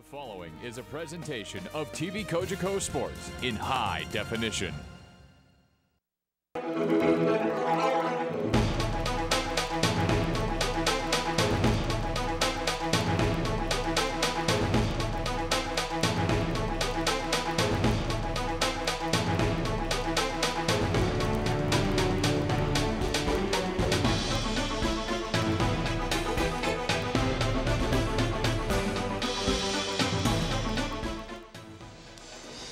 The following is a presentation of TV Cogeco Sports in high definition.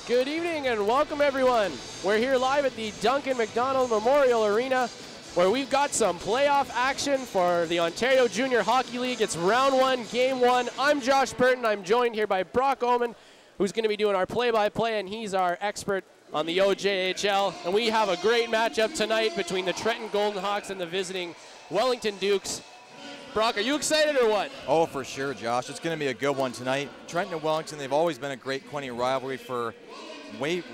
Good evening and welcome everyone. We're here live at the Duncan McDonald Memorial Arena where we've got some playoff action for the Ontario Junior Hockey League. It's round one, game one. I'm Josh Burton. I'm joined here by Brock Oman, who's going to be doing our play-by-play, and he's our expert on the OJHL. And we have a great matchup tonight between the Trenton Goldehawks and the visiting Wellington Dukes. Brock, are you excited or what? Oh, for sure, Josh. It's going to be a good one tonight. Trenton and Wellington, they've always been a great Quinny rivalry for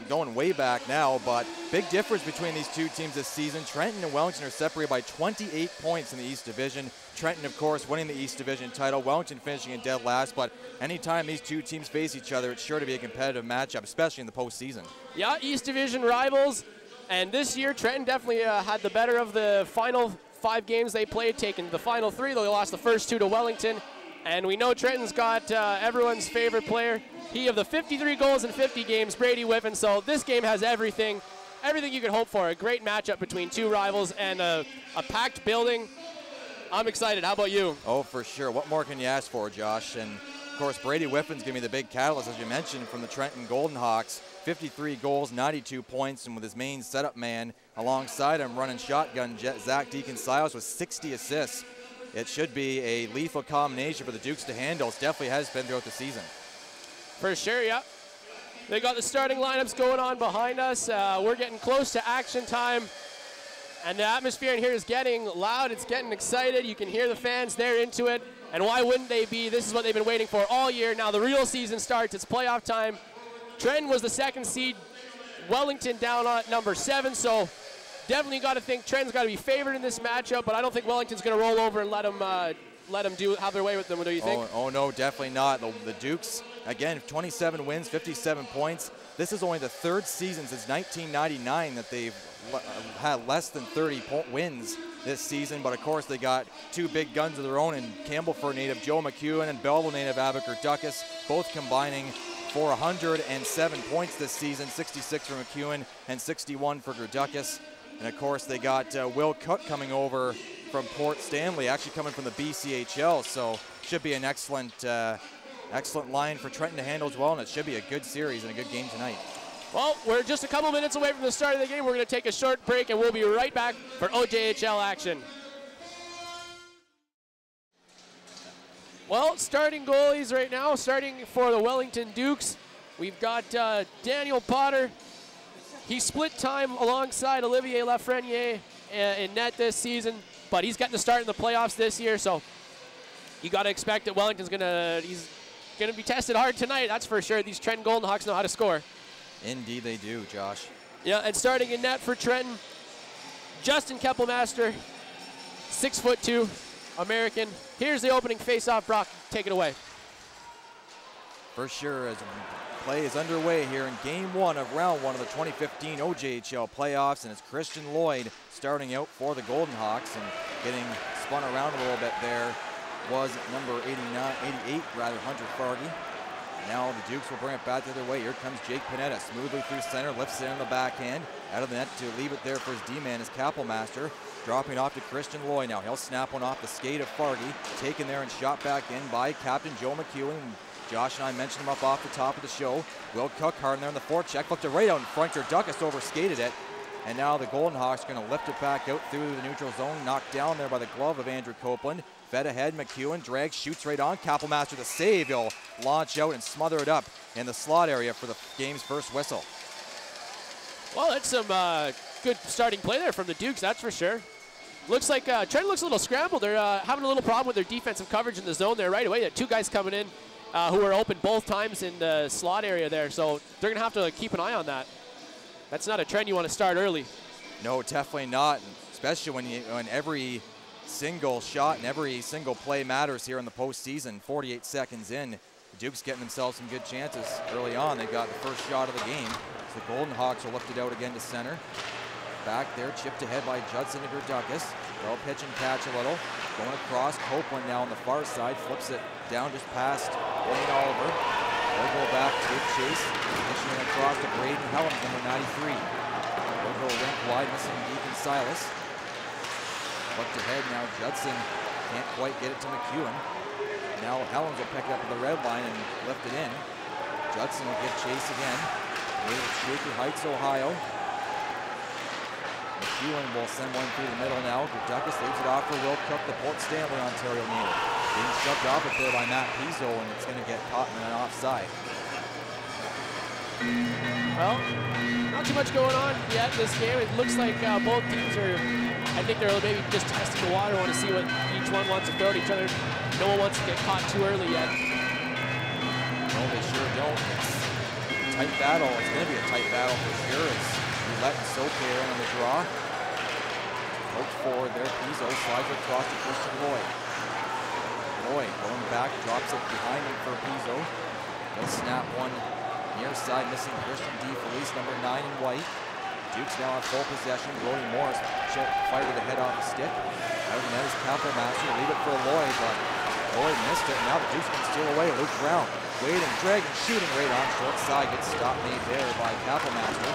going way back now, but big difference between these two teams this season. Trenton and Wellington are separated by 28 points in the East Division. Trenton, of course, winning the East Division title. Wellington finishing in dead last, but anytime these two teams face each other, it's sure to be a competitive matchup, especially in the postseason. Yeah, East Division rivals, and this year Trenton definitely had the better of the final 5 games they played, taking the final 3, though they lost the first 2 to Wellington. And we know Trenton's got everyone's favorite player. He of the 53 goals in 50 games, Brady Whiffen. So this game has everything you could hope for. A great matchup between two rivals and a packed building. I'm excited. How about you? Oh, for sure. What more can you ask for, Josh? And of course, Brady Whiffen's going to be the big catalyst, as you mentioned, from the Trenton Goldehawks. 53 goals, 92 points, and with his main setup man alongside him running shotgun, Zach Deacon-Silas with 60 assists. It should be a lethal combination for the Dukes to handle. It definitely has been throughout the season. For sure, yeah. They got the starting lineups going on behind us. We're getting close to action time. And the atmosphere in here is getting loud. It's getting excited. You can hear the fans. They're into it. And why wouldn't they be? This is what they've been waiting for all year. Now the real season starts. It's playoff time. Trenton was the 2nd seed. Wellington down on number 7. So definitely got to think Trenton's got to be favored in this matchup. But I don't think Wellington's going to roll over and let them have their way with them. What do you think? Oh no, definitely not. The Dukes, again, 27 wins, 57 points. This is only the 3rd season since 1999 that they've had less than 30 wins this season. But of course, they got 2 big guns of their own in Campbellford native Joe McEwen and Belleville native Abacur Duckus, both combining for 107 points this season, 66 for McEwen and 61 for Gerduckus. And of course, they got Will Cook coming over from Port Stanley, actually coming from the BCHL. So should be an excellent line for Trenton to handle as well, and it should be a good series and a good game tonight. Well, we're just a couple minutes away from the start of the game. We're going to take a short break, and we'll be right back for OJHL action. Well, starting goalies right now, starting for the Wellington Dukes, we've got Daniel Potter. He split time alongside Olivier Lafreniere in net this season, but he's getting to start in the playoffs this year, so you got to expect that Wellington's he's going to be tested hard tonight, that's for sure. These Trenton Goldehawks know how to score. Indeed they do, Josh. Yeah, and starting in net for Trenton, Justin Keppelmaster, 6'2", American. Here's the opening face-off. Brock, take it away. For sure, as play is underway here in game 1 of round 1 of the 2015 OJHL playoffs, and it's Christian Lloyd starting out for the Goldehawks, and getting spun around a little bit there was number 88, Hunter Fargy. Now the Dukes will bring it back the other way. Here comes Jake Panetta, smoothly through center, lifts it in the backhand. Out of the net to leave it there for his D-man is Keppelmaster. Dropping off to Christian Lloyd now. He'll snap one off the skate of Fargy. Taken there and shot back in by Captain Joe McEwen. Josh and I mentioned him up off the top of the show. Will Cook hard in there in the forecheck. Flipped it right out in front. Gerduckus overskated it. And now the Goldehawks are going to lift it back out through the neutral zone. Knocked down there by the glove of Andrew Copeland. Fed ahead, McEwen drags, shoots right on. Keppelmaster the save. He'll launch out and smother it up in the slot area for the game's first whistle. Well, that's some good starting play there from the Dukes, that's for sure. Looks like Trenton looks a little scrambled. They're having a little problem with their defensive coverage in the zone there right away. They had 2 guys coming in who are open both times in the slot area there, so they're going to have to keep an eye on that. That's not a trend you want to start early. No, definitely not, especially when every single shot and every single play matters here in the postseason. 48 seconds in, The Dukes getting themselves some good chances early on. They got the first shot of the game. So the Goldehawks will lift it out again to center. Back there, chipped ahead by Judson and Gerdukas. They'll pitch and catch a little. Going across, Copeland now on the far side, flips it down just past Wayne Oliver. They'll go back to Chase, pitching across to Braden Helms, number 93. They'll go rink wide, missing Deacon Silas. Flipped ahead now, Judson can't quite get it to McEwen. Now Helms will pick it up at the red line and lift it in. Judson will give chase again. Way to Shaker Heights, Ohio. McEwen will send one through the middle now. Gerdukas leaves it off for Will Cook, the Port Stanley, Ontario native. Being shoved off it there by Matt Pizzo, and it's going to get caught in an offside. Well, not too much going on yet in this game. It looks like both teams are, I think they're maybe just testing the water, want to see what each one wants to throw at each other. No one wants to get caught too early yet. No, they sure don't. It's a tight battle. It's going to be a tight battle for sure. It's Roulette and Soper on the draw. Poked forward there. Pizzo slides across to Christian Lloyd. Lloyd going back, drops it behind him for Pizzo. He'll snap one near side, missing Christian D. Felice, number 9 in white. Dukes now have full possession. Brody Morris fired the head off the stick. Out of the net is Kapelmaster. Leave it for Lloyd, but Lloyd missed it. Now the Dukes can steal away. Luke Brown waiting, dragging, shooting right on short side. Gets stopped made there by Kapelmaster.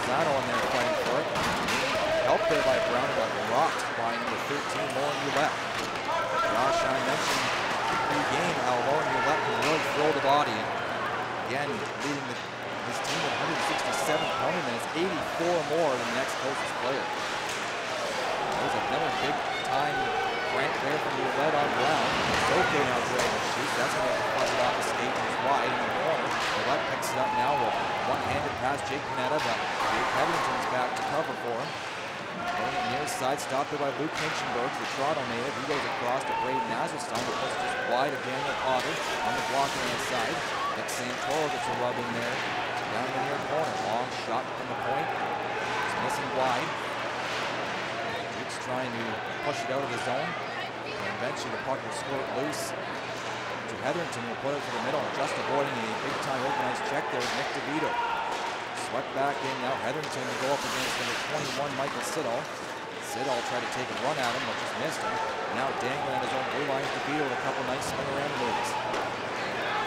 Zano in there fighting for it. Helped there by Brown, got rocked by number 13, Lauren Roulette. Josh, I mentioned pre-game how Lauren Roulette can really throw the body. Again, leading his team with 167 penalty minutes, 84 more than the next closest player. There's another big time crank there from Roulette on Brown. It's okay now dragging the shoot. That's going to get it off the skate and it's wide in the corner. Roulette picks it up now with one-handed pass Jake Panetta, but Jake Covington's back to cover for him. Going on the near side, stopped there by Luke Hinchenberg, the Toronto native. He goes across to Braden Nazelstein, but puts just wide of Daniel Potter on the blocking side. Nick Santoro gets a rub in there. Down in the near corner. Long shot from the point. It's missing wide. Duke's trying to push it out of the zone. And eventually the puck will squirt loose to Hetherington, who will put it to the middle. Just avoiding a big-time organized check there with Nick DeVito. Swept back in now. Hetherington will go up against number 21, Michael Siddall. Siddall tried to take a run at him, but just missed him. Now dangling on his own blue line, DeVito with a couple nice spin around moves.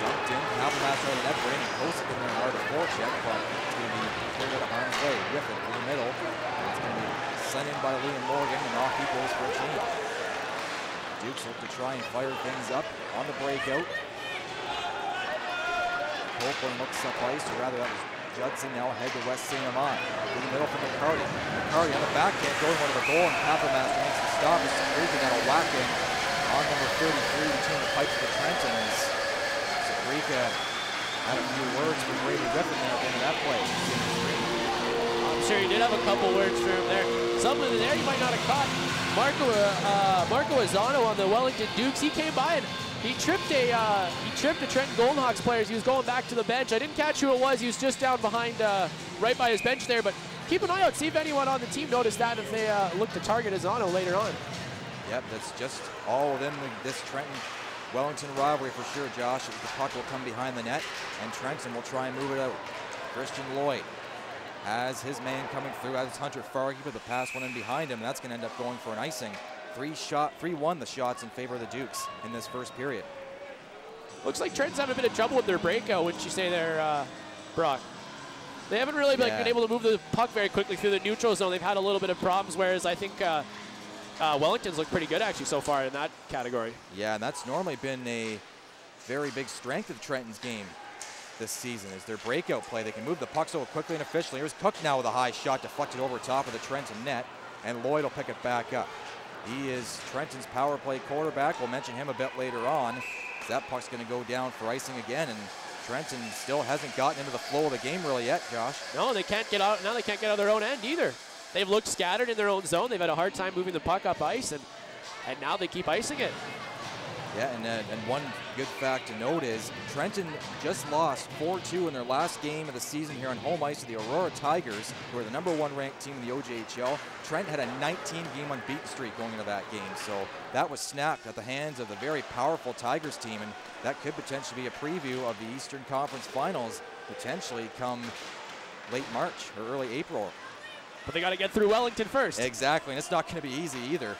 Dumped in, Kapelmaster on the net, Brandon Kosick in there hard to forecheck, but it's going to be cleared out of harm's way. Griffin in the middle. It's going to be sent in by Liam Morgan, and off he goes for a change. Dukes look to try and fire things up on the breakout. Copeland looks up ice, or rather that was Judson now ahead to West St. Amand. In the middle for McCarty. McCarty on the backhand going over the goal, and Kapelmaster makes the stop. It's Sabrika got a whack in on number 33 between the pipes for Trenton. As Sabrika had a few words for Brady Griffin there at the end of that play. I'm sure he did have a couple words for him there. Something in there you might not have caught. Marco Azzano on the Wellington Dukes, he came by and he tripped the Trenton Goldehawks players. He was going back to the bench. I didn't catch who it was. He was just down behind, right by his bench there. But keep an eye out. See if anyone on the team noticed that if they look to target Azzano later on. Yep, that's just all within this Trenton-Wellington rivalry for sure, Josh. The puck will come behind the net, and Trenton will try and move it out. Christian Lloyd has his man coming through as Hunter Fargy, but the pass went in behind him. And that's going to end up going for an icing. 3-1 the shots in favor of the Dukes in this first period. Looks like Trenton's having a bit of trouble with their breakout, wouldn't you say there, Brock? They haven't really been able to move the puck very quickly through the neutral zone. They've had a little bit of problems, whereas I think Wellington's looked pretty good actually so far in that category. Yeah, and that's normally been a very big strength of Trenton's game this season is their breakout play. They can move the puck so quickly and efficiently. Here's Cook now with a high shot deflected over top of the Trenton net, and Lloyd will pick it back up. He is Trenton's power play quarterback. We'll mention him a bit later on. That puck's going to go down for icing again, and Trenton still hasn't gotten into the flow of the game really yet, Josh. No, they can't get out. Now they can't get out of their own end either. They've looked scattered in their own zone. They've had a hard time moving the puck up ice, and now they keep icing it. Yeah, and one good fact to note is Trenton just lost 4-2 in their last game of the season here on home ice to the Aurora Tigers, who are the #1 ranked team in the OJHL. Trent had a 19-game unbeaten streak going into that game, so that was snapped at the hands of the very powerful Tigers team, and that could potentially be a preview of the Eastern Conference Finals, potentially come late March or early April. But they got to get through Wellington first. Exactly, and it's not going to be easy either.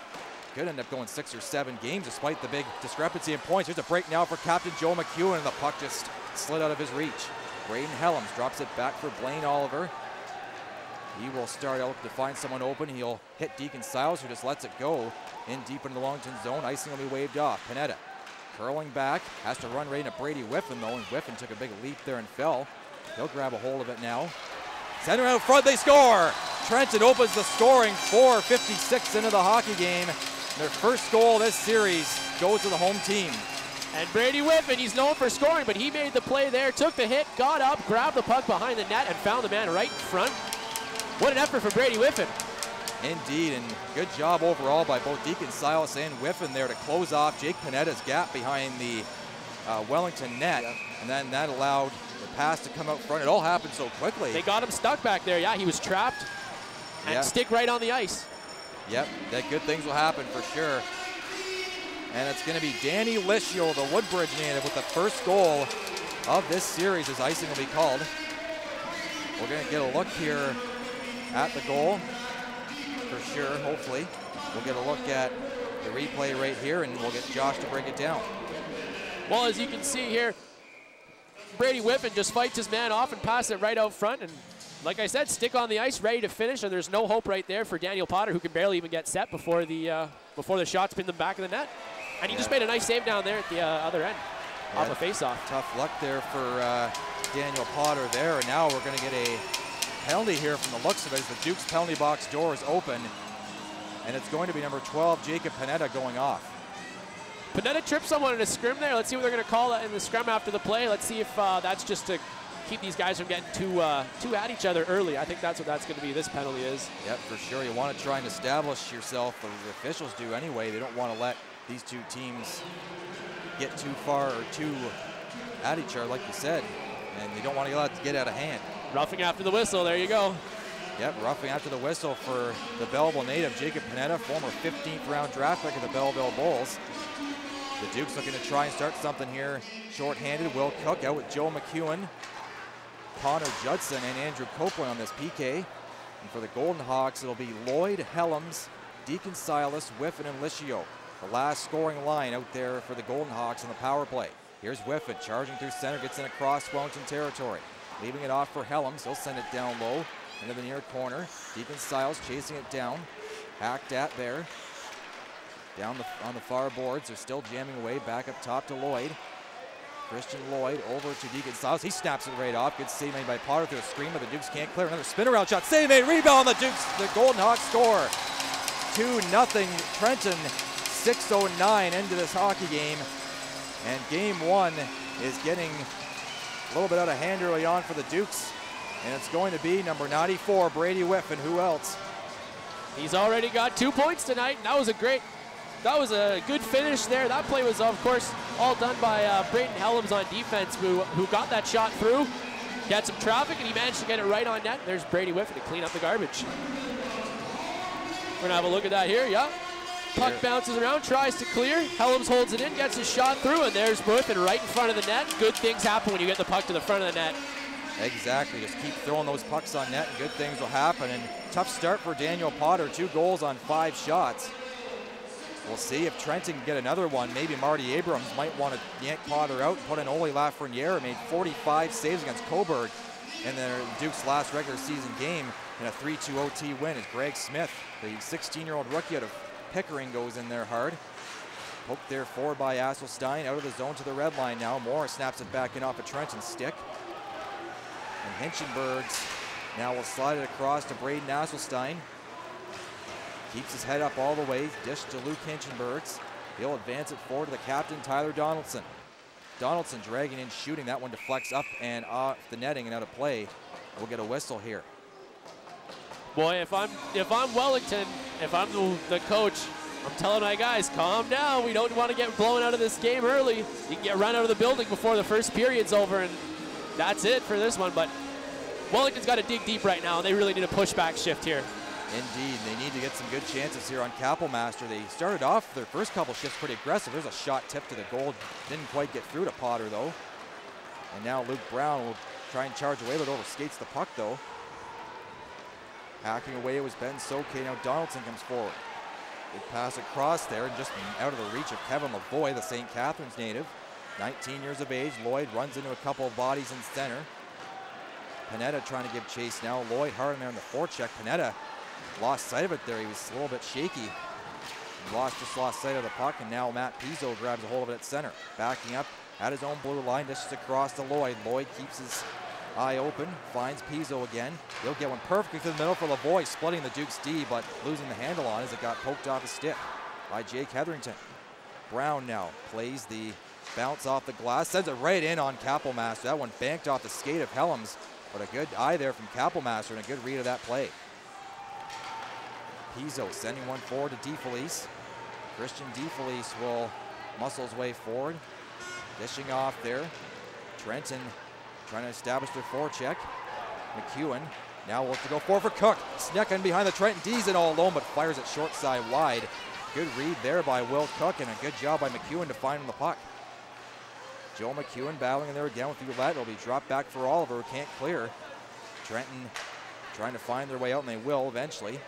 Could end up going 6 or 7 games despite the big discrepancy in points. Here's a break now for captain Joe McEwen, and the puck just slid out of his reach. Braden Helms drops it back for Blaine Oliver. He will start out to find someone open. He'll hit Deacon Siles, who just lets it go in deep into the Wellington zone. Icing will be waved off. Panetta curling back, has to run right into Brady Whiffen though, and Whiffen took a big leap there and fell. He'll grab a hold of it now. Center out front, they score! Trenton opens the scoring, 4:56 into the hockey game. Their first goal this series goes to the home team. And Brady Whiffen, he's known for scoring, but he made the play there, took the hit, got up, grabbed the puck behind the net, and found the man right in front. What an effort for Brady Whiffen. Indeed, and good job overall by both Deacon Silas and Whiffen there to close off Jake Panetta's gap behind the Wellington net. Yep. And then that allowed the pass to come out front. It all happened so quickly. They got him stuck back there. Yeah, he was trapped and stick right on the ice. Yep, that good things will happen for sure. And it's going to be Danny Lischio, the Woodbridge native, with the first goal of this series as icing will be called. We're going to get a look here at the goal for sure, hopefully. We'll get a look at the replay right here, and we'll get Josh to break it down. Well, as you can see here, Brady Whiffen just fights his man off and passes it right out front. And like I said, stick on the ice, ready to finish, and there's no hope right there for Daniel Potter, who can barely even get set before the shot spin them back in the net. And he just made a nice save down there at the other end, off a face-off. Tough luck there for Daniel Potter there, and now we're going to get a penalty here from the looks of it as the Duke's penalty box door is open, and it's going to be number 12, Jacob Panetta, going off. Panetta tripped someone in a scrim there. Let's see what they're going to call in the scrum after the play. Let's see if that's just to keep these guys from getting too at each other early. I think that's what that's going to be, this penalty is. Yep, for sure. You want to try and establish yourself, as the officials do anyway. They don't want to let these two teams get too far or too at each other, like you said, and you don't want to let it get out of hand. Roughing after the whistle, there you go. Yep, roughing after the whistle for the Belleville native, Jacob Panetta, former 15th round draft pick of the Belleville Bulls. The Duke's looking to try and start something here. Short-handed, Will Cook out with Joe McEwen, Connor Judson, and Andrew Copeland on this PK. And for the Goldehawks, it'll be Lloyd, Helms, Deacon Silas, Whiffen, and Lischio. The last scoring line out there for the Goldehawks on the power play. Here's Whiffen charging through center, gets in across Wellington territory. Leaving it off for Helms, he'll send it down low into the near corner. Deacon Silas chasing it down, hacked at there. Down on the far boards, they're still jamming away, back up top to Lloyd. Christian Lloyd over to Deacon Silas. He snaps it right off. Good save made by Potter through a screen, but the Dukes can't clear. Another spin around shot. Save made, rebound. The Dukes, the Goldehawks score. 2-0 Trenton. 6:09 into this hockey game. And game one is getting a little bit out of hand early on for the Dukes. And it's going to be number 94, Brady Whiffen. Who else? He's already got 2 points tonight, and that was a good finish there. That play was, of course, all done by Braden Helms on defense, who got that shot through. He had some traffic, and he managed to get it right on net. There's Brady Whiffen to clean up the garbage. We're going to have a look at that here, yeah. Puck bounces around, tries to clear. Helms holds it in, gets his shot through, and there's Whiffen right in front of the net. Good things happen when you get the puck to the front of the net. Exactly, just keep throwing those pucks on net and good things will happen. And tough start for Daniel Potter, 2 goals on 5 shots. We'll see if Trenton can get another one. Maybe Marty Abrams might want to yank Potter out and put in Ole Lafreniere, who made 45 saves against Coburg in the Duke's last regular season game in a 3-2 OT win as Greg Smith, the 16-year-old rookie out of Pickering, goes in there hard. Poked there forward by Asselstein, out of the zone to the red line now. Moore snaps it back in off a Trenton stick. And Hinchenbergs now will slide it across to Braden Asselstein. Keeps his head up all the way, dish to Luke Hinchenbergs. He'll advance it forward to the captain, Tyler Donaldson. Donaldson dragging in, shooting. That one deflects up and off the netting and out of play. We'll get a whistle here. Boy, if I'm Wellington, if I'm the coach, I'm telling my guys, calm down. We don't want to get blown out of this game early. You can get run out of the building before the first period's over, and that's it for this one. But Wellington's got to dig deep right now, and they really need a pushback shift here. Indeed, they need to get some good chances here on Kapellmaster. They started off their first couple shifts pretty aggressive. There's a shot tip to the goal. Didn't quite get through to Potter, though. And now Luke Brown will try and charge away, but overskates the puck, though. Hacking away, it was Ben Soke. Now Donaldson comes forward. Good pass across there, and just out of the reach of Kevin Lavoie, the St. Catharines native. 19 years of age. Lloyd runs into a couple of bodies in center. Panetta trying to give chase now. Lloyd hard in there on the forecheck. Panetta lost sight of it there. He was a little bit shaky. Just lost sight of the puck, and now Matt Pizzo grabs a hold of it at center. Backing up at his own blue line, dishes across to Lloyd. Lloyd keeps his eye open, finds Pizzo again. He'll get one perfectly through the middle for Lavoie, splitting the Duke's D, but losing the handle on as it got poked off his stick by Jake Hetherington. Brown now plays the bounce off the glass, sends it right in on Kapellmaster. That one banked off the skate of Helms, but a good eye there from Kapellmaster and a good read of that play. Pizzo sending one forward to DeFelice. Christian DeFelice will muscle his way forward, dishing off there. Trenton trying to establish their forecheck. McEwen now looks to go forward for Cook. Snuck in behind the Trenton D's and all alone, but fires it short side wide. Good read there by Will Cook, and a good job by McEwen to find him the puck. Joe McEwen battling in there again with Ouellette. It'll be dropped back for Oliver, who can't clear. Trenton trying to find their way out, and they will eventually.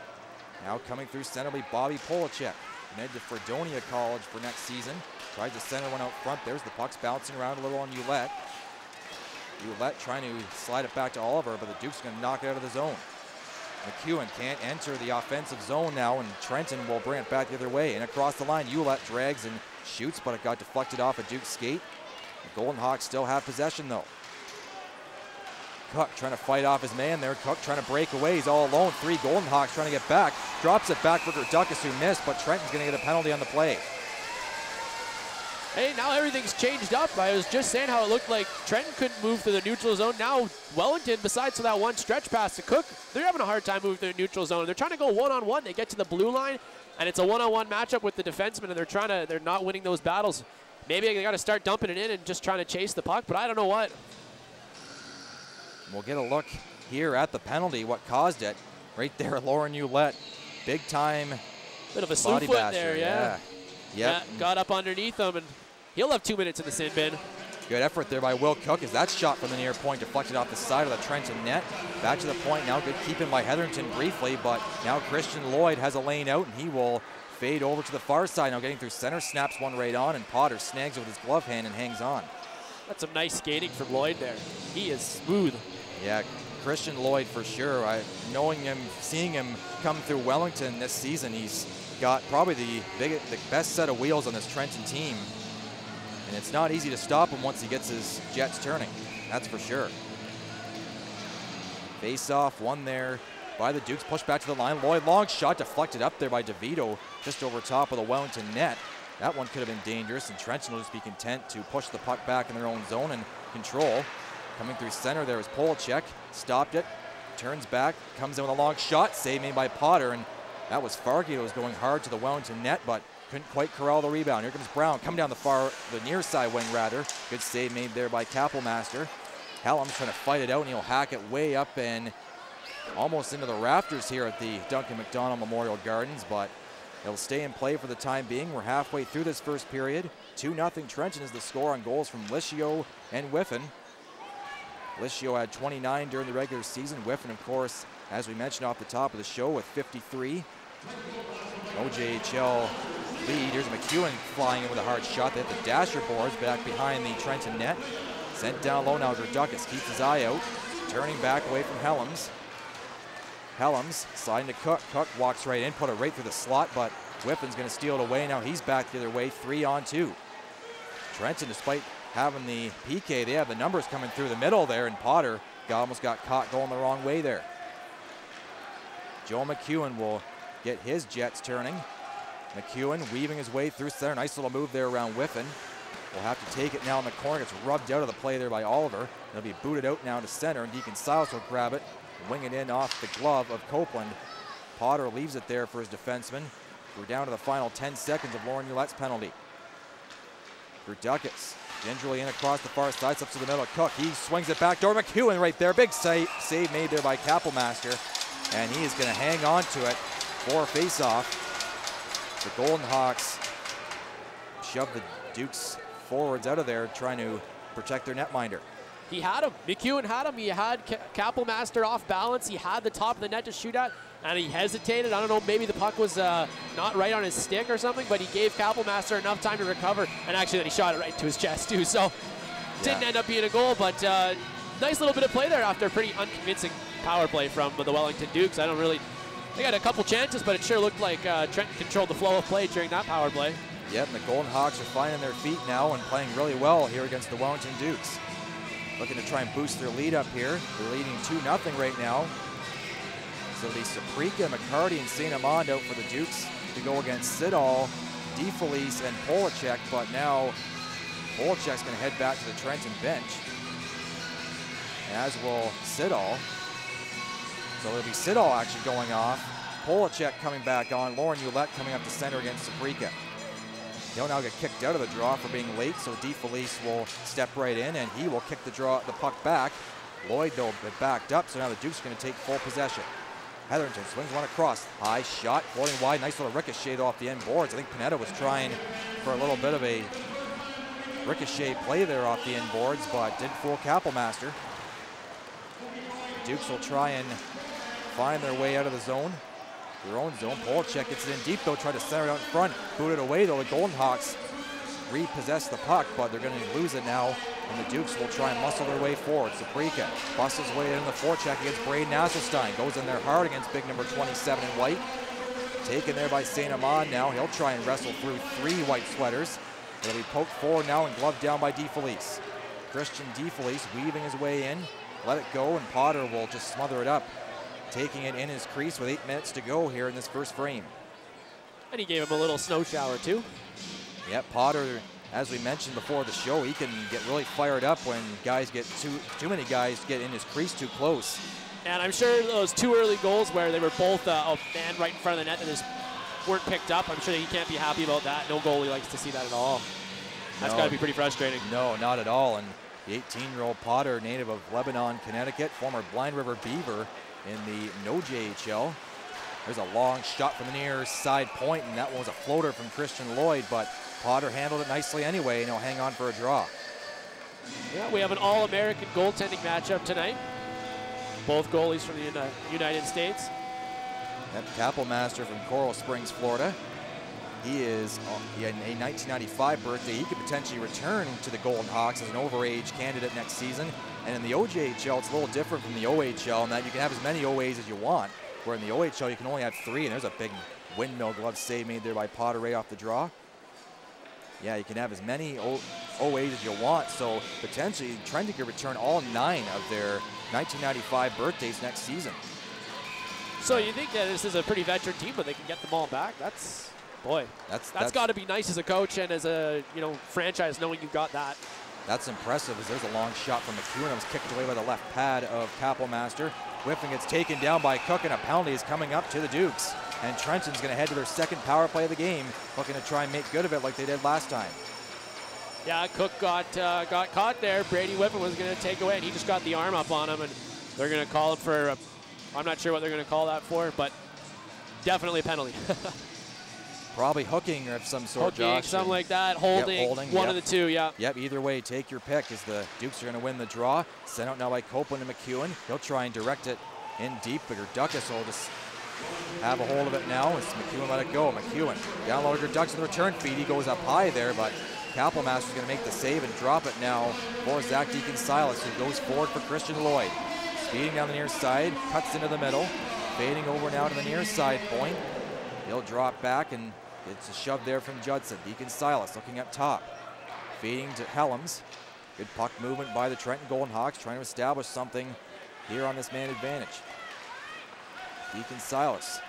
Now coming through center will be Bobby Polacek, committed to Fredonia College for next season. Tries to center one out front. There's the puck's bouncing around a little on Ouellette. Ouellette trying to slide it back to Oliver, but the Duke's going to knock it out of the zone. McEwen can't enter the offensive zone now, and Trenton will bring it back the other way. And across the line, Ouellette drags and shoots, but it got deflected off a Duke's skate. The Goldehawks still have possession, though. Cook trying to fight off his man there. Cook trying to break away. He's all alone. 3 Goldehawks trying to get back. Drops it back for Gerdukas, who missed, but Trenton's going to get a penalty on the play. Hey, now everything's changed up. I was just saying how it looked like Trenton couldn't move to the neutral zone. Now Wellington, besides for that one stretch pass to Cook, they're having a hard time moving to the neutral zone. They're trying to go one-on-one. They get to the blue line, and it's a one-on-one matchup with the defenseman, and they're not winning those battles. Maybe they got to start dumping it in and just trying to chase the puck, but I don't know what. We'll get a look here at the penalty, what caused it. Right there, Lauren Ouellette. Big time bit of a slew foot there, yeah. Yep. Yeah, got up underneath him, and he'll have 2 minutes in the sin bin. Good effort there by Will Cook as that shot from the near point deflected off the side of the Trenton net. Back to the point now, good keeping by Hetherington briefly, but now Christian Lloyd has a lane out, and he will fade over to the far side. Now getting through center, snaps one right on, and Potter snags it with his glove hand and hangs on. That's some nice skating from Lloyd there. He is smooth. Yeah, Christian Lloyd for sure. Knowing him, seeing him come through Wellington this season, he's got probably the best set of wheels on this Trenton team. And it's not easy to stop him once he gets his jets turning, that's for sure. Face-off, one there by the Dukes, pushed back to the line. Lloyd, long shot, deflected up there by DeVito, just over top of the Wellington net. That one could have been dangerous, and Trenton will just be content to push the puck back in their own zone and control. Coming through center there is Polacek, stopped it, turns back, comes in with a long shot, save made by Potter, and that was Farke who was going hard to the Wellington net, but couldn't quite corral the rebound. Here comes Brown, coming down the near side wing rather. Good save made there by Kapellmaster. Helms trying to fight it out, and he'll hack it way up and almost into the rafters here at the Duncan McDonald Memorial Gardens, but it'll stay in play for the time being. We're halfway through this first period. 2-0 Trenton is the score on goals from Lischio and Whiffen. Lischio had 29 during the regular season. Whiffen, of course, as we mentioned off the top of the show, with 53. OJHL lead. Here's McEwen flying in with a hard shot. They hit the dasher boards back behind the Trenton net. Sent down low now. Gerdukas keeps his eye out. Turning back away from Helms. Helms sliding to Cook. Cook walks right in, put it right through the slot, but Whiffen's going to steal it away. Now he's back the other way, 3-on-2. Trenton, despite having the PK, they have the numbers coming through the middle there, and Potter almost got caught going the wrong way there. Joe McEwen will get his jets turning. McEwen weaving his way through center. Nice little move there around Whiffen. Will have to take it now in the corner. Gets rubbed out of the play there by Oliver. It'll be booted out now to center, and Deacon Silas will grab it, wing it in off the glove of Copeland. Potter leaves it there for his defenseman. We're down to the final 10 seconds of Lauren Ouellette's penalty. Duckus gingerly in across the far side, slips to the middle. Cook, he swings it back door. McEwen right there. Big save made there by Kapellmaster. And he is going to hang on to it for a face-off. The Goldehawks shove the Dukes forwards out of there, trying to protect their netminder. He had him. McEwen had him. He had Kapellmaster off balance. He had the top of the net to shoot at, and he hesitated. I don't know, maybe the puck was not right on his stick or something, but he gave Kapellmaster enough time to recover, and actually then he shot it right into his chest too. So didn't end up being a goal, but nice little bit of play there after a pretty unconvincing power play from the Wellington Dukes. They got a couple chances, but it sure looked like Trenton controlled the flow of play during that power play. Yep, and the Goldehawks are finding their feet now and playing really well here against the Wellington Dukes. Looking to try and boost their lead up here. They're leading 2-0 right now. So it'll be Saprika, McCarty, and St. Amand out for the Dukes to go against Siddall, DeFelice, and Polacek, but now Polacek's going to head back to the Trenton bench, as will Siddall. So it'll be Siddall actually going off, Polacek coming back on, Lauren Ouellette coming up to center against Saprika. He'll now get kicked out of the draw for being late, so DeFelice will step right in, and he will kick the puck back. Lloyd, though, backed up, so now the Dukes are going to take full possession. Hetherington swings one across. High shot, floating wide, nice little ricochet off the end boards. I think Panetta was trying for a little bit of a ricochet play there off the end boards, but did fool Kapellmaster. The Dukes will try and find their way out of the zone. Their own zone. Polacek gets it in deep though, try to center it out in front. Boot it away though. The Goldehawks repossess the puck, but they're going to lose it now, and the Dukes will try and muscle their way forward. Saprika busts his way in the forecheck against Braden Asselstein. Goes in there hard against big number 27 in white. Taken there by St. Amand now. He'll try and wrestle through 3 white sweaters. It'll be poked forward now and gloved down by DeFelice. Christian DeFelice weaving his way in. Let it go, and Potter will just smother it up, taking it in his crease with 8 minutes to go here in this first frame. And he gave him a little snow shower too. Yep, Potter, as we mentioned before the show, he can get really fired up when guys get too many guys get in his crease too close. And I'm sure those 2 early goals where they were both a man right in front of the net and just weren't picked up, I'm sure he can't be happy about that. No goalie likes to see that at all. That's got to be pretty frustrating. No, not at all. And the 18-year-old Potter, native of Lebanon, Connecticut, former Blind River Beaver in the OJHL. There's a long shot from the near side point, and that one was a floater from Christian Lloyd, but Potter handled it nicely anyway, and he'll hang on for a draw. Yeah, we have an All-American goaltending matchup tonight. Both goalies from the United States. Yep, Kapellmaster from Coral Springs, Florida. He had a 1995 birthday. He could potentially return to the Goldehawks as an overage candidate next season. And in the OJHL, it's a little different from the OHL in that you can have as many OAs as you want, where in the OHL you can only have 3, and there's a big windmill glove save made there by Potter right off the draw. Yeah, you can have as many OAs as you want, so potentially Trenton could return all 9 of their 1995 birthdays next season. So you think that this is a pretty veteran team, but they can get them all back? That's got to be nice as a coach and as a franchise, knowing you've got that. That's impressive, as there's a long shot from McEwen. It was kicked away by the left pad of Kapellmaster. Whiffing gets taken down by Cook, and a penalty is coming up to the Dukes. And Trenton's going to head to their second power play of the game, looking to try and make good of it like they did last time. Yeah, Cook got caught there. Brady Whiffen was going to take away, and he just got the arm up on him, and they're going to call it for, I'm not sure what they're going to call that for, but definitely a penalty. Probably hooking of some sort, hooking, Josh. something like that, holding, one of the two, yeah. Yep, either way, take your pick, as the Dukes are going to win the draw. Sent out now by Copeland and McEwen. He'll try and direct it in deep, but Duckus will just have a hold of it now as McEwen let it go. McEwen down low to Duckus with the return feed. He goes up high there, but Kapellmaster's going to make the save and drop it now for Zach Deacon-Silas, who goes forward for Christian Lloyd. Speeding down the near side, cuts into the middle, fading over now to the near side point. He'll drop back, and it's a shove there from Judson. Deacon-Silas looking up top, feeding to Helms. Good puck movement by the Trenton Goldehawks, trying to establish something here on this man advantage. Deacon-Silas,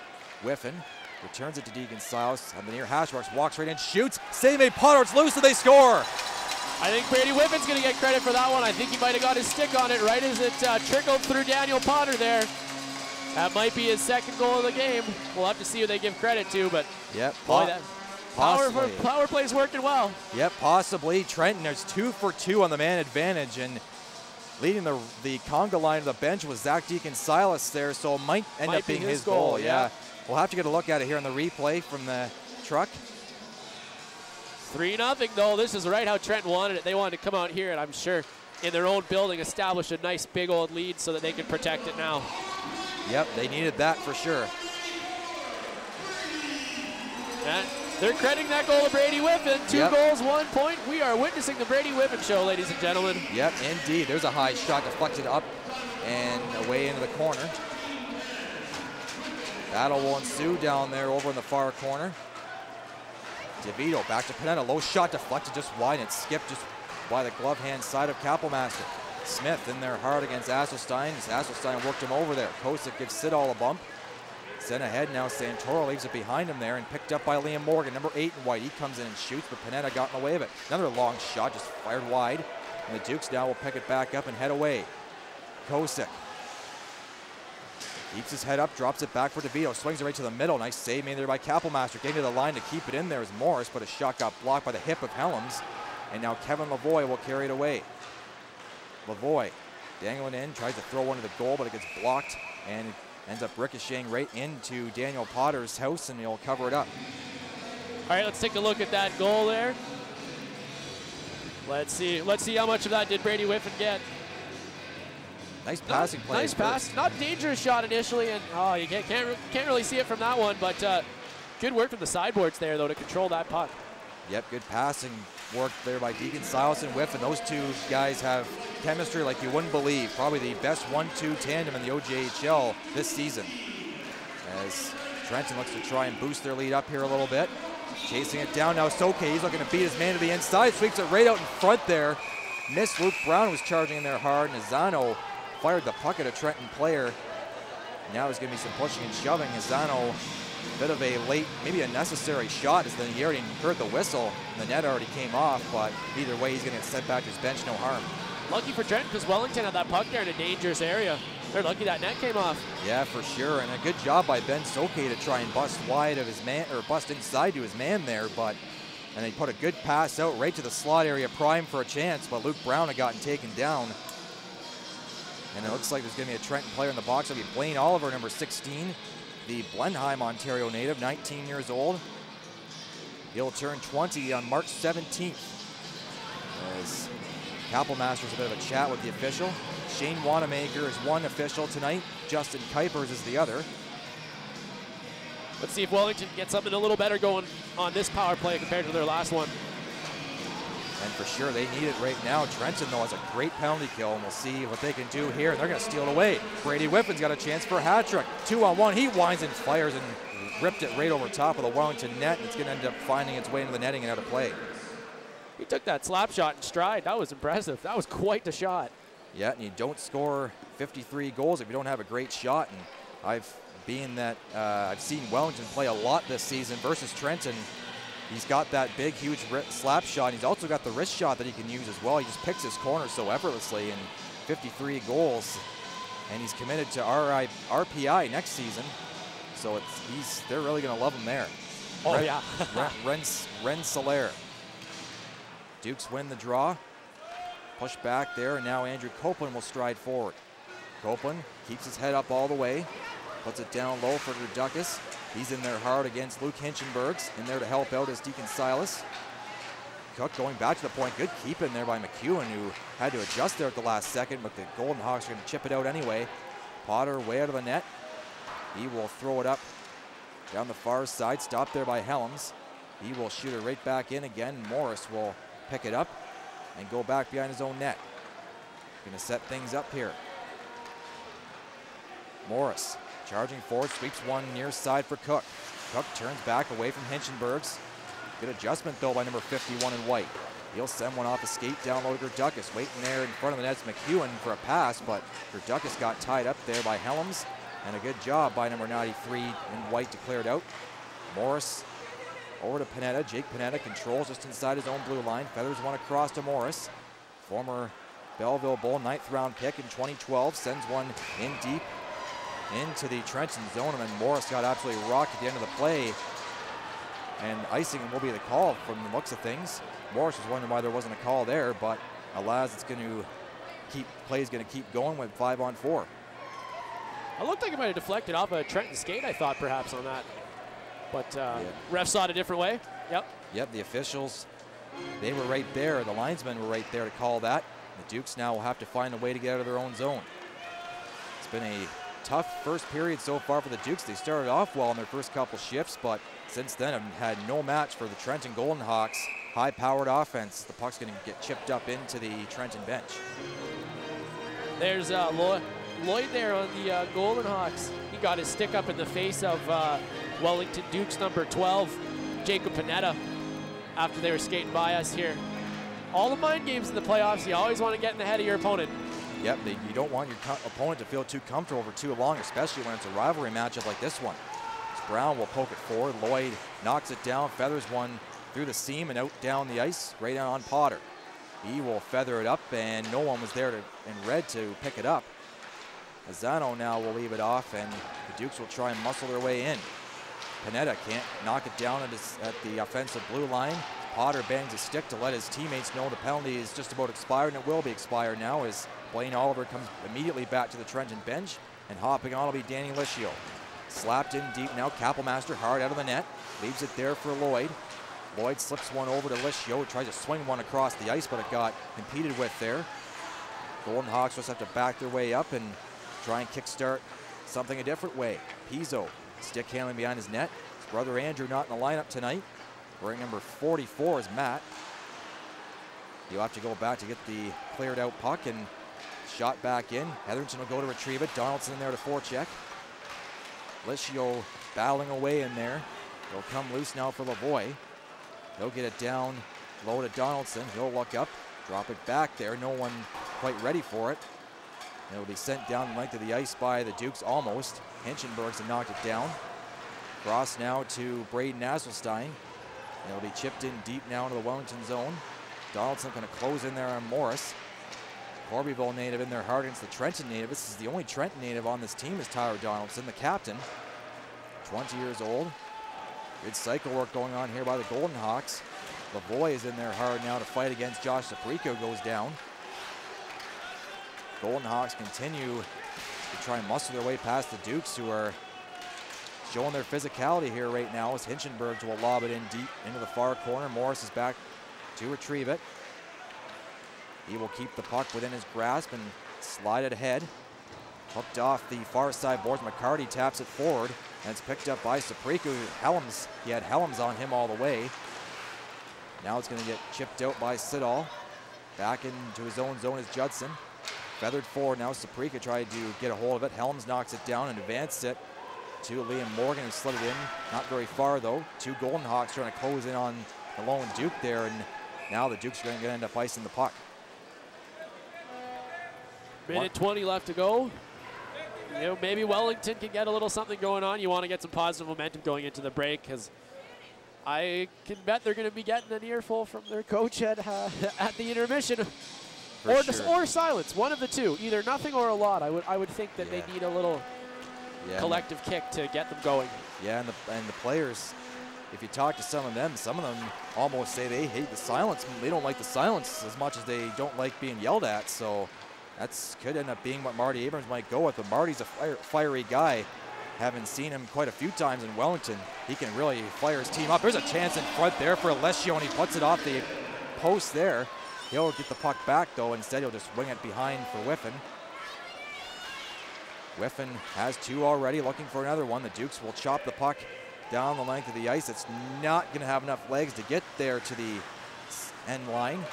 Whiffen, returns it to Deacon-Silas on the near hash marks, walks right in, shoots, save made, Potter, it's loose, and they score! I think Brady Whiffen's going to get credit for that one. I think he might have got his stick on it right as it trickled through Daniel Potter there. That might be his second goal of the game. We'll have to see who they give credit to, but yep, boy, that power play's working well. Yep, possibly. Trenton, there's 2 for 2 on the man advantage, and leading the conga line to the bench was Zach Deacon-Silas there, so it might end up being his goal. Yeah. We'll have to get a look at it here on the replay from the truck. 3-0 though. This is right how Trenton wanted it. They wanted to come out here, and I'm sure in their own building establish a nice big old lead so that they can protect it now. Yep, they needed that for sure. And they're crediting that goal to Brady Whiffen. 2 goals, 1 point. We are witnessing the Brady Whiffen show, ladies and gentlemen. Yep, indeed. There's a high shot deflected up and away into the corner. Battle will ensue down there over in the far corner. DeVito back to Panetta. Low shot deflected just wide, and it skipped just by the glove hand side of Kapelmaster. Smith in there hard against Asselstein. As Asselstein worked him over there. Kosick gives Siddall a bump. Sent ahead now. Santoro leaves it behind him there and picked up by Liam Morgan, number 8 in white. He comes in and shoots, but Panetta got in the way of it. Another long shot just fired wide. And the Dukes now will pick it back up and head away. Kosick keeps his head up, drops it back for DeVito, swings it right to the middle. Nice save made there by Kapelmaster. Getting to the line to keep it in there is Morris, but a shot got blocked by the hip of Helms. And now Kevin Lavoie will carry it away. Lavoie dangling in, tries to throw one to the goal, but it gets blocked and ends up ricocheting right into Daniel Potter's house, and he'll cover it up. All right, let's take a look at that goal there. Let's see how much of that did Brady Whiffen get. Nice passing play. Nice pass. Not a dangerous shot initially, and oh, you can't really see it from that one, but good work from the sideboards there, though, to control that puck. Yep, good passing work there by Deacon-Silas and Whiffen. Those two guys have chemistry like you wouldn't believe. Probably the best 1-2 tandem in the OJHL this season. As Trenton looks to try and boost their lead up here a little bit. Chasing it down now, Soke. He's looking to beat his man to the inside. Sweeps it right out in front there. Missed. Luke Brown was charging in there hard. Nazano fired the puck at a Trenton player. Now there's going to be some pushing and shoving. Nazano, bit of a late, maybe a necessary shot, as then he already heard the whistle and the net already came off, but either way he's going to get sent back to his bench, no harm. Lucky for Trenton, because Wellington had that puck there in a dangerous area. They're lucky that net came off. Yeah, for sure, and a good job by Ben Soke to try and bust wide of his man, or bust inside to his man there, and he put a good pass out right to the slot area, prime for a chance, but Luke Brown had gotten taken down. And it looks like there's going to be a Trenton player in the box. It'll be Blaine Oliver, number 16, the Blenheim, Ontario native, 19 years old. He'll turn 20 on March 17th. As Kapelmaster's a bit of a chat with the official. Shane Wanamaker is one official tonight. Justin Kuipers is the other. Let's see if Wellington gets something a little better going on this power play compared to their last one. And for sure, they need it right now. Trenton, though, has a great penalty kill, and we'll see what they can do here. And they're going to steal it away. Brady Whiffen's got a chance for a hat trick. 2-on-1. He winds and fires and ripped it right over top of the Wellington net. And it's going to end up finding its way into the netting and out of play. He took that slap shot in stride. That was impressive. That was quite the shot. Yeah, and you don't score 53 goals if you don't have a great shot. And I've seen Wellington play a lot this season versus Trenton. He's got that big, huge slap shot. He's also got the wrist shot that he can use as well. He just picks his corner so effortlessly, and 53 goals. And he's committed to RPI next season. So they're really going to love him there. Oh, yeah. Rensselaer. Dukes win the draw. Push back there, and now Andrew Copeland will stride forward. Copeland keeps his head up all the way. Puts it down low for Duckus. He's in there hard against Luke Hinchenbergs. In there to help out is Deacon-Silas. Cook going back to the point. Good keep in there by McEwen, who had to adjust there at the last second, but the Goldehawks are going to chip it out anyway. Potter way out of the net. He will throw it up down the far side. Stopped there by Helms. He will shoot it right back in again. Morris will pick it up and go back behind his own net. Going to set things up here. Morris charging forward, sweeps one near side for Cook. Cook turns back away from Hinchenbergs. Good adjustment though by number 51 in white. He'll send one off a skate down low to Gerduckus. Waiting there in front of the net's McEwen for a pass, but Gerduckus got tied up there by Helms. And a good job by number 93 in white to clear it out. Morris over to Panetta. Jake Panetta controls just inside his own blue line. Feathers one across to Morris. Former Belleville Bull 9th round pick in 2012. Sends one in deep into the Trenton zone, and then Morris got absolutely rocked at the end of the play. And icing will be the call from the looks of things. Morris was wondering why there wasn't a call there, but alas, it's going to play's going to keep going with 5-on-4. It looked like it might have deflected off a Trenton skate, I thought, perhaps, on that. But ref saw it a different way. Yep. Yep, the officials, they were right there. The linesmen were right there to call that. The Dukes now will have to find a way to get out of their own zone. It's been a tough first period so far for the Dukes. They started off well in their first couple shifts, but since then have had no match for the Trenton Goldehawks. High-powered offense. The puck's going to get chipped up into the Trenton bench. There's Lloyd there on the Goldehawks. He got his stick up in the face of Wellington Dukes number 12, Jacob Panetta, after they were skating by us here. All the mind games in the playoffs, you always want to get in the head of your opponent. Yep, you don't want your opponent to feel too comfortable for too long, especially when it's a rivalry matchup like this one. Brown will poke it forward. Lloyd knocks it down, feathers one through the seam and out down the ice, right on Potter. He will feather it up, and no one was there in red to pick it up. Azzano now will leave it off, and the Dukes will try and muscle their way in. Panetta can't knock it down at the offensive blue line. Potter bangs a stick to let his teammates know the penalty is just about expired, and it will be expired now as Blaine Oliver comes immediately back to the Trenton bench, and hopping on will be Danny Lischio. Slapped in deep now, Kappelmaster hard out of the net, leaves it there for Lloyd. Lloyd slips one over to Lischio, tries to swing one across the ice, but it got impeded with there. Goldehawks just have to back their way up and try and kickstart something a different way. Pizzo, stick handling behind his net. His brother Andrew not in the lineup tonight. Wearing number 44 is Matt. He'll have to go back to get the cleared out puck and shot back in. Hetherington will go to retrieve it. Donaldson in there to forecheck. Lischio battling away in there. He'll come loose now for Lavoie. He'll get it down low to Donaldson. He'll look up, drop it back there. No one quite ready for it. It'll be sent down the length of the ice by the Dukes almost. Hinchenberg's knocked it down. Cross now to Braden Asselstein. It'll be chipped in deep now into the Wellington zone. Donaldson going to close in there on Morris. Corbyville native in there hard against the Trenton native. This is the only Trenton native on this team is Tyler Donaldson, the captain. 20 years old. Good cycle work going on here by the Goldehawks. Lavoie is in there hard now to fight against Josh Saprico, goes down. Goldehawks continue to try and muscle their way past the Dukes, who are showing their physicality here right now as Hinchenberg will lob it in deep into the far corner. Morris is back to retrieve it. He will keep the puck within his grasp and slide it ahead. Hooked off the far side boards. McCarty taps it forward, and it's picked up by Saprico. Helms, he had Helms on him all the way. Now it's going to get chipped out by Siddall. Back into his own zone is Judson. Feathered forward now. Saprico tried to get a hold of it. Helms knocks it down and advanced it to Liam Morgan, who slid it in. Not very far though. Two Goldehawks trying to close in on the lone Duke there, and now the Dukes are going to end up icing the puck. Minute 20 left to go. You know, maybe Wellington can get a little something going on. You want to get some positive momentum going into the break, because I can bet they're going to be getting an earful from their coach at the intermission. Or silence, one of the two, either nothing or a lot. I would think that they need a little collective kick to get them going. Yeah, and the players, if you talk to some of them almost say they hate the silence. They don't like the silence as much as they don't like being yelled at. So that's could end up being what Marty Abrams might go with. But Marty's a fiery guy. Having seen him quite a few times in Wellington, he can really fire his team up. There's a chance in front there for Alessio, and he puts it off the post there. He'll get the puck back, though. Instead, he'll just wing it behind for Whiffen. Whiffen has two already, looking for another one. The Dukes will chop the puck down the length of the ice. It's not going to have enough legs to get there to the end line.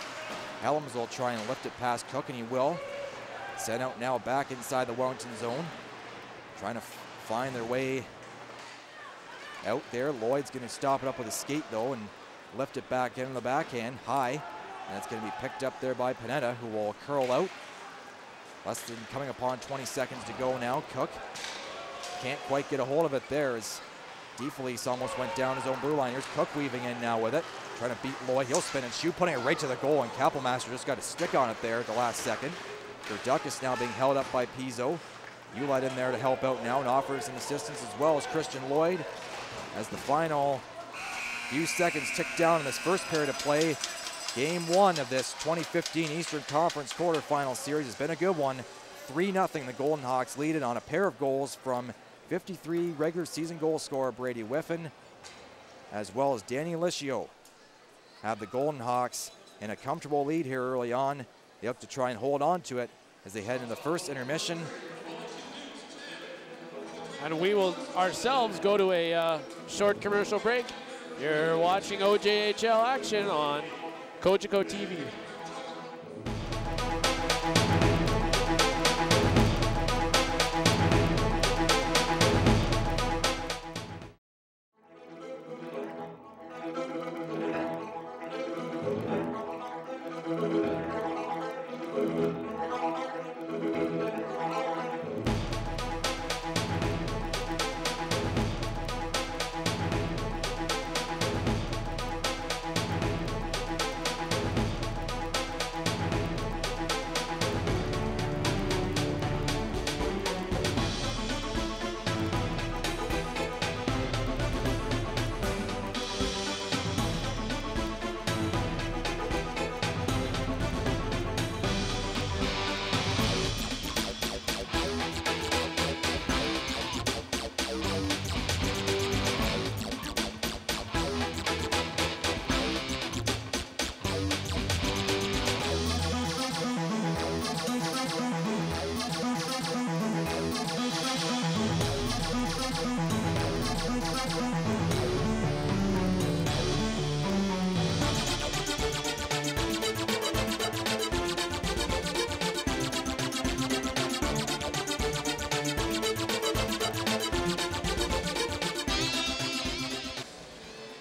Helms will try and lift it past Cook, and he will. Sent out now back inside the Wellington zone. Trying to find their way out there. Lloyd's going to stop it up with a skate, though, and lift it back in the backhand, high. And it's going to be picked up there by Panetta, who will curl out. Less than coming upon 20 seconds to go now. Cook can't quite get a hold of it there as DeFelice almost went down his own blue line. Here's Cook weaving in now with it, trying to beat Lloyd. He'll spin and shoot, putting it right to the goal, and Kappelmaster just got a stick on it there at the last second. Their duck is now being held up by Pizzo. Ulight in there to help out now and offers some assistance as well as Christian Lloyd. As the final few seconds tick down in this first period of play, game one of this 2015 Eastern Conference quarterfinal series has been a good one. 3-0, the Goldehawks lead it on a pair of goals from 53 regular season goal scorer Brady Whiffen, as well as Danny Licio. Have the Goldehawks in a comfortable lead here early on. They have to try and hold on to it as they head into the first intermission. And we will ourselves go to a short commercial break. You're watching OJHL action on Cogeco TV.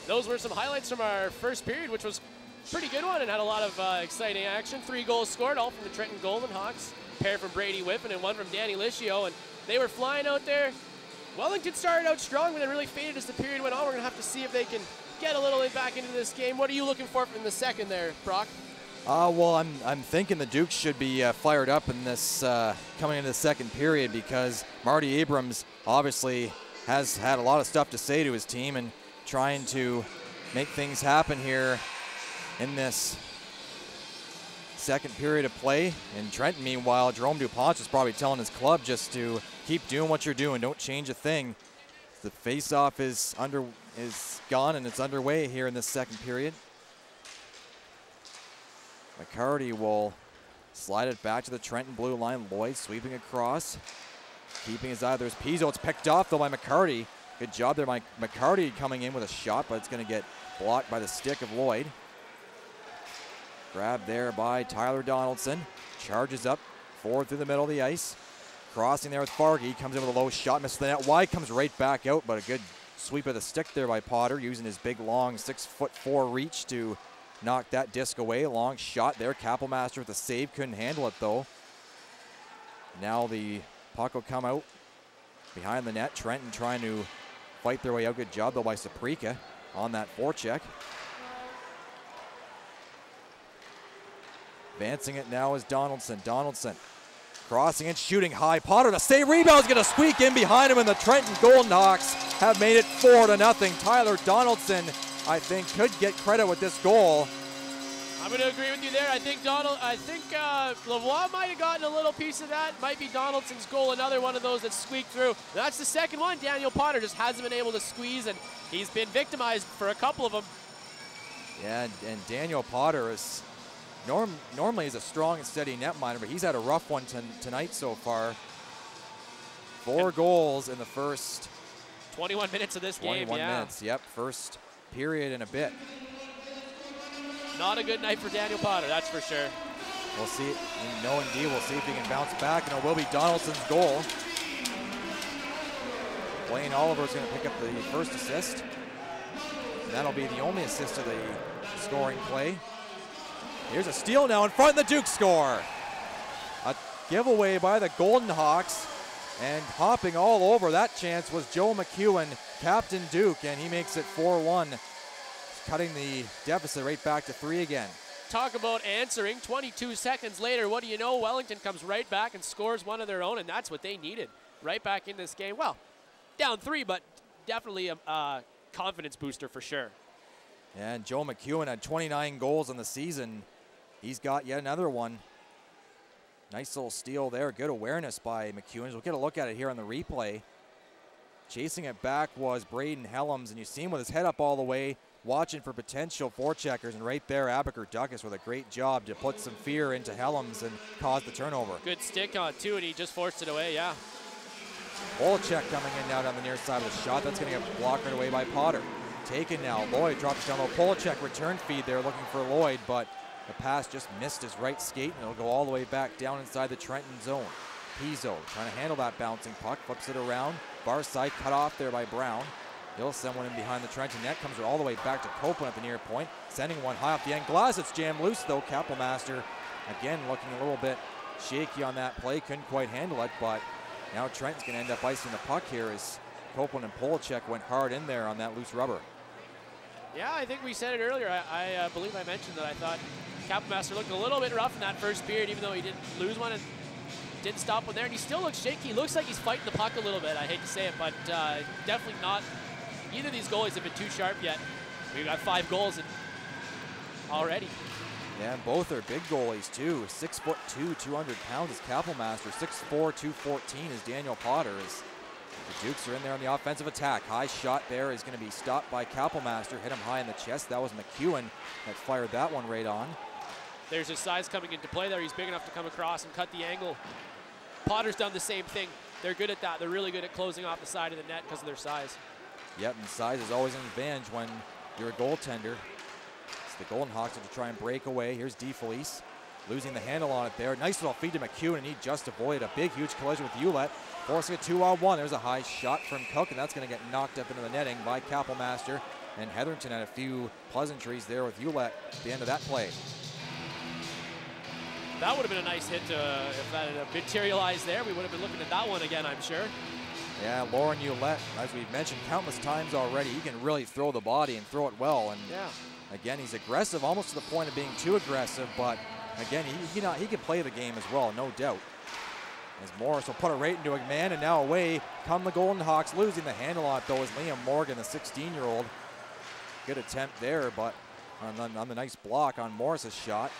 Those were some highlights from our first period, which was a pretty good one and had a lot of exciting action. 3 goals scored, all from the Trenton Goldehawks. A pair from Brady Whiffen and one from Danny Licio, and they were flying out there. Wellington started out strong, but then really faded as the period went on. We're going to have to see if they can get a little bit back into this game. What are you looking for from the second there, Brock? Well, I'm thinking the Dukes should be fired up in this coming into the second period, because Marty Abrams obviously has had a lot of stuff to say to his team and trying to make things happen here in this second period of play. In Trenton, meanwhile, Jerome DuPont is probably telling his club just to keep doing what you're doing, don't change a thing. The face-off is gone and it's underway here in this second period. McCarty will slide it back to the Trenton blue line. Lloyd sweeping across, keeping his eye. There's Pizzo. It's picked off though by McCarty. Good job there by McCarty coming in with a shot, but it's going to get blocked by the stick of Lloyd. Grabbed there by Tyler Donaldson. Charges up forward through the middle of the ice. Crossing there with Fargy. Comes in with a low shot, misses the net wide, comes right back out, but a good sweep of the stick there by Potter, using his big, long 6'4" reach to knock that disc away. Long shot there. Kappelmaster with a save, couldn't handle it though. Now the puck will come out behind the net. Trenton trying to fight their way out. Good job though by Saprika on that forecheck. Advancing it now is Donaldson. Donaldson crossing and shooting high. Potter, the save, rebound is going to squeak in behind him, and the Trenton Goldehawks have made it 4-0. Tyler Donaldson, I think, could get credit with this goal. I'm going to agree with you there. I think Lavoie might have gotten a little piece of that. Might be Donaldson's goal, another one of those that squeaked through. That's the second one. Daniel Potter just hasn't been able to squeeze, and he's been victimized for a couple of them. Yeah, and Daniel Potter is normally is a strong and steady netminder, but he's had a rough one tonight so far. 4 goals in the first 21 minutes of this game. 21 minutes, yep, first period and a bit. Not a good night for Daniel Potter, that's for sure. We'll see, no indeed, we'll see if he can bounce back, and it will be Donaldson's goal. Blaine Oliver is going to pick up the first assist. And that'll be the only assist of the scoring play. Here's a steal now in front, and the Dukes score. A giveaway by the Goldehawks, and hopping all over that chance was Joe McEwen, Captain Duke, and he makes it 4-1, cutting the deficit right back to 3 again. Talk about answering. 22 seconds later, what do you know? Wellington comes right back and scores one of their own, and that's what they needed. right back in this game. Well, down 3, but definitely a confidence booster for sure. And Joe McEwen had 29 goals in the season. He's got yet another one. Nice little steal there. Good awareness by McEwen. We'll get a look at it here on the replay. Chasing it back was Braden Helms, and you see him with his head up all the way, watching for potential forecheckers, and right there, Abaker Duckus with a great job to put some fear into Helms and cause the turnover. Good stick on too, and he just forced it away, yeah. Polachek coming in now down the near side of the shot. That's going to get blocked right away by Potter. Taken now. Lloyd drops down low. Polachek return feed there looking for Lloyd, but the pass just missed his right skate, and it'll go all the way back down inside the Trenton zone. Pizzo trying to handle that bouncing puck, flips it around. Far side cut off there by Brown. He'll send one in behind the Trenton net, comes all the way back to Copeland at the near point, sending one high off the end glass. It's jammed loose though. Kapelmaster again looking a little bit shaky on that play, couldn't quite handle it, but now Trenton's going to end up icing the puck here as Copeland and Polachek went hard in there on that loose rubber. Yeah, I think we said it earlier. I believe I mentioned that I thought Kapelmaster looked a little bit rough in that first period, even though he didn't lose one and didn't stop one there. And he still looks shaky. He looks like he's fighting the puck a little bit. I hate to say it, but definitely not. Either of these goalies have been too sharp yet. We've got 5 goals already. Yeah, and both are big goalies too. 6'2", 200 pounds is Kapelmaster. 6'4", 214 is Daniel Potter. As the Dukes are in there on the offensive attack. High shot there is going to be stopped by Kapelmaster. Hit him high in the chest. That was McEwen that fired that one right on. There's his size coming into play there. He's big enough to come across and cut the angle. Potter's done the same thing. They're good at that. They're really good at closing off the side of the net because of their size. Yep, and size is always an advantage when you're a goaltender. It's the Goldehawks to try and break away. Here's DeFelice losing the handle on it there. Nice little feed to McEwen, and he just avoided a big, huge collision with Ouellette, forcing a 2-on-1. There's a high shot from Cook, and that's going to get knocked up into the netting by Kapelmaster. And Hetherington had a few pleasantries there with Ouellette at the end of that play. That would have been a nice hit if that had materialized there. We would have been looking at that one again, I'm sure. Yeah, Lauren Ouellette, as we've mentioned countless times already, he can really throw the body and throw it well. And yeah, again, he's aggressive, almost to the point of being too aggressive, but again, he can play the game as well, no doubt. As Morris will put it right into a man, and now away come the Goldehawks. Losing the handle on it though is Liam Morgan, the 16-year-old. Good attempt there, but on the nice block on Morris's shot.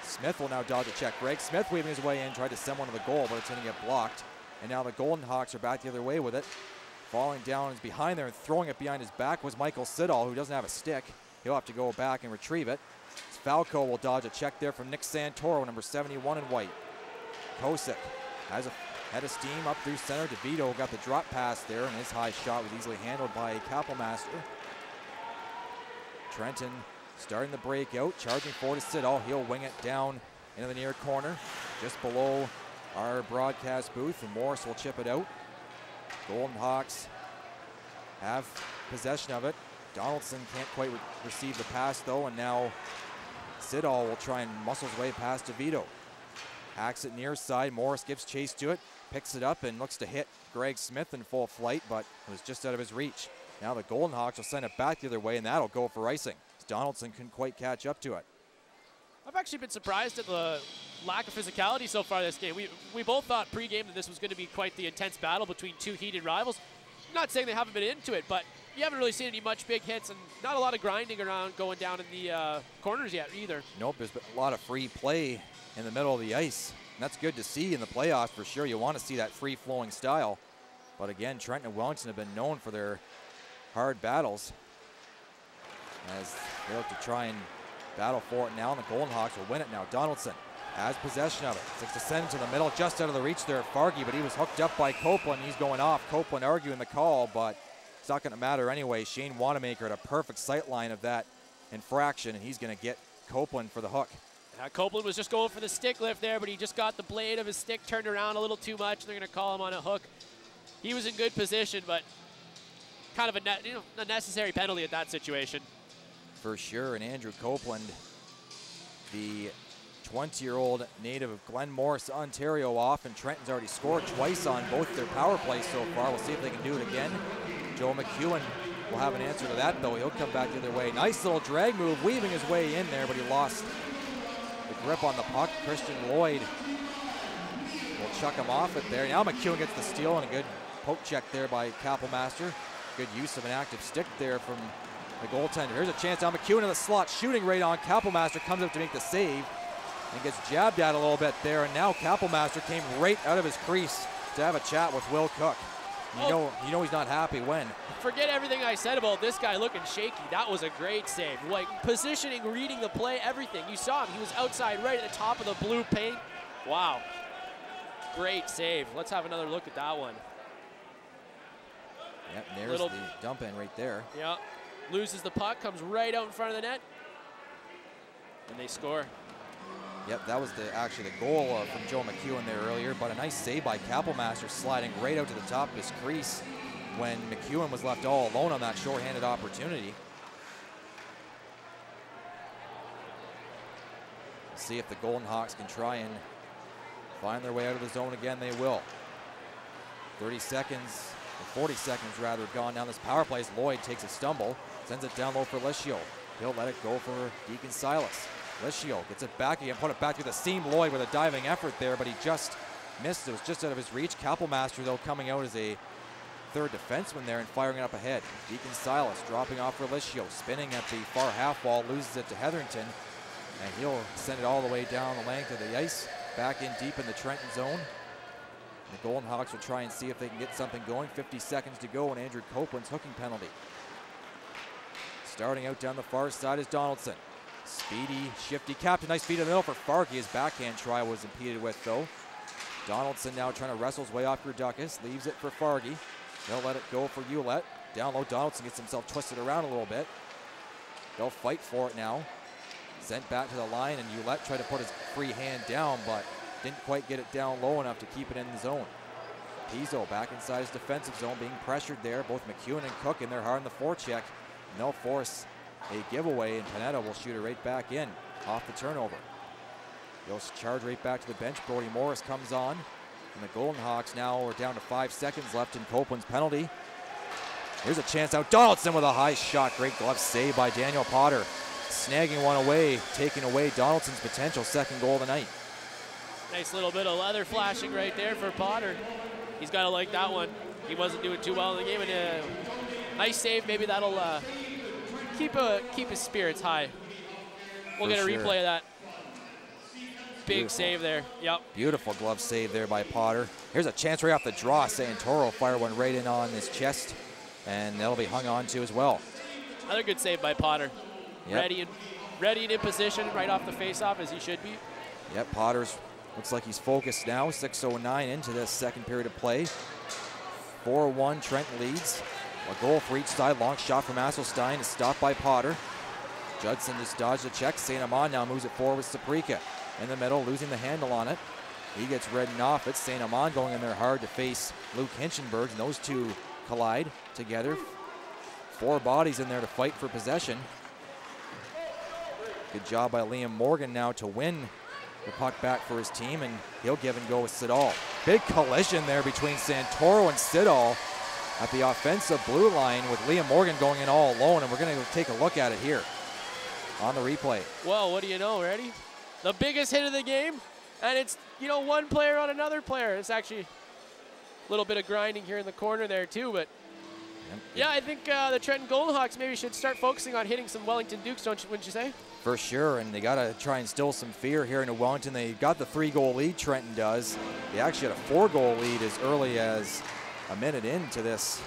Smith will now dodge a check. Greg Smith weaving his way in, tried to send one to the goal, but it's going to get blocked. And now the Goldehawks are back the other way with it. Falling down is behind there and throwing it behind his back was Michael Siddall, who doesn't have a stick. He'll have to go back and retrieve it. Falco will dodge a check there from Nick Santoro, number 71 in white. Kosick has a head of steam up through center. DeVito got the drop pass there, and his high shot was easily handled by Kapelmaster. Trenton starting the breakout, charging forward to Siddall. He'll wing it down into the near corner, just below our broadcast booth, and Morris will chip it out. Goldehawks have possession of it. Donaldson can't quite receive the pass though, and now Siddall will try and muscle his way past DeVito. Hacks it near side. Morris gives chase to it, picks it up, and looks to hit Greg Smith in full flight, but it was just out of his reach. Now the Goldehawks will send it back the other way, and that'll go for icing. Donaldson couldn't quite catch up to it. I've actually been surprised at the lack of physicality so far this game. We both thought pregame that this was going to be quite the intense battle between two heated rivals. I'm not saying they haven't been into it, but you haven't really seen any much big hits and not a lot of grinding around going down in the corners yet either. Nope, there's been a lot of free play in the middle of the ice. And that's good to see in the playoffs for sure. You want to see that free-flowing style. But again, Trenton and Wellington have been known for their hard battles, as they look to try and battle for it now, and the Goldehawks will win it now. Donaldson has possession of it. Six to send to the middle, just out of the reach there of Fargy, but he was hooked up by Copeland. He's going off. Copeland arguing the call, but it's not going to matter anyway. Shane Wanamaker had a perfect sight line of that infraction, and he's going to get Copeland for the hook. Copeland was just going for the stick lift there, but he just got the blade of his stick turned around a little too much, and they're going to call him on a hook. He was in good position, but kind of a necessary penalty at that situation. For sure, and Andrew Copeland, the 20-year-old native of Glen Morris, Ontario, off, and Trenton's already scored twice on both their power plays so far. We'll see if they can do it again. Joe McEwen will have an answer to that, though. He'll come back the other way. Nice little drag move, weaving his way in there, but he lost the grip on the puck. Christian Lloyd will chuck him off it there. Now McEwen gets the steal and a good poke check there by Kappelmaster. Good use of an active stick there from the goaltender. Here's a chance now. McEwen in the slot, shooting right on. Kappelmaster comes up to make the save and gets jabbed at a little bit there. And now Kappelmaster came right out of his crease to have a chat with Will Cook. You know he's not happy when. Forget everything I said about this guy looking shaky. That was a great save. Like positioning, reading the play, everything. You saw him. He was outside right at the top of the blue paint. Wow. Great save. Let's have another look at that one. Yep, there's the dump in right there. Yeah. Loses the puck, comes right out in front of the net, and they score. Yep, that was actually the goal from Joe McEwen there earlier, but a nice save by Kappelmaster, sliding right out to the top of his crease when McEwen was left all alone on that shorthanded opportunity. See if the Goldehawks can try and find their way out of the zone again. They will. 30 seconds, or 40 seconds rather, gone down this power play as Lloyd takes a stumble, sends it down low for Lischio. He'll let it go for Deacon Silas. Lischio gets it back again, put it back through the seam. Lloyd with a diving effort there, but he just missed. It was just out of his reach. Kappelmaster, though, coming out as a third defenseman there and firing it up ahead. Deacon Silas dropping off for Lischio, spinning at the far half wall, loses it to Hetherington, and he'll send it all the way down the length of the ice, back in deep in the Trenton zone. The Goldehawks will try and see if they can get something going. 50 seconds to go, and Andrew Copeland's hooking penalty. Starting out down the far side is Donaldson. Speedy, shifty captain, nice feed in the middle for Farkey. His backhand try was impeded with, though. Donaldson now trying to wrestle his way off Gerdukis, leaves it for Farkey. They'll let it go for Hewlett. Down low, Donaldson gets himself twisted around a little bit. They'll fight for it now. Sent back to the line, and Hewlett tried to put his free hand down, but didn't quite get it down low enough to keep it in the zone. Pizzo back inside his defensive zone, being pressured there. Both McEwen and Cook in there hard in the forecheck. And they'll force a giveaway, and Panetta will shoot it right back in off the turnover. They'll charge right back to the bench. Brody Morris comes on, and the Goldehawks now are down to 5 seconds left in Copeland's penalty. Here's a chance out. Donaldson with a high shot. Great glove save by Daniel Potter. Snagging one away, taking away Donaldson's potential second goal of the night. Nice little bit of leather flashing right there for Potter. He's got to like that one. He wasn't doing too well in the game, and nice save. Maybe that'll keep his spirits high. We'll get a replay of that. Big save there. Yep. Beautiful glove save there by Potter. Here's a chance right off the draw. Santoro fire one right in on his chest, and that'll be hung on to as well. Another good save by Potter. Yep. Ready and in position right off the face-off, as he should be. Yep, Potter's looks like he's focused now. 6:09 into this second period of play. 4-1, Trenton leads. A goal for each side. Long shot from Asselstein is stopped by Potter. Judson just dodged the check. St. Amand now moves it forward with Saprika. In the middle, losing the handle on it. He gets ridden off it. St. Amand going in there hard to face Luke Hinchenberg, and those two collide together. 4 bodies in there to fight for possession. Good job by Liam Morgan now to win the puck back for his team, and he'll give and go with Siddall. Big collision there between Santoro and Siddall at the offensive blue line, with Liam Morgan going in all alone, and we're going to take a look at it here on the replay. Well, what do you know, ready? The biggest hit of the game, and it's, one player on another player. It's actually a little bit of grinding here in the corner there too, but yeah, I think the Trenton Goldehawks maybe should start focusing on hitting some Wellington Dukes, wouldn't you say? For sure, and they got to try and instill some fear here into Wellington. They got the 3-goal lead, Trenton does. They actually had a 4-goal lead as early as a minute into this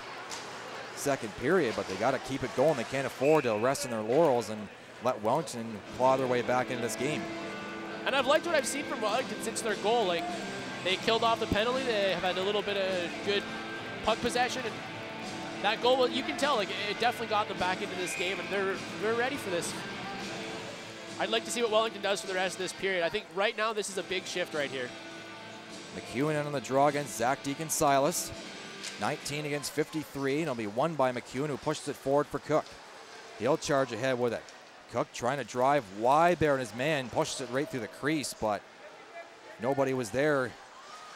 second period, but they got to keep it going. They can't afford to rest in their laurels and let Wellington claw their way back into this game. And I've liked what I've seen from Wellington since their goal. Like, they killed off the penalty. They have had a little bit of good puck possession, and that goal, you can tell, like, it definitely got them back into this game, and they're ready for this. I'd like to see what Wellington does for the rest of this period. I think right now this is a big shift right here. McEwen in on the draw against Zach Deacon Silas. 19 against 53, and it'll be won by McEwen, who pushes it forward for Cook. He'll charge ahead with it. Cook trying to drive wide there, and his man pushes it right through the crease, but nobody was there.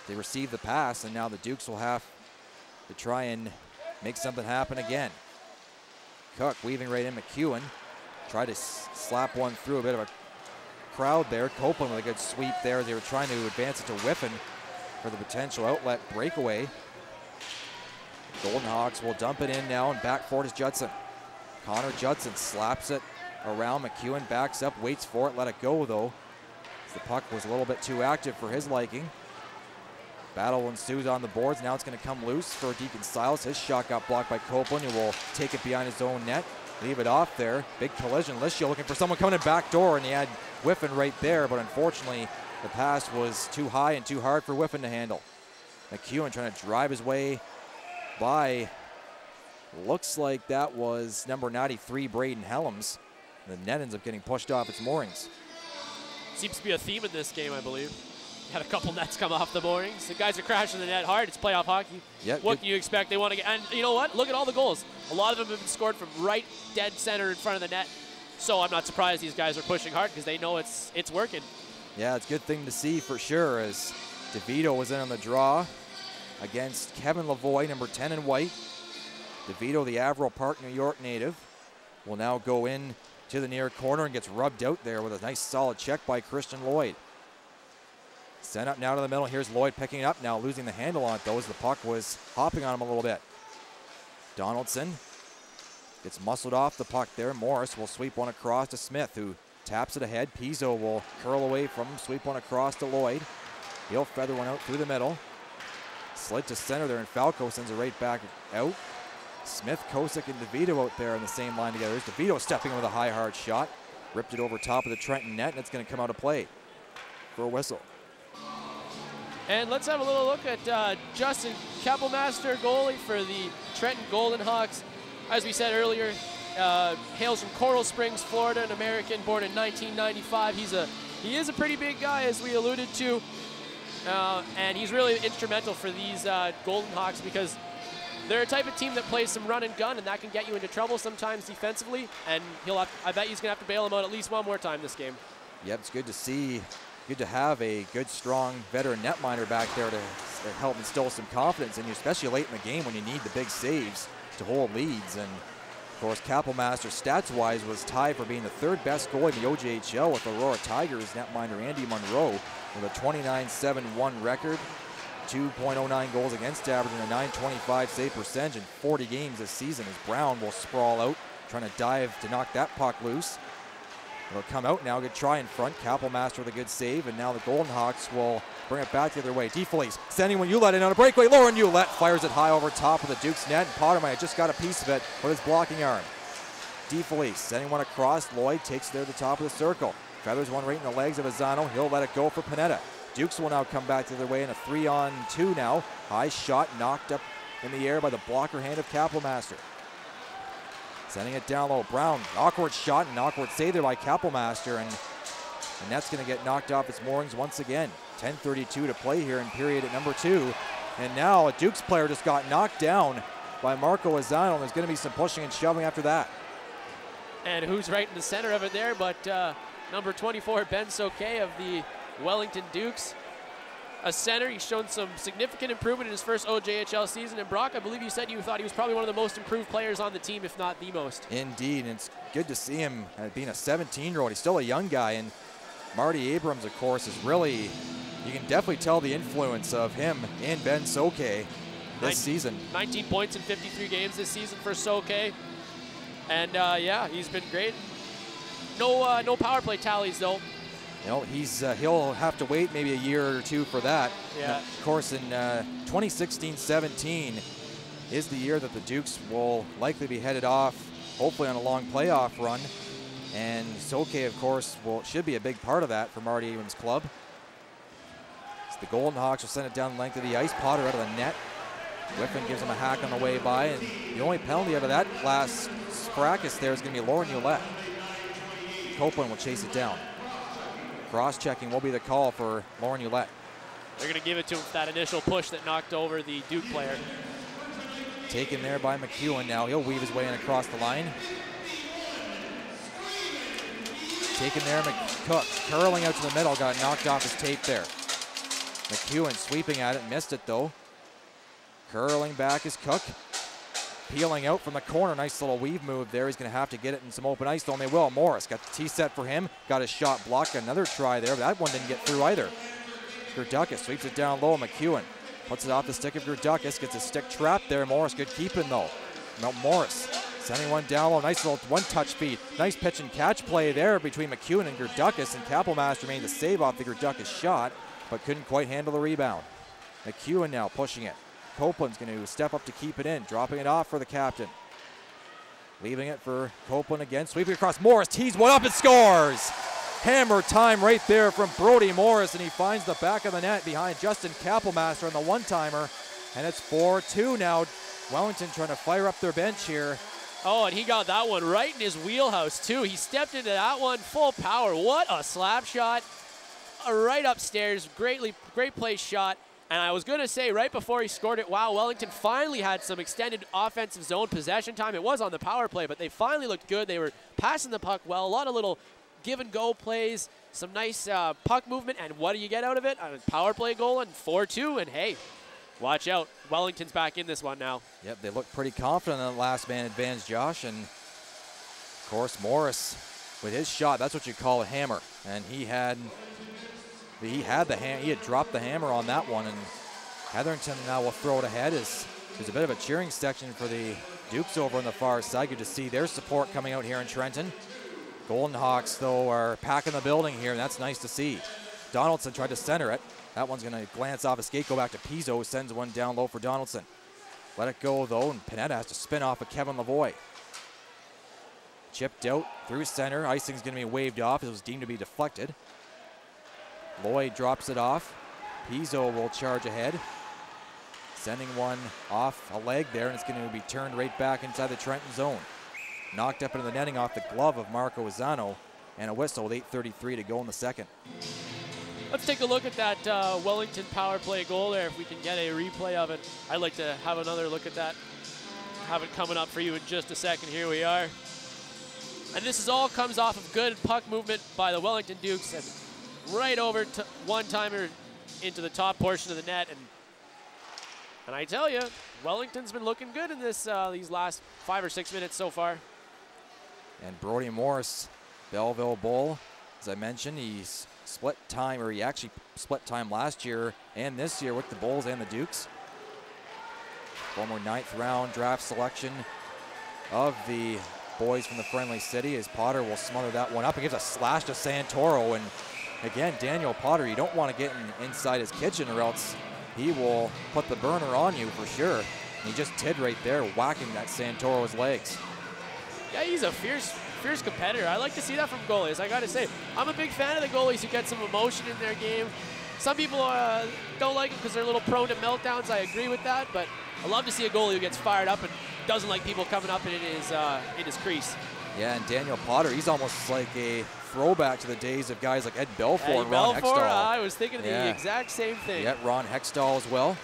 They received the pass, and now the Dukes will have to try and make something happen again. Cook weaving right in. McEwen tried to slap one through. A bit of a crowd there. Copeland with a good sweep there as they were trying to advance it to Whiffen. for the potential outlet breakaway. Goldehawks will dump it in now, and back for it is Judson. Connor Judson slaps it around. McEwen backs up, waits for it, let it go though. The puck was a little bit too active for his liking. Battle ensues on the boards. Now it's going to come loose for Deacon Silas. His shot got blocked by Copeland, who will take it behind his own net. Leave it off there. Big collision. Lischio looking for someone coming in back door, and he had Whiffen right there, but unfortunately the pass was too high and too hard for Whiffen to handle. McEwen trying to drive his way by, looks like that was number 93, Braden Helms. The net ends up getting pushed off its moorings. Seems to be a theme in this game, I believe. Had a couple nets come off the moorings. The guys are crashing the net hard. It's playoff hockey. Yep, what can you expect? They want to get, and you know what? Look at all the goals. A lot of them have been scored from right dead center in front of the net. So I'm not surprised these guys are pushing hard because they know it's working. Yeah, it's a good thing to see for sure, as DeVito was in on the draw against Kevin Lavoie, number 10 in white. DeVito, the Averill Park, New York native, will now go in to the near corner and gets rubbed out there with a nice solid check by Christian Lloyd. Sent up now to the middle. Here's Lloyd picking it up now, losing the handle on it though, as the puck was hopping on him a little bit. Donaldson gets muscled off the puck there. Morris will sweep one across to Smith, who taps it ahead. Pizzo will curl away from him, sweep one across to Lloyd. He'll feather one out through the middle. Slid to center there, and Falco sends it right back out. Smith, Kosick, and DeVito out there in the same line together. There's DeVito stepping in with a high, hard shot. Ripped it over top of the Trenton net, and it's going to come out of play for a whistle. And let's have a little look at Justin Kappelmaster, goalie for the Trenton Goldehawks. As we said earlier, hails from Coral Springs, Florida, an American, born in 1995. He is a pretty big guy, as we alluded to, and he's really instrumental for these Goldehawks because they're a type of team that plays some run and gun, and that can get you into trouble sometimes defensively. And I bet he's going to have to bail him out at least one more time this game. Yep, it's good to see. Good to have a good, strong veteran netminder back there to help instill some confidence in you, especially late in the game when you need the big saves to hold leads. And of course, Kappelmaster stats-wise was tied for being the third best goalie in the OJHL with Aurora Tigers netminder Andy Monroe with a 29-7-1 record, 2.09 goals against average, and a 925 save percentage in 40 games this season, as Brown will sprawl out, trying to dive to knock that puck loose. It'll come out now, good try in front. Kappelmaster with a good save, and now the Goldehawks will bring it back the other way. DeFelice sending one Ulett in on a breakaway. Lauren Ulett fires it high over top of the Duke's net, and Pottermeyer just got a piece of it with his blocking arm. DeFelice sending one across. Lloyd takes it there to the top of the circle. Feathers one right in the legs of Azzano. He'll let it go for Panetta. Dukes will now come back the other way in a 3-on-2 now. High shot knocked up in the air by the blocker hand of Kappelmaster. Sending it down low. Brown, awkward shot and awkward save there by Kappelmaster, and that's going to get knocked off its moorings once again. 10:32 to play here in period at number 2. And now a Dukes player just got knocked down by Marco Azzano, and there's going to be some pushing and shoving after that. And who's right in the center of it there but number 24, Ben Soke of the Wellington Dukes. A center. He's shown some significant improvement in his first OJHL season. And Brock, I believe you said you thought he was probably one of the most improved players on the team, if not the most. Indeed, and it's good to see him being a 17-year-old. He's still a young guy, and Marty Abrams, of course, is really, you can definitely tell the influence of him and Ben Soke this season. 19 points in 53 games this season for Soke. And yeah, he's been great. No power play tallies though. You know, he'll have to wait maybe a year or two for that. Yeah. Of course, in 2016-17 is the year that the Dukes will likely be headed off, hopefully on a long playoff run. And Soke, of course, should be a big part of that for Marty Abrams' club. So the Goldehawks will send it down the length of the ice. Potter out of the net. Whiffen gives him a hack on the way by, and the only penalty out of that last fracas there is going to be Lauren Ulett. Copeland will chase it down. Cross-checking will be the call for Lauren Ulett. They're going to give it to him for that initial push that knocked over the Duke player. Taken there by McEwen now. He'll weave his way in across the line. Taken there, McCook curling out to the middle, got knocked off his tape there. McEwen sweeping at it, missed it though. Curling back is Cook. Peeling out from the corner, nice little weave move there. He's going to have to get it in some open ice, though, and they will. Morris got the tee set for him, got his shot blocked, another try there, but that one didn't get through either. Gerdukas sweeps it down low. McEwen puts it off the stick of Gerdukas. Gets a stick trapped there. Morris good keeping though. No, Morris sending one down low. Nice little one-touch feed. Nice pitch and catch play there between McEwen and Gerdukas. And Kapelmaster made the save off the Gerdukas shot, but couldn't quite handle the rebound. McEwen now pushing it. Copeland's going to step up to keep it in. Dropping it off for the captain. Leaving it for Copeland again. Sweeping across. Morris tees one up and scores. Hammer time right there from Brody Morris, and he finds the back of the net behind Justin Kapelmaster on the one-timer. And it's 4-2 now. Wellington trying to fire up their bench here. Oh, and he got that one right in his wheelhouse too. He stepped into that one full power. What a slap shot. Right upstairs. Great place shot. And I was going to say right before he scored it, wow, Wellington finally had some extended offensive zone possession time. It was on the power play, but they finally looked good. They were passing the puck well. A lot of little give-and-go plays, some nice puck movement, and what do you get out of it? A power play goal and 4-2, and hey, watch out. Wellington's back in this one now. Yep, they look pretty confident in the last man advantage, Josh, and of course Morris with his shot, that's what you call a hammer, and he had dropped the hammer on that one, and Hetherington now will throw it ahead. There's a bit of a cheering section for the Dukes over on the far side. Good to see their support coming out here in Trenton. Goldehawks, though, are packing the building here, and that's nice to see. Donaldson tried to center it. That one's going to glance off his skate, go back to Pizzo, sends one down low for Donaldson. Let it go, though, and Panetta has to spin off of Kevin Lavoie. Chipped out through center. Icing's going to be waved off. It was deemed to be deflected. Lloyd drops it off. Pizzo will charge ahead. Sending one off a leg there, and it's going to be turned right back inside the Trenton zone. Knocked up into the netting off the glove of Marco Izzano, and a whistle with 8:33 to go in the second. Let's take a look at that Wellington power play goal there, if we can get a replay of it. I'd like to have another look at that. Have it coming up for you in just a second. Here we are. And this all comes off of good puck movement by the Wellington Dukes, and right over to one-timer into the top portion of the net. And I tell you, Wellington's been looking good in this these last 5 or 6 minutes so far. And Brody Morris, Belleville Bull, as I mentioned, he's split time, or he actually split time last year and this year with the Bulls and the Dukes. Former 9th round draft selection of the boys from the Friendly City, as Potter will smother that one up and gives a slash to Santoro. And again, Daniel Potter, you don't want to get inside his kitchen, or else he will put the burner on you for sure. And he just did right there, whacking that Santoro's legs. Yeah, he's a fierce competitor. I like to see that from goalies. I got to say, I'm a big fan of the goalies who get some emotion in their game. Some people don't like them because they're a little prone to meltdowns. I agree with that, but I love to see a goalie who gets fired up and doesn't like people coming up in his crease. Yeah, and Daniel Potter, he's almost like a throwback to the days of guys like Ed Belfour and Ron Hextall. I was thinking of the exact same thing. Yeah, Ron Hextall as well.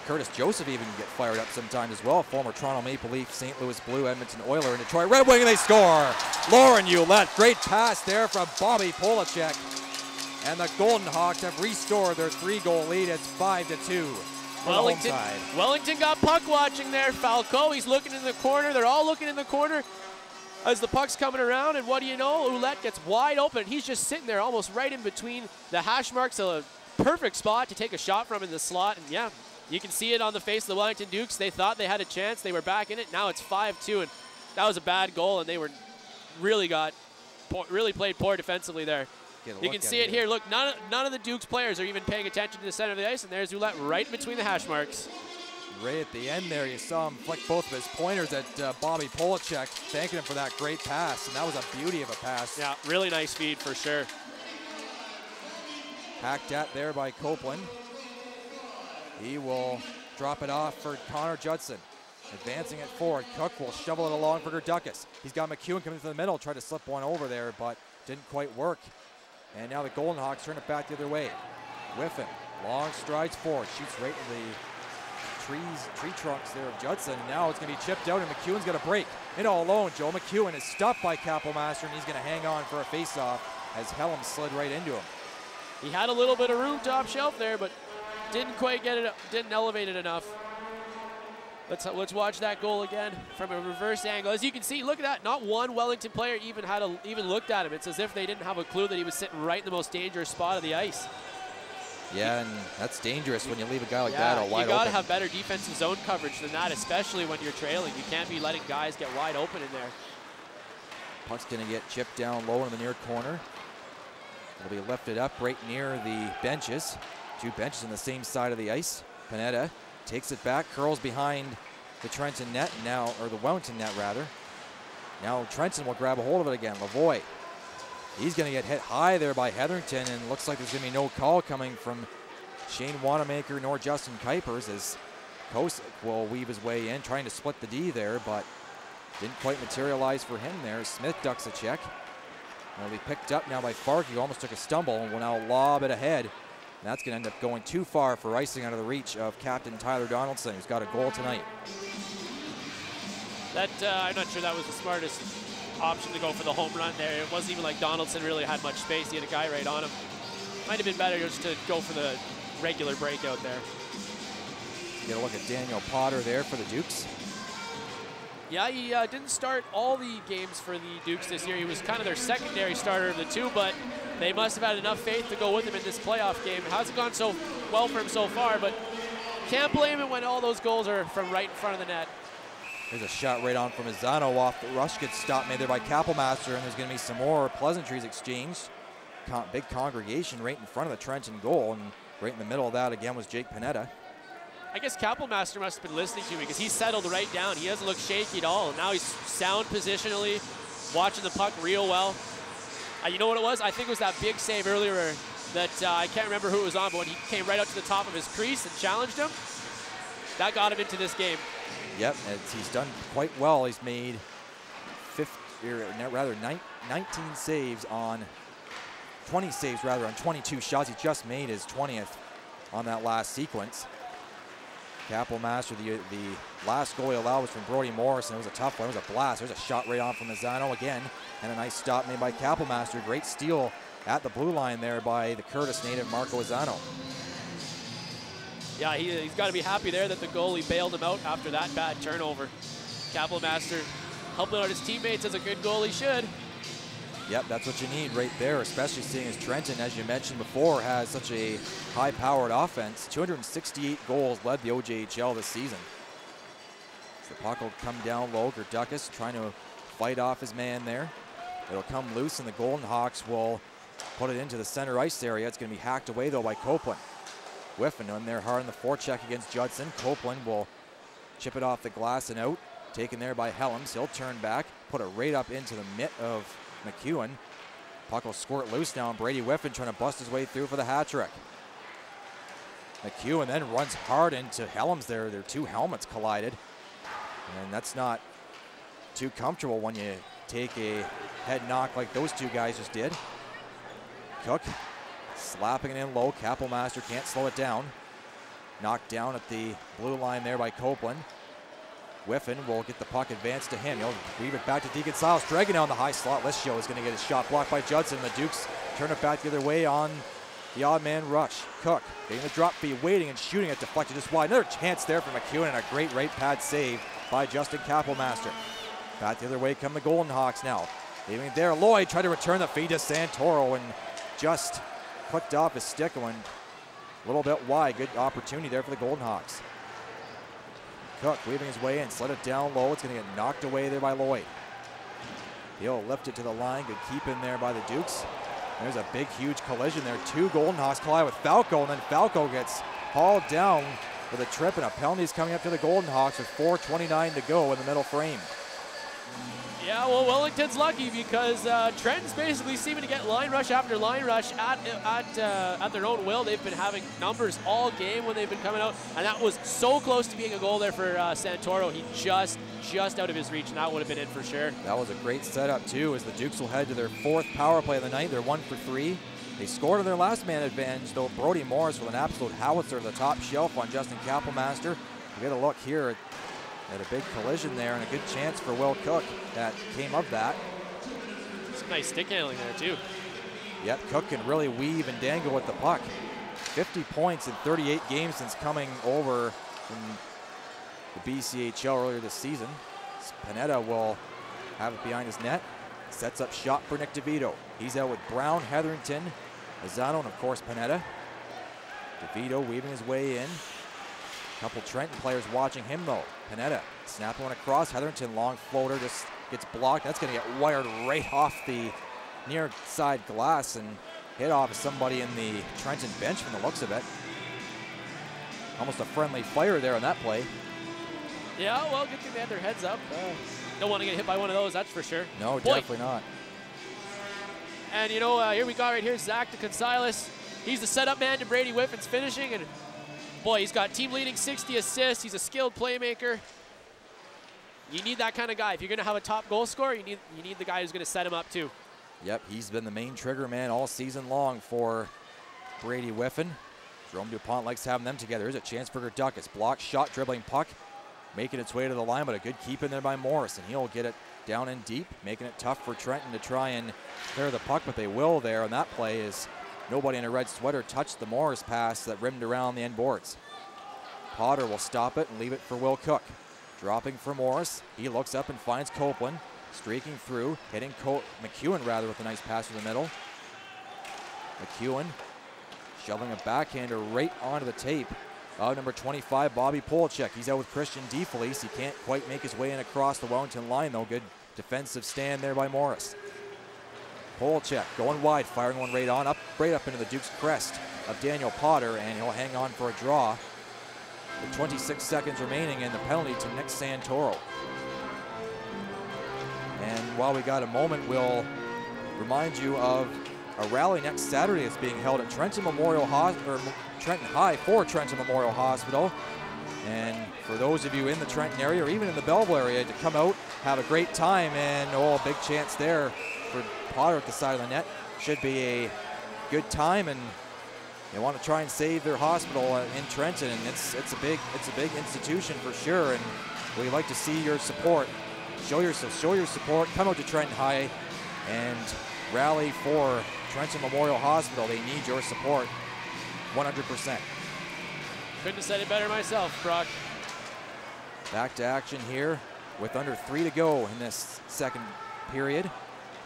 Curtis Joseph even get fired up sometimes as well. Former Toronto Maple Leaf, St. Louis Blue, Edmonton Oiler, and Detroit Red Wing, and they score. Lauren Ouellette, great pass there from Bobby Polacek. And the Goldehawks have restored their 3-goal lead. It's 5-2. Wellington got puck watching there. Falco, he's looking in the corner. They're all looking in the corner as the puck's coming around, and what do you know? Ouellette gets wide open. He's just sitting there almost right in between the hash marks. A perfect spot to take a shot from in the slot, and yeah, you can see it on the face of the Wellington Dukes. They thought they had a chance. They were back in it. Now it's 5-2, and that was a bad goal, and they were really played poor defensively there. You can see it here. Look, none of the Dukes players are even paying attention to the center of the ice, and there's Ouellette right in between the hash marks. Right at the end there, you saw him flick both of his pointers at Bobby Polacek, thanking him for that great pass, and that was a beauty of a pass. Yeah, really nice feed for sure. Hacked at there by Copeland. He will drop it off for Connor Judson. Advancing it forward, Cook will shovel it along for Gerdukas. He's got McEwen coming to the middle, tried to slip one over there, but didn't quite work. And now the Goldehawks turn it back the other way. Whiffen, long strides forward, shoots right into the tree trunks there of Judson. And now it's going to be chipped out, and McEwen's got a break. In all alone, Joe McEwen is stopped by Kapelmaster, and he's going to hang on for a face-off as Helm slid right into him. He had a little bit of room top shelf there, but didn't quite get it, didn't elevate it enough. Let's watch that goal again from a reverse angle. As you can see, look at that. Not one Wellington player even looked at him. It's as if they didn't have a clue that he was sitting right in the most dangerous spot of the ice. Yeah, and that's dangerous when you leave a guy like that all wide open. You got to have better defensive zone coverage than that, especially when you're trailing. You can't be letting guys get wide open in there. Puck's going to get chipped down low in the near corner. It'll be lifted up right near the benches. Two benches on the same side of the ice. Pineda takes it back, curls behind the Trenton net now, or the Wellington net rather. Now Trenton will grab a hold of it again. Lavoie. He's going to get hit high there by Hetherington, and looks like there's going to be no call coming from Shane Wanamaker nor Justin Kuipers, as Kosick will weave his way in, trying to split the D there, but didn't quite materialize for him there. Smith ducks a check. It'll be picked up now by Farke, who almost took a stumble and will now lob it ahead. And that's going to end up going too far for icing out of the reach of captain Tyler Donaldson, who's got a goal tonight. I'm not sure that was the smartest option to go for the home run there. It wasn't even like Donaldson really had much space. He had a guy right on him. Might have been better just to go for the regular breakout there. Get a look at Daniel Potter there for the Dukes. Yeah, he didn't start all the games for the Dukes this year. He was kind of their secondary starter of the two, but they must have had enough faith to go with him in this playoff game. Hasn't gone so well for him so far, but can't blame him when all those goals are from right in front of the net. There's a shot right on from Mazzano off the rush, gets stopped made there by Kappelmaster, and there's going to be some more pleasantries exchanged. Big congregation right in front of the Trenton goal, and right in the middle of that again was Jake Pineda. I guess Kappelmaster must have been listening to me because he settled right down. He doesn't look shaky at all. And now he's sound positionally, watching the puck real well. You know what it was? I think it was that big save earlier that I can't remember who it was on, but when he came right up to the top of his crease and challenged him, that got him into this game. Yep, he's done quite well. He's made 19 saves on 20 saves rather on 22 shots. He just made his 20th on that last sequence. Kappelmaster, the last goal he allowed was from Brody Morrison. It was a tough one. It was a blast. There's a shot right on from Mazzano again, and a nice stop made by Kappelmaster. Great steal at the blue line there by the Curtis native Marco Mazzano. Yeah, he's got to be happy there that the goalie bailed him out after that bad turnover. Kappelmaster helping out his teammates as a good goalie should. Yep, that's what you need right there, especially seeing as Trenton, as you mentioned before, has such a high-powered offense. 268 goals led the OJHL this season. So the puck will come down low. Gerdukas trying to fight off his man there. It'll come loose, and the Goldehawks will put it into the center ice area. It's going to be hacked away, though, by Copeland. Whiffing in there hard on the forecheck against Judson. Copeland will chip it off the glass and out. Taken there by Helms. He'll turn back, put it right up into the mitt of McEwen. Puck will squirt loose now, and Brady Whiffen trying to bust his way through for the hat trick. McEwen then runs hard into Helms there. Their two helmets collided. And that's not too comfortable when you take a head knock like those two guys just did. Cook slapping it in low. Kappelmaster can't slow it down. Knocked down at the blue line there by Copeland. Whiffen will get the puck advanced to him. He'll weave it back to Deacon Siles. Dragging down the high slot. Liscio is going to get his shot blocked by Judson. The Dukes turn it back the other way on the odd man rush. Cook getting the drop feed, waiting and shooting it, deflected just wide. Another chance there for McEwen, and a great right pad save by Justin Kappelmaster. Back the other way come the Goldehawks now. Leaving it there. Lloyd tried to return the feed to Santoro and just clicked off his stick and went a little bit wide. Good opportunity there for the Goldehawks. Cook weaving his way in, slid it down low. It's going to get knocked away there by Lloyd. He'll lift it to the line. Good keep in there by the Dukes. There's a big, huge collision there. Two Goldehawks collide with Falco, and then Falco gets hauled down with a trip, and a penalty is coming up to the Goldehawks with 4:29 to go in the middle frame. Yeah, well, Wellington's lucky because Trenton's basically seeming to get line rush after line rush at their own will. They've been having numbers all game when they've been coming out, and that was so close to being a goal there for Santoro. He just out of his reach, and that would have been in for sure. That was a great setup, too, as the Dukes will head to their fourth power play of the night. They're 1 for 3. They scored on their last man advantage, though. Brody Morris with an absolute howitzer to the top shelf on Justin Kappelmaster. We get a look here at a big collision there, and a good chance for Will Cook that came of that. Some nice stick handling there, too. Yep, Cook can really weave and dangle with the puck. 50 points in 38 games since coming over from the BCHL earlier this season. Pineda will have it behind his net. Sets up shot for Nick DeVito. He's out with Brown, Hetherington, Mazzano, and of course Pineda. DeVito weaving his way in. A couple Trenton players watching him though. Panetta snapping one across. Hetherington long floater just gets blocked. That's going to get wired right off the near side glass and hit off somebody in the Trenton bench from the looks of it. Almost a friendly fire there on that play. Yeah, well, good thing they had their heads up. Don't want to get hit by one of those, that's for sure. No, definitely not. And you know, here we got right here, Zach DeConsilas. He's the setup man to Brady Whiffen's finishing, and boy, he's got team leading 60 assists. He's a skilled playmaker. You need that kind of guy. If you're going to have a top goal scorer, you need the guy who's going to set him up too. Yep, he's been the main trigger man all season long for Brady Whiffen. Jerome DuPont likes having them together. Here's a chance for Gerduckis. Block shot, dribbling puck, making its way to the line, but a good keep in there by Morris, and he'll get it down in deep, making it tough for Trenton to try and clear the puck, but they will there on that play as nobody in a red sweater touched the Morris pass that rimmed around the end boards. Potter will stop it and leave it for Will Cook. Dropping for Morris. He looks up and finds Copeland. Streaking through, hitting McEwen rather with a nice pass in the middle. McEwen shoveling a backhander right onto the tape of number 25, Bobby Polchek. He's out with Christian DeFelice. He can't quite make his way in across the Wellington line though. Good defensive stand there by Morris. Polchek going wide, firing one right up into the Duke's crest of Daniel Potter, and he'll hang on for a draw. With 26 seconds remaining and the penalty to Nick Santoro. And while we got a moment, we'll remind you of a rally next Saturday that's being held at Trenton High for Trenton Memorial Hospital. And for those of you in the Trenton area or even in the Belleville area to come out, have a great time, and a big chance there for Potter at the side of the net. Should be a good time, and they want to try and save their hospital in Trenton, and it's a big institution for sure, and we'd like to see your support. Show your support. Come out to Trenton High and rally for Trenton Memorial Hospital. They need your support, 100%. Couldn't have said it better myself, Brock. Back to action here with under 3 to go in this second period.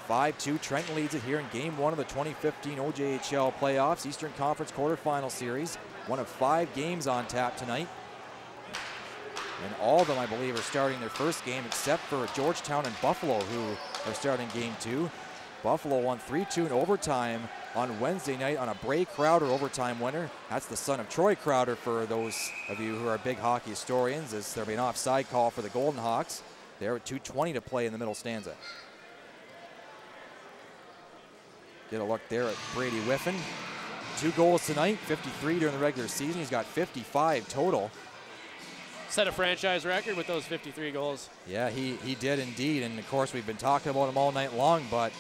5-2, Trenton leads it here in Game 1 of the 2015 OJHL playoffs, Eastern Conference quarterfinal series. One of 5 games on tap tonight. And all of them, I believe, are starting their first game except for Georgetown and Buffalo, who are starting Game 2. Buffalo won 3-2 in overtime on Wednesday night on a Bray Crowder overtime winner. That's the son of Troy Crowder for those of you who are big hockey historians, as there'll be an offside call for the Goldehawks. There with 2:20 to play in the middle stanza. Get a look there at Brady Whiffen. 2 goals tonight, 53 during the regular season. He's got 55 total. Set a franchise record with those 53 goals. Yeah, he did indeed. And of course, we've been talking about him all night long. But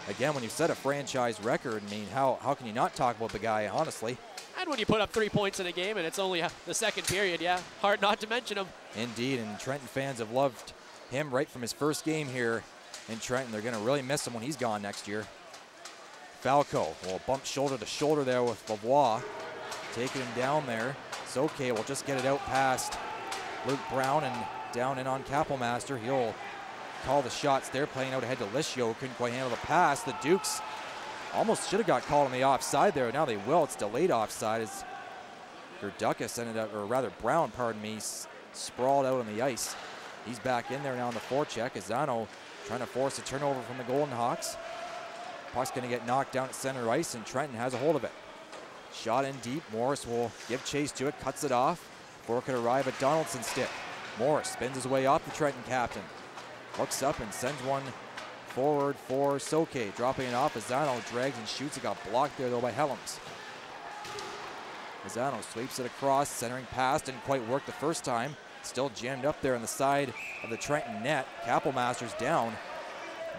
again, when you set a franchise record, I mean, how can you not talk about the guy, honestly? And when you put up 3 points in a game and it's only the second period, yeah, hard not to mention him. Indeed, and Trenton fans have loved him right from his first game here in Trenton. They're going to really miss him when he's gone next year. Falco will bump shoulder to shoulder there with Lavoie. Taking him down there. It's okay, we'll just get it out past Luke Brown and down in on Kapelmaster. He'll call the shots there, playing out ahead to Lishio. Couldn't quite handle the pass. The Dukes almost should have got called on the offside there. Now they will. It's delayed offside as Gerduckis ended up, or rather Brown, pardon me, sprawled out on the ice. He's back in there now on the forecheck. Azano trying to force a turnover from the Goldehawks. Puck's going to get knocked down at center ice, and Trenton has a hold of it. Shot in deep. Morris will give chase to it, cuts it off. Before it could arrive at Donaldson's stick. Morris spins his way off the Trenton captain. Looks up and sends one forward for Soke. Dropping it off, Azano drags and shoots. It got blocked there though by Helms. Azano sweeps it across, centering pass. Didn't quite work the first time. Still jammed up there on the side of the Trenton net. Kapelmaster's down.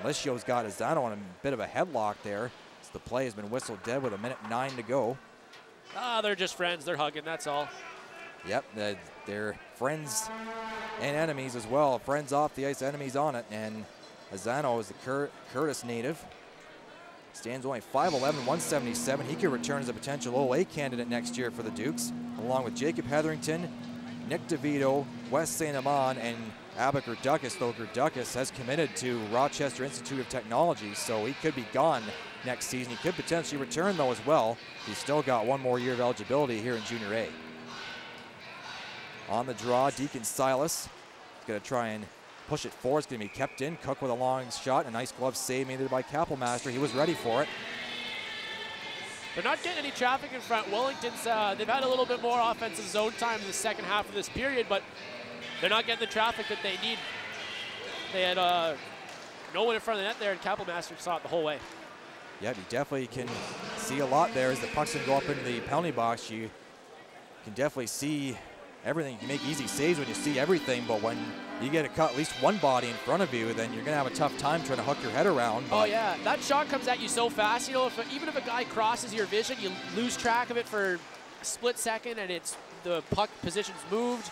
Lishio's got Azano on a bit of a headlock there. So the play has been whistled dead with 1:09 to go. They're just friends. They're hugging, that's all. Yep, they're friends and enemies as well. Friends off the ice, enemies on it. And Azano is the Curtis native. Stands only 5'11", 177. He could return as a potential OA candidate next year for the Dukes, along with Jacob Hetherington, Nick DeVito, Wes St. Amand, and Abba Gerduckis, though Gerduckis has committed to Rochester Institute of Technology, so he could be gone next season. He could potentially return, though, as well. He's still got one more year of eligibility here in Junior A. On the draw, Deacon Silas is going to try and push it forward. It's going to be kept in. Cook with a long shot. A nice glove save made there by Kapellmaster. He was ready for it. They're not getting any traffic in front. Wellington's, they've had a little bit more offensive zone time in the second half of this period, but they're not getting the traffic that they need. They had no one in front of the net there, and Kapellmaster saw it the whole way. Yeah, you definitely can see a lot there as the puck's going to go up into the penalty box. You can definitely see everything. You make easy saves when you see everything, but when you get at least one body in front of you, then you're going to have a tough time trying to hook your head around. Oh yeah, that shot comes at you so fast. You know, even if a guy crosses your vision, you lose track of it for a split second, and the puck position's moved.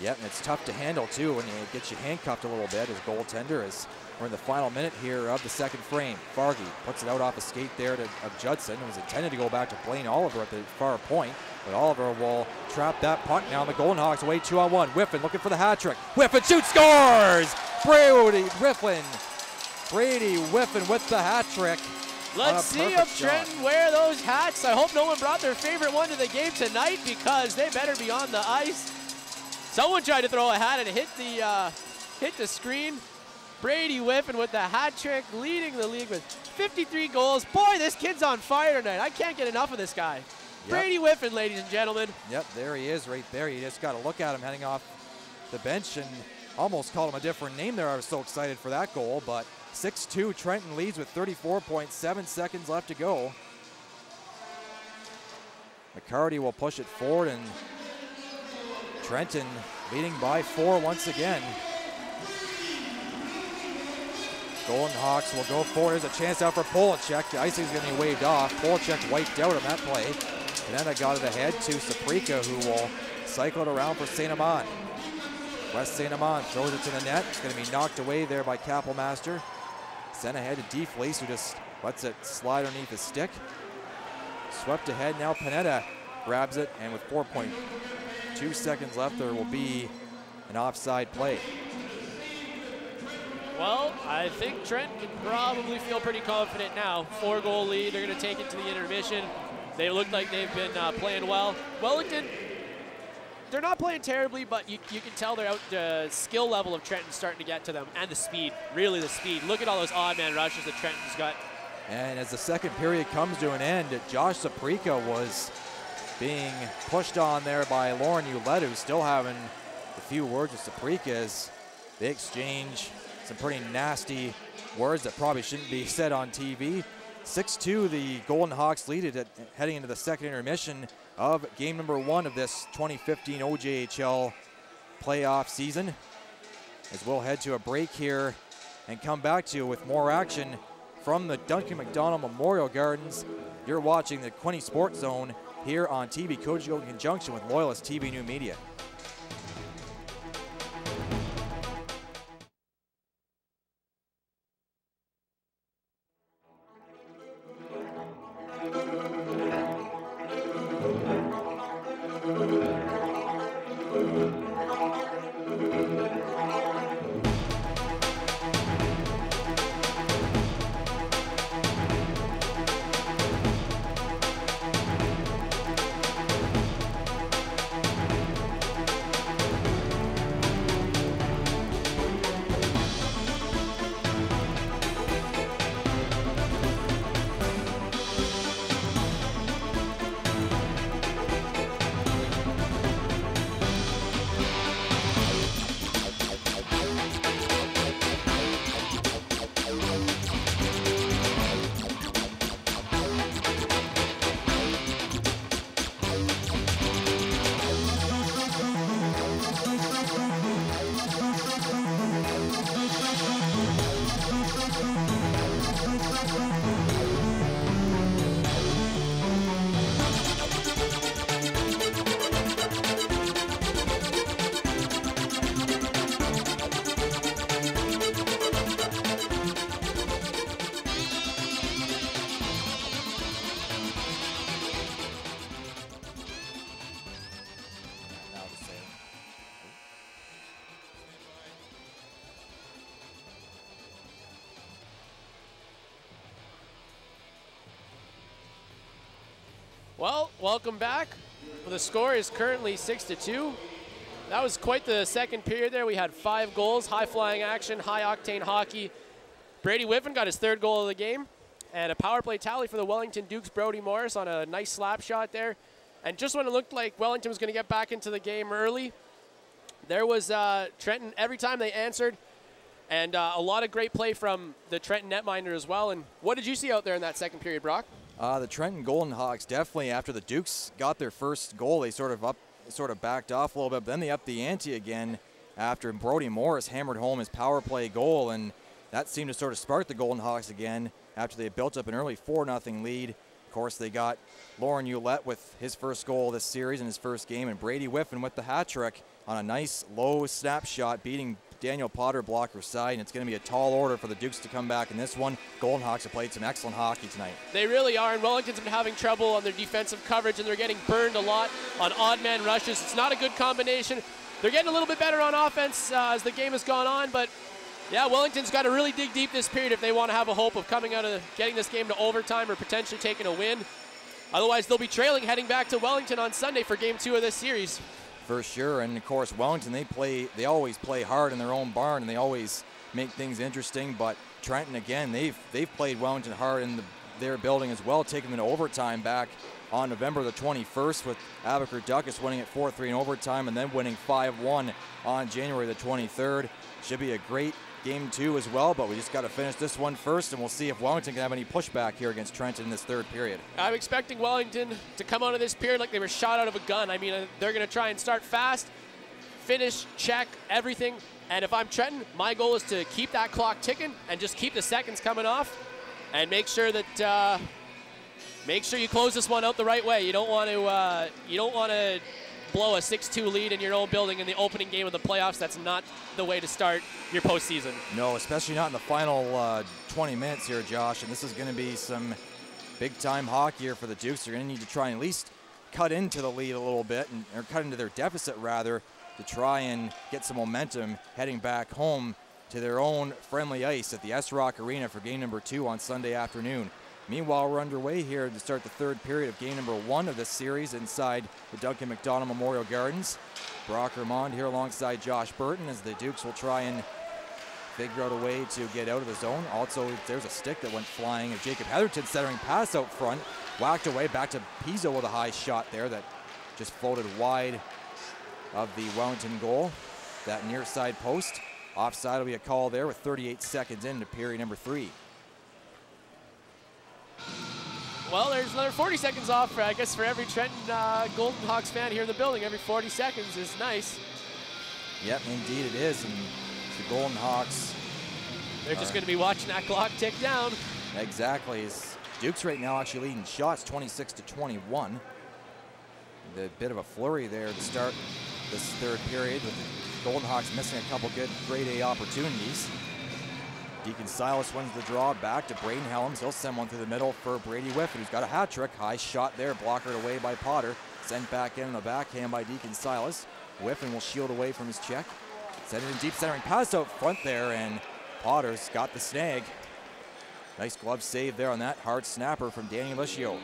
Yep, and it's tough to handle too when it gets you handcuffed a little bit as goaltender. As we're in the final minute here of the second frame. Fargy puts it out off a skate there of Judson. It was intended to go back to Blaine Oliver at the far point, but Oliver will trap that puck now. The Goldehawks away 2-on-1. Whiffen looking for the hat trick. Whiffen shoots, scores! Brady Whiffen with the hat trick. Let's see if Trenton wear those hats. I hope no one brought their favorite one to the game tonight, because they better be on the ice. Someone tried to throw a hat and it hit the screen. Brady Whiffen with the hat trick, leading the league with 53 goals. Boy, this kid's on fire tonight. I can't get enough of this guy. Yep. Brady Whiffen, ladies and gentlemen. Yep, there he is right there. You just got to look at him heading off the bench and almost called him a different name there. I was so excited for that goal, but 6-2, Trenton leads with 34.7 seconds left to go. McCarty will push it forward, and Trenton leading by 4 once again. Goldehawks will go forward. There's a chance out for Polacek. The icing is going to be waved off. Polacek wiped out on that play. Canada got it ahead to Saprika, who will cycle it around for St. Amand. West St. Amand throws it to the net. It's going to be knocked away there by Kapellmaster. Sent ahead to DeFleece, who just lets it slide underneath his stick. Swept ahead now. Panetta grabs it, and with 4.2 seconds left, there will be an offside play. Well, I think Trent can probably feel pretty confident now. 4-goal lead. They're going to take it to the intermission. They look like they've been playing well. Wellington, they're not playing terribly, but you can tell they're out. The skill level of Trenton's starting to get to them, and the speed, really the speed. Look at all those odd man rushes that Trenton's got. And as the second period comes to an end, Josh Saprika was being pushed on there by Lauren Ouellette, who's still having a few words with Saprika as they exchange some pretty nasty words that probably shouldn't be said on TV. 6-2, the Goldehawks lead it heading into the second intermission of game number 1 of this 2015 OJHL playoff season. As we'll head to a break here and come back to you with more action from the Duncan McDonald Memorial Gardens. You're watching the Quinte Sports Zone here on TV Cogeco in conjunction with Loyalist TV New Media. Well, welcome back. The score is currently 6-2. That was quite the second period there. We had 5 goals, high-flying action, high-octane hockey. Brady Whiffen got his 3rd goal of the game. And a power play tally for the Wellington Dukes, Brody Morris on a nice slap shot there. And just when it looked like Wellington was going to get back into the game early, there was Trenton every time they answered. And a lot of great play from the Trenton netminder as well. And what did you see out there in that second period, Brock? The Trenton Goldehawks definitely, after the Dukes got their first goal, they sort of backed off a little bit, but then they upped the ante again after Brody Morris hammered home his power play goal, and that seemed to sort of spark the Goldehawks again after they built up an early 4-0 lead. Of course, they got Lauren Ouellette with his first goal this series in his first game, and Brady Whiffen with the hat trick on a nice low snapshot, beating Daniel Potter blocker side, and it's going to be a tall order for the Dukes to come back in this one. Goldehawks have played some excellent hockey tonight. They really are, and Wellington's been having trouble on their defensive coverage, and they're getting burned a lot on odd man rushes. It's not a good combination. They're getting a little bit better on offense as the game has gone on, but yeah, Wellington's got to really dig deep this period if they want to have a hope of coming out of getting this game to overtime or potentially taking a win. Otherwise, they'll be trailing heading back to Wellington on Sunday for Game 2 of this series. For sure, and of course Wellington, they always play hard in their own barn, and they always make things interesting. But Trenton, again, they've played Wellington hard in their building as well, taking them to overtime back on November the 21st with Abacur Ducas winning at 4-3 in overtime and then winning 5-1 on January the 23rd. Should be a great Game 2 as well, but we just got to finish this one first, and we'll see if Wellington can have any pushback here against Trenton in this 3rd period. I'm expecting Wellington to come out of this period like they were shot out of a gun. I mean, they're going to try and start fast, finish, check, everything. And if I'm Trenton, my goal is to keep that clock ticking and just keep the seconds coming off and make sure that you close this one out the right way. You don't want to blow a 6-2 lead in your own building in the opening game of the playoffs. That's not the way to start your postseason. No, especially not in the final 20 minutes here, Josh. And this is going to be some big-time hockey here for the Dukes. They're going to need to try and at least cut into the lead a little bit, or cut into their deficit rather, to try and get some momentum heading back home to their own friendly ice at the S-Rock Arena for game number 2 on Sunday afternoon. Meanwhile, we're underway here to start the 3rd period of game number 1 of this series inside the Duncan McDonald Memorial Gardens. Brock Armand here alongside Josh Burton as the Dukes will try and figure out a way to get out of the zone. Also, there's a stick that went flying. Jacob Heatherton centering pass out front, whacked away back to Pizzo with a high shot there that just floated wide of the Wellington goal. That near side post. Offside will be a call there with 38 seconds into period number 3. Well, there's another 40 seconds off, I guess, for every Trenton Goldehawks fan here in the building. Every 40 seconds is nice. Yep, indeed it is. And the Goldehawks, they're just going to be watching that clock tick down. Exactly. Dukes right now actually leading shots 26-21. The bit of a flurry there to start this 3rd period with the Goldehawks missing a couple good grade A opportunities. Deacon Silas wins the draw back to Braden Helms. He'll send one through the middle for Brady Whiffen, who's got a hat trick. High shot there, blockered away by Potter. Sent back in the backhand by Deacon Silas. Whiffen will shield away from his check. Send it in deep, centering pass out front there, and Potter's got the snag. Nice glove save there on that hard snapper from Danny Lischio.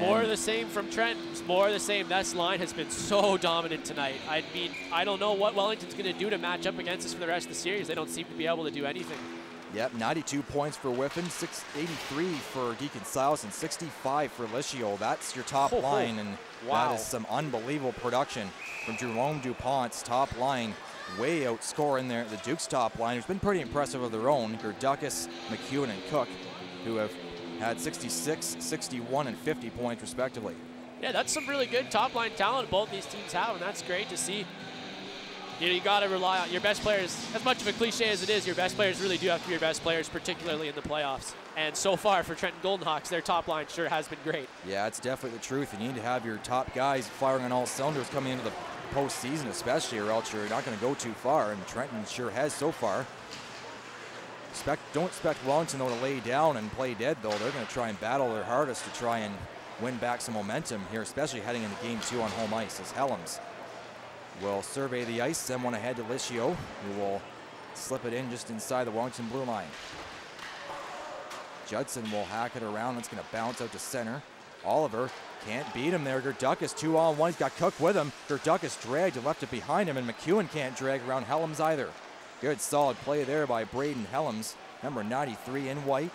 More of the same from Trent. More of the same. That line has been so dominant tonight. I mean, I don't know what Wellington's going to do to match up against us for the rest of the series. They don't seem to be able to do anything. Yep, 92 points for Whiffen, 683 for Deacon Silas, and 65 for Lischio. That's your top line, and wow, that is some unbelievable production from Jerome DuPont's top line. Way outscoring there the Dukes' top line, who's been pretty impressive of their own. Ducas, McEwen, and Cook, who have had 66, 61, and 50 points respectively. Yeah, that's some really good top-line talent both these teams have, and that's great to see. You know, you got to rely on your best players. As much of a cliche as it is, your best players really do have to be your best players, particularly in the playoffs. And so far for Trenton Goldehawks, their top line sure has been great. Yeah, it's definitely the truth. You need to have your top guys firing on all cylinders coming into the postseason especially, or else you're not going to go too far, and Trenton sure has so far. Don't expect Wellington, though, to lay down and play dead, though. They're going to try and battle their hardest to try and win back some momentum here, especially heading into Game 2 on home ice, as Helms will survey the ice, send one ahead to Lischio, who will slip it in just inside the Wellington blue line. Judson will hack it around. That's going to bounce out to center. Oliver can't beat him there. Gerdukas 2-on-1. He's got Cook with him. Gerdukas dragged and left it behind him, and McEwen can't drag around Helms either. Good solid play there by Braden Helms, number 93 in white.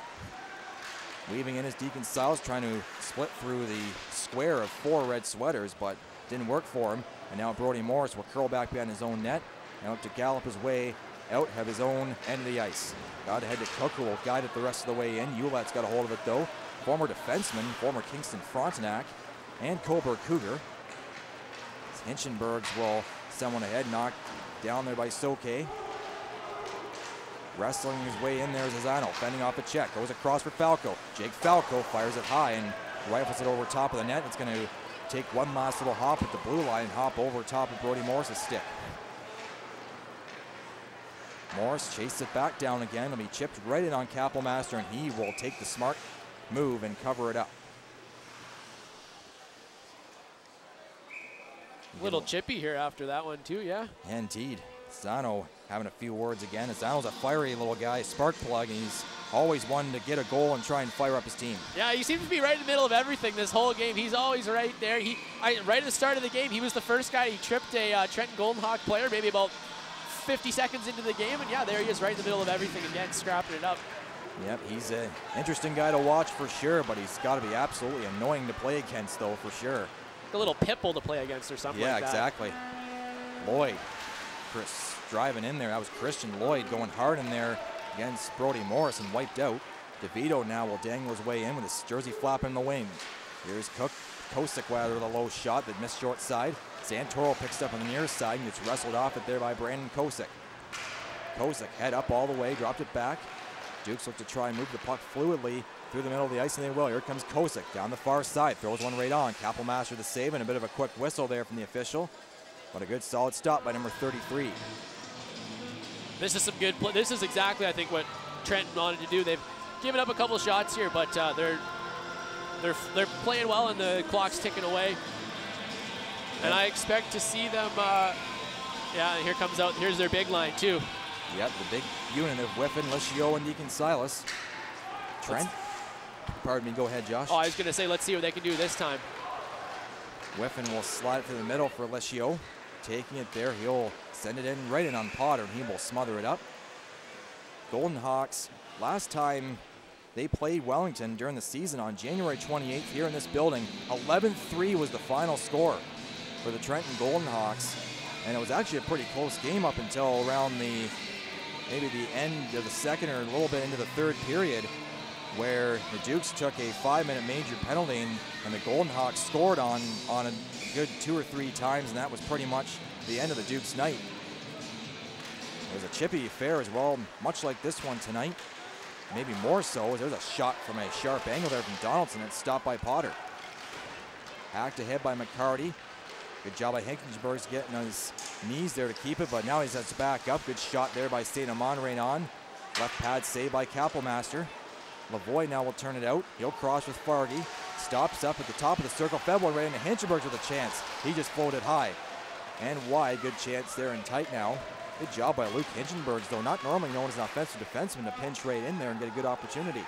Weaving in his Deacon Siles, trying to split through the square of 4 red sweaters, but didn't work for him. And now Brody Morris will curl back behind his own net. Now to gallop his way out, have his own end of the ice. Got ahead to Cook, who will guide it the rest of the way in. Hewlett's got a hold of it though. Former defenseman, former Kingston Frontenac, and Coburg Cougar. Hinchenbergs will send one ahead, knocked down there by Soke. Wrestling his way in there is Zano, fending off a check. Goes across for Falco. Jake Falco fires it high and rifles it over top of the net. It's going to take one last little hop at the blue line and hop over top of Brody Morris's stick. Morris chases it back down again. It'll be chipped right in on Kapelmaster, and he will take the smart move and cover it up. Little chippy here after that one too, yeah? Indeed. Zano having a few words again. Zano's a fiery little guy, spark plug, and he's always wanting to get a goal and try and fire up his team. Yeah, he seems to be right in the middle of everything this whole game. He's always right there. Right at the start of the game, he was the first guy. He tripped a Trenton Goldehawk player maybe about 50 seconds into the game, and yeah, there he is right in the middle of everything again, scrapping it up. Yep, he's an interesting guy to watch for sure, but he's got to be absolutely annoying to play against though, for sure. A little pitbull to play against or something like that. Yeah, exactly. Lloyd, Chris driving in there. That was Christian Lloyd going hard in there against Brody Morris and wiped out. DeVito now will dangle his way in with his jersey flapping in the wing. Here's Cook. Kosick with a low shot that missed short side. Santoro picks up on the near side and gets wrestled off it there by Brandon Kosick. Kosick head up all the way, dropped it back. Dukes look to try and move the puck fluidly through the middle of the ice, and they will. Here comes Kosick down the far side, throws one right on. Kapelmaster the save, and a bit of a quick whistle there from the official. But a good solid stop by number 33. This is some good play. This is exactly, I think, what Trenton wanted to do. They've given up a couple shots here, but they're playing well, and the clock's ticking away. And I expect to see them. Yeah, here comes out. Here's their big line too. Yep, the big unit of Whiffen, Licio, and Deacon Silas. Trent. Pardon me. Go ahead, Josh. Oh, I was going to say, let's see what they can do this time. Whiffen will slide it to the middle for Licio. Taking it there, he'll send it in right in on Potter, and he will smother it up. Goldehawks, last time they played Wellington during the season on January 28th here in this building, 11-3 was the final score for the Trenton Goldehawks. And it was actually a pretty close game up until around maybe the end of the second or a little bit into the third period, where the Dukes took a 5-minute major penalty, and the Goldehawks scored on a good 2 or 3 times, and that was pretty much the end of the Dukes' night. It was a chippy affair as well, much like this one tonight. Maybe more so, as there's a shot from a sharp angle there from Donaldson. It's stopped by Potter. Hacked ahead by McCarty. Good job by Hinckenberg's getting on his knees there to keep it, but now he's has back up. Good shot there by St. Amand on. Left pad saved by Kapelmaster. Lavoie now will turn it out. He'll cross with Fargy. Stops up at the top of the circle. Fed one right into Hinckenberg with a chance. He just floated high and wide. Good chance there and tight now. Good job by Luke Hinchenbergs, though not normally known as an offensive defenseman, to pinch right in there and get a good opportunity.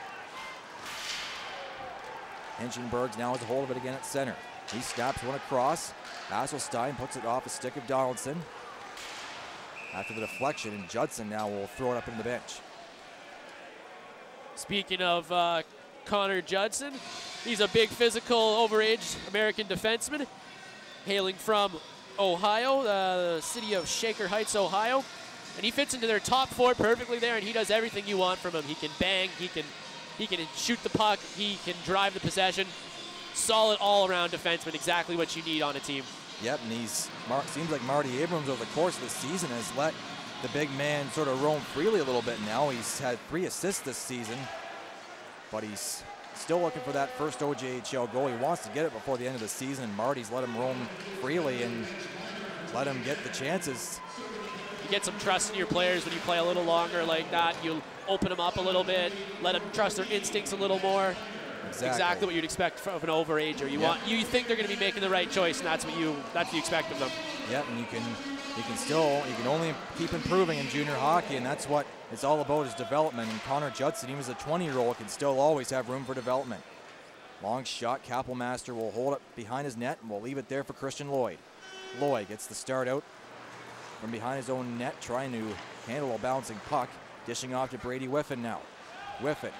Hinchenbergs now has a hold of it again at center. He snaps one across. Hasselstein puts it off the stick of Donaldson. After the deflection, and Judson now will throw it up in the bench. Speaking of Connor Judson, he's a big physical, overaged American defenseman, hailing from Ohio, the city of Shaker Heights, Ohio. And he fits into their top 4 perfectly there, and he does everything you want from him. He can bang, he can shoot the puck, he can drive the possession. Solid all-around defenseman, exactly what you need on a team. Yep, and seems like Marty Abrams over the course of the season has let the big man sort of roam freely a little bit now. He's had 3 assists this season, but he's still looking for that first OJHL goal. He wants to get it before the end of the season, and Marty's let him roam freely and let him get the chances. You get some trust in your players when you play a little longer like that. You open them up a little bit, let them trust their instincts a little more. Exactly what you'd expect from an overager. You think they're going to be making the right choice, and that's what you expect of them. Yep, and you can only keep improving in junior hockey, and that's what it's all about, is development. And Connor Judson, even as a 20-year-old, can still always have room for development. Long shot, Kapelmaster will hold it behind his net and will leave it there for Christian Lloyd. Lloyd gets the start out from behind his own net, trying to handle a bouncing puck. Dishing off to Brady Whiffen now. Whiffen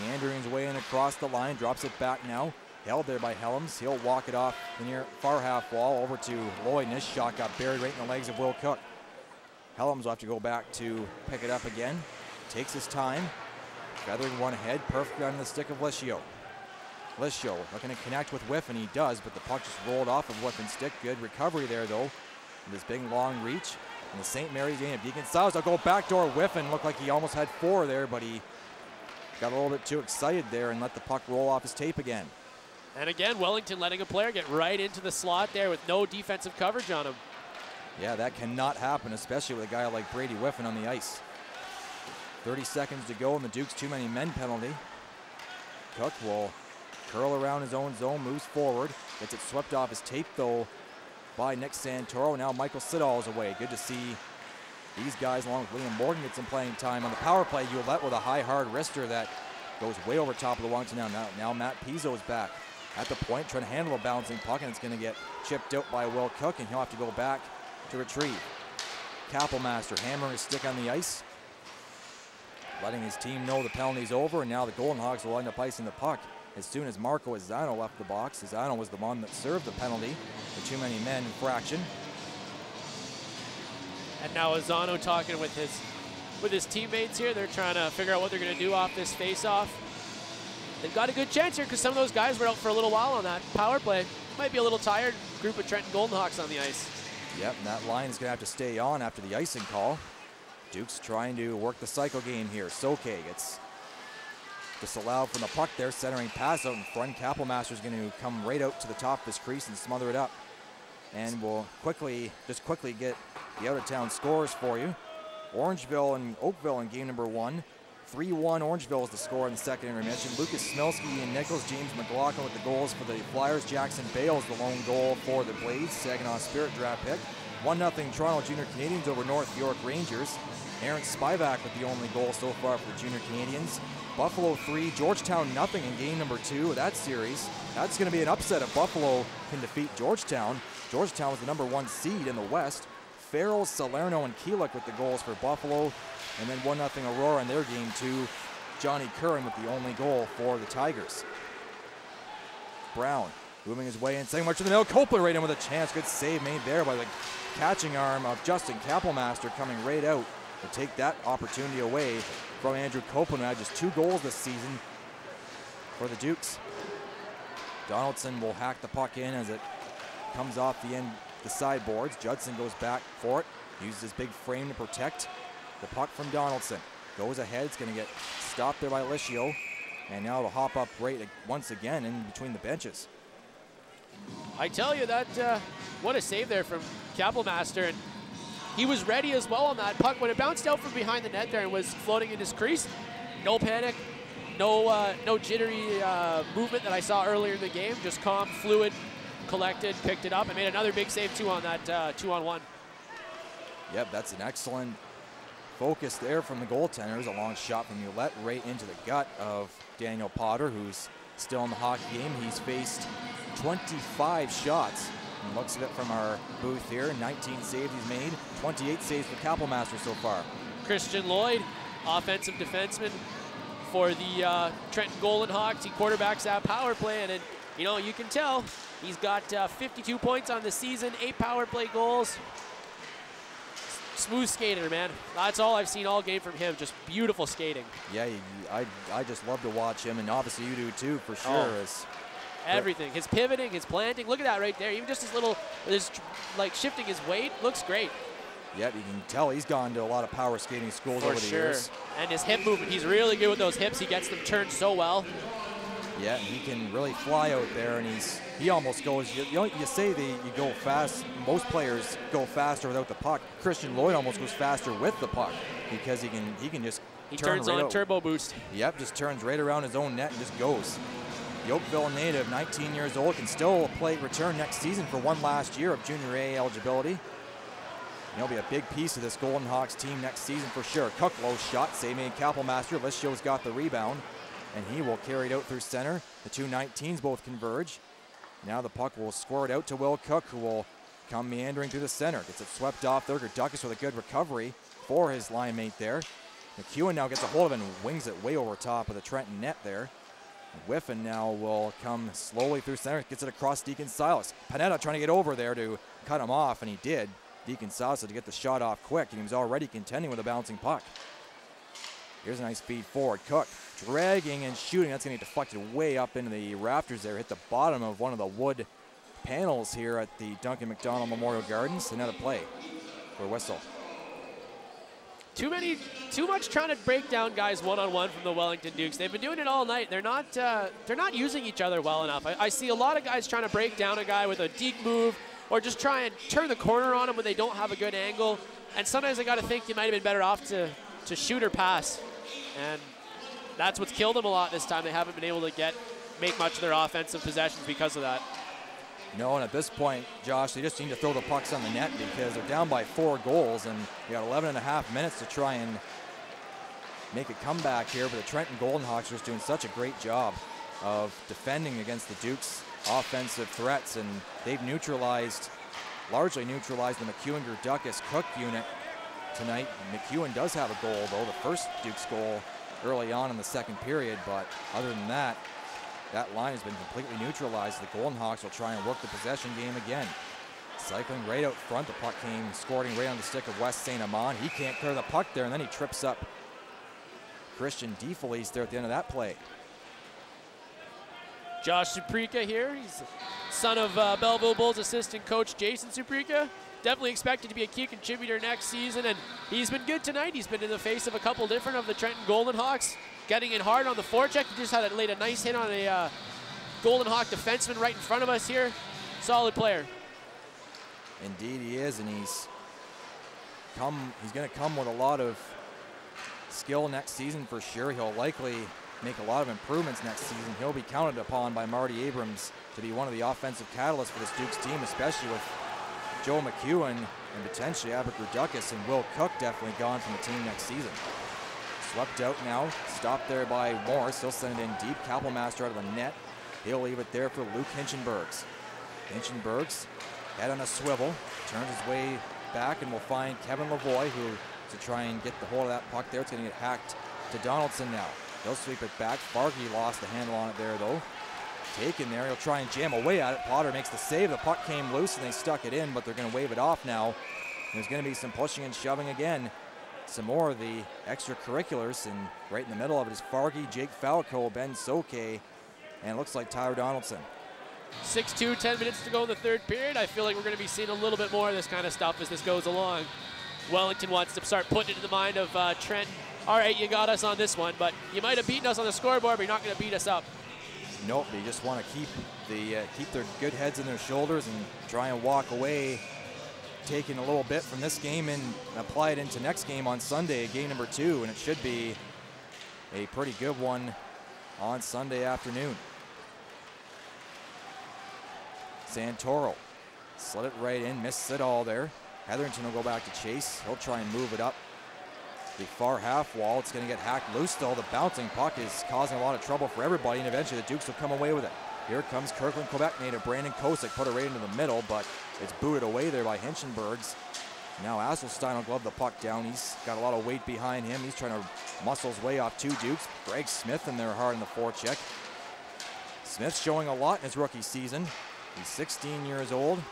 meandering his way in across the line, drops it back now. Held there by Helms. He'll walk it off the near far half wall over to Lloyd, and his shot got buried right in the legs of Will Cook. Helms will have to go back to pick it up again. Takes his time. Feathering one ahead, perfect on the stick of Lischio. Lischio looking to connect with Whiffen, he does, but the puck just rolled off of Whiffen's stick. Good recovery there though. And this big long reach. And the St. Mary's game of Deacon Styles will go backdoor. Whiffen looked like he almost had 4 there, but he got a little bit too excited there and let the puck roll off his tape again. And again, Wellington letting a player get right into the slot there with no defensive coverage on him. Yeah, that cannot happen, especially with a guy like Brady Whiffen on the ice. 30 seconds to go, and the Duke's too many men penalty. Cook will curl around his own zone, moves forward, gets it swept off his tape though by Nick Santoro. Now Michael Siddall is away. Good to see these guys along with Liam Morgan get some playing time. On the power play, Hewlett with a high hard wrister that goes way over top of the Wellington. Now Matt Pizzo is back at the point, trying to handle a bouncing puck, and it's going to get chipped out by Will Cook, and he'll have to go back to retrieve. Kapelmaster hammering his stick on the ice, letting his team know the penalty's over, and now the Goldehawks will end up icing the puck as soon as Marco Izzano left the box. Izzano was the one that served the penalty, the too many men infraction. And now Izzano talking with his teammates here. They're trying to figure out what they're going to do off this face-off. They've got a good chance here because some of those guys were out for a little while on that power play. Might be a little tired group of Trenton Goldehawks on the ice. Yep, and that line is going to have to stay on after the icing call. Duke's trying to work the cycle game here. Soke gets disallowed from the puck there, centering pass out in front. Kapelmaster's going to come right out to the top of his crease and smother it up. And we'll quickly get the out-of-town scores for you. Orangeville and Oakville in game number 1. 3-1 Orangeville is the score in the second intermission. Lucas Smilsky and Nichols, James McLaughlin with the goals for the Flyers. Jackson Bales the lone goal for the Blades. Saginaw Spirit draft pick. 1-0 Toronto Junior Canadians over North York Rangers. Aaron Spivak with the only goal so far for the Junior Canadians. Buffalo 3, Georgetown 0 in game number 2 of that series. That's going to be an upset if Buffalo can defeat Georgetown. Georgetown was the number 1 seed in the West. Farrell, Salerno, and Keelik with the goals for Buffalo. And then 1-0 Aurora in their game 2. Johnny Curran with the only goal for the Tigers. Brown moving his way in, setting much to the middle. Copeland right in with a chance. Good save made there by the catching arm of Justin Kapelmaster, coming right out to take that opportunity away from Andrew Copeland, who had just 2 goals this season for the Dukes. Donaldson will hack the puck in as it comes off the end, the sideboards. Judson goes back for it, uses his big frame to protect the puck from Donaldson. Goes ahead, it's going to get stopped there by Lischio, and now it'll hop up right once again in between the benches. I tell you that, what a save there from Kapelmaster, and he was ready as well on that puck. When it bounced out from behind the net there and was floating in his crease, no panic, no jittery movement that I saw earlier in the game, just calm, fluid, collected, picked it up, and made another big save too on that 2-on-1. Yep, that's an excellent focus there from the goaltenders. A long shot from Hewlett right into the gut of Daniel Potter, who's still in the hockey game. He's faced 25 shots. And looks at it from our booth here. 19 saves he's made. 28 saves for Kapelmaster so far. Christian Lloyd, offensive defenseman for the Trenton Goldehawks. He quarterbacks that power play, and you know, you can tell he's got 52 points on the season, 8 power play goals. Smooth skater, man. That's all I've seen all game from him. Just beautiful skating. Yeah, I just love to watch him, and obviously you do too, for sure. Oh. Everything, his pivoting, his planting, look at that right there. Even just his little, like shifting his weight, looks great. Yep, you can tell he's gone to a lot of power skating schools over the years. And his hip movement, he's really good with those hips. He gets them turned so well. Yeah, and he can really fly out there, and he almost goes, you say that you go fast, most players go faster without the puck. Christian Lloyd almost goes faster with the puck because he can just turn turns right on out. turbo boost. Yep, just turns right around his own net and just goes. The Oakville native, 19 years old, can still return next season for one last year of Junior A eligibility. And he'll be a big piece of this Goldehawks team next season for sure. Cook, low shot, save made Kapelmaster. Lischio's got the rebound. and he will carry it out through center. The two 19s both converge. Now the puck will squirt out to Will Cook, who will come meandering through the center. Gets it swept off there. Gerdukis with a good recovery for his line mate there. McEwen now gets a hold of it and wings it way over top of the Trenton net there. Whiffen now will come slowly through center. Gets it across Deacon Silas. Panetta trying to get over there to cut him off, and he did. Deacon Silas had to get the shot off quick, and he was already contending with a bouncing puck. Here's a nice feed forward. Cook dragging and shooting. That's going to get deflected way up into the rafters there. Hit the bottom of one of the wood panels here at the Duncan McDonald Memorial Gardens. Another play for a whistle. Too much trying to break down guys one-on-one from the Wellington Dukes. They've been doing it all night. They're not using each other well enough. I see a lot of guys trying to break down a guy with a deke move or just try and turn the corner on him when they don't have a good angle. And sometimes I got to think you might have been better off to shoot or pass. And that's what's killed them a lot this time. They haven't been able to make much of their offensive possessions because of that. No, and at this point, Josh, they just need to throw the pucks on the net because they're down by 4 goals, and you got 11 and a half minutes to try and make a comeback here. But the Trenton Goldehawks are just doing such a great job of defending against the Dukes' offensive threats, and they've largely neutralized the McEwen-Gerdukis Cook unit tonight. McEwen does have a goal, though, the first Dukes goal early on in the second period, but other than that, that line has been completely neutralized. The Goldehawks will try and work the possession game again. Cycling right out front, the puck came scoring right on the stick of Wes St. Amand. He can't clear the puck there, and then he trips up Christian DeFelice there at the end of that play. Josh Suprika here. He's son of Belleville Bulls assistant coach Jason Suprika. Definitely expected to be a key contributor next season, and he's been good tonight. He's been in the face of a couple different of the Trenton Goldehawks, getting in hard on the forecheck. He just laid a nice hit on a Goldehawk defenseman right in front of us here. Solid player. Indeed he is, and he's going to come with a lot of skill next season for sure. He'll likely make a lot of improvements next season. He'll be counted upon by Marty Abrams to be one of the offensive catalysts for this Dukes team, especially with Joe McEwen and potentially Albert Gerdukis and Will Cook definitely gone from the team next season. Swept out now, stopped there by Morris. He'll send it in deep. Kapelmaster out of the net. He'll leave it there for Luke Hinchenbergs. Hinchenbergs, head on a swivel, turns his way back and will find Kevin Lavoie, who to try and get the hold of that puck there. It's going to get hacked to Donaldson now. He'll sweep it back. Fargy lost the handle on it there, though. Taken there, he'll try and jam away at it. Potter makes the save. The puck came loose and they stuck it in, but they're going to wave it off now. There's going to be some pushing and shoving again. Some more of the extracurriculars, and right in the middle of it is Fargy, Jake Falco, Ben Soke, and it looks like Tyler Donaldson. 6-2, 10 minutes to go in the third period. I feel like we're going to be seeing a little bit more of this kind of stuff as this goes along. Wellington wants to start putting it in the mind of Trenton. All right, you got us on this one, but you might have beaten us on the scoreboard, but you're not going to beat us up. Nope, they just want to keep their good heads in their shoulders and try and walk away, taking a little bit from this game and apply it into next game on Sunday, game number 2, and it should be a pretty good one on Sunday afternoon. Santoro slid it right in, missed it all there. Hetherington will go back to chase. He'll try and move it up the far half wall. It's going to get hacked loose still. The bouncing puck is causing a lot of trouble for everybody, and eventually the Dukes will come away with it. Here comes Kirkland Quebec native Brandon Kosick, put it right into the middle, but it's booted away there by Hinchenbergs. Now Asselstein will glove the puck down. He's got a lot of weight behind him. He's trying to muscle his way off 2 Dukes. Greg Smith in there hard in the forecheck. Smith showing a lot in his rookie season. He's 16 years old.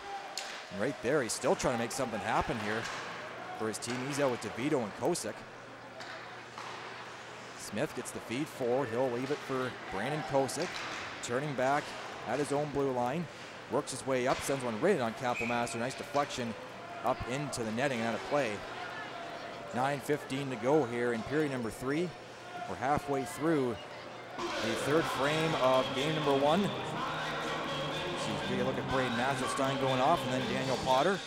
And right there, he's still trying to make something happen here for his team. He's out with DeVito and Kosick. Smith gets the feed forward. He'll leave it for Brandon Kosick. Turning back at his own blue line. Works his way up, sends one right on Kapelmaster. Nice deflection up into the netting and out of play. 9:15 to go here in period number 3. We're halfway through the third frame of game number 1. So you look at Braden Asselstein going off, and then Daniel Potter.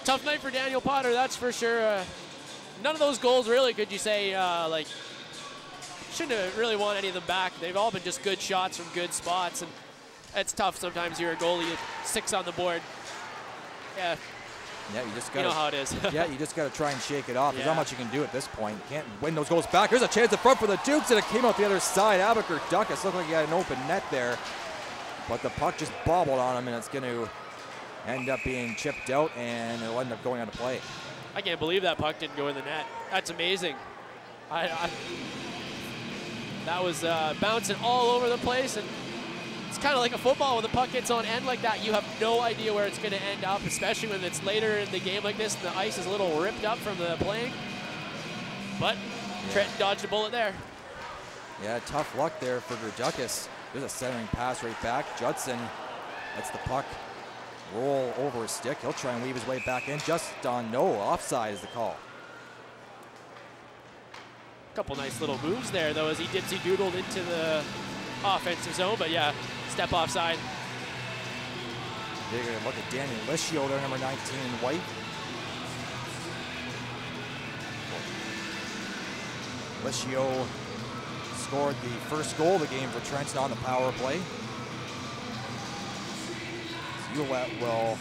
Tough night for Daniel Potter, that's for sure. None of those goals really, could you say, shouldn't have really won any of them back. They've all been just good shots from good spots, and it's tough sometimes. You're a goalie, 6 on the board. Yeah, Yeah, you just got. You know how it is. Yeah, you just got to try and shake it off. There's Yeah. not much you can do at this point. Can't win those goals back. There's a chance in front for the Dukes, and it came out the other side. Abaker Duckus looked like he had an open net there, but the puck just bobbled on him, and it's going to end up being chipped out, and it'll end up going on to play. I can't believe that puck didn't go in the net. That's amazing. That was bouncing all over the place, and it's kind of like a football. When the puck gets on end like that, you have no idea where it's going to end up, especially when it's later in the game like this and the ice is a little ripped up from the playing. But Trenton dodged a bullet there. Yeah, tough luck there for Duckus. There's a centering pass right back. Judson lets the puck roll over his stick. He'll try and weave his way back in. Just on no, offside is the call. Couple nice little moves there, though, as he dipsy-doodled into the offensive zone. But yeah, step offside. They're going to look at Daniel Lischio there, number 19 in white. Lischio scored the first goal of the game for Trenton on the power play. Ulett will,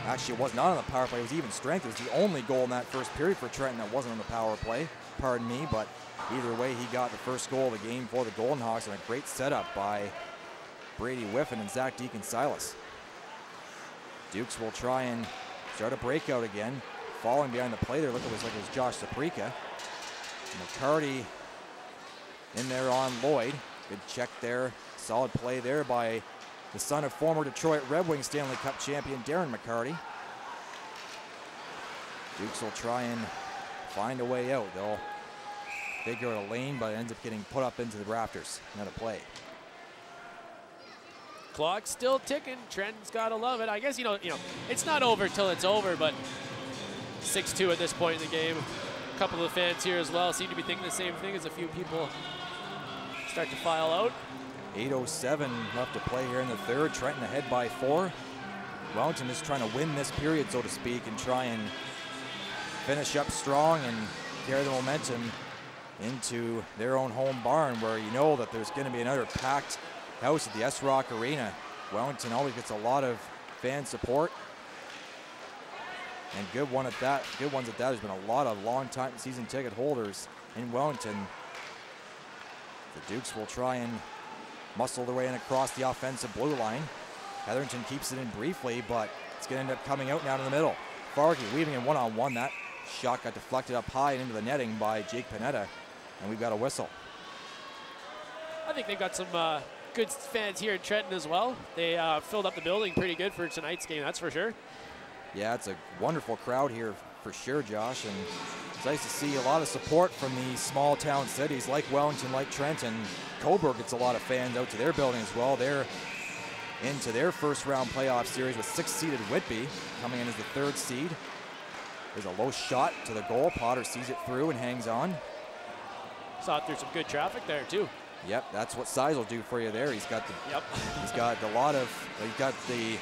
actually it was not on the power play, it was even strength. It was the only goal in that first period for Trenton that wasn't on the power play, pardon me, but either way he got the first goal of the game for the Goldehawks, and a great setup by Brady Whiffen and Zach Deacon-Silas. Dukes will try and start a breakout again. Falling behind the play there, looked like it was Josh Saprika. McCarty in there on Lloyd. Good check there, solid play there by the son of former Detroit Red Wings Stanley Cup champion Darren McCarty. Dukes will try and find a way out. They'll figure out a lane, but it ends up getting put up into the rafters. Another play. Clock's still ticking. Trenton's got to love it. I guess, you know, it's not over till it's over, but 6-2 at this point in the game. A couple of the fans here as well seem to be thinking the same thing as a few people start to file out. 8:07 left to play here in the third. Trenton ahead by 4. Wellington is trying to win this period, so to speak, and try and finish up strong and carry the momentum into their own home barn, where you know that there's going to be another packed house at the S-Rock Arena. Wellington always gets a lot of fan support, and good ones at that. There's been a lot of long-time season ticket holders in Wellington. The Dukes will try and muscle their way in across the offensive blue line. Hetherington keeps it in briefly, but it's going to end up coming out now in the middle. Fargy weaving in one-on-one. That shot got deflected up high and into the netting by Jake Panetta, and we've got a whistle. I think they've got some good fans here in Trenton as well. They filled up the building pretty good for tonight's game, that's for sure. Yeah, it's a wonderful crowd here for sure, Josh, and it's nice to see a lot of support from these small town cities like Wellington, like Trenton. Cobourg gets a lot of fans out to their building as well. They're into their first round playoff series with 6th-seeded Whitby coming in as the 3rd seed. There's a low shot to the goal. Potter sees it through and hangs on. Saw it through some good traffic there too. Yep, that's what size will do for you there. He's got the he's got the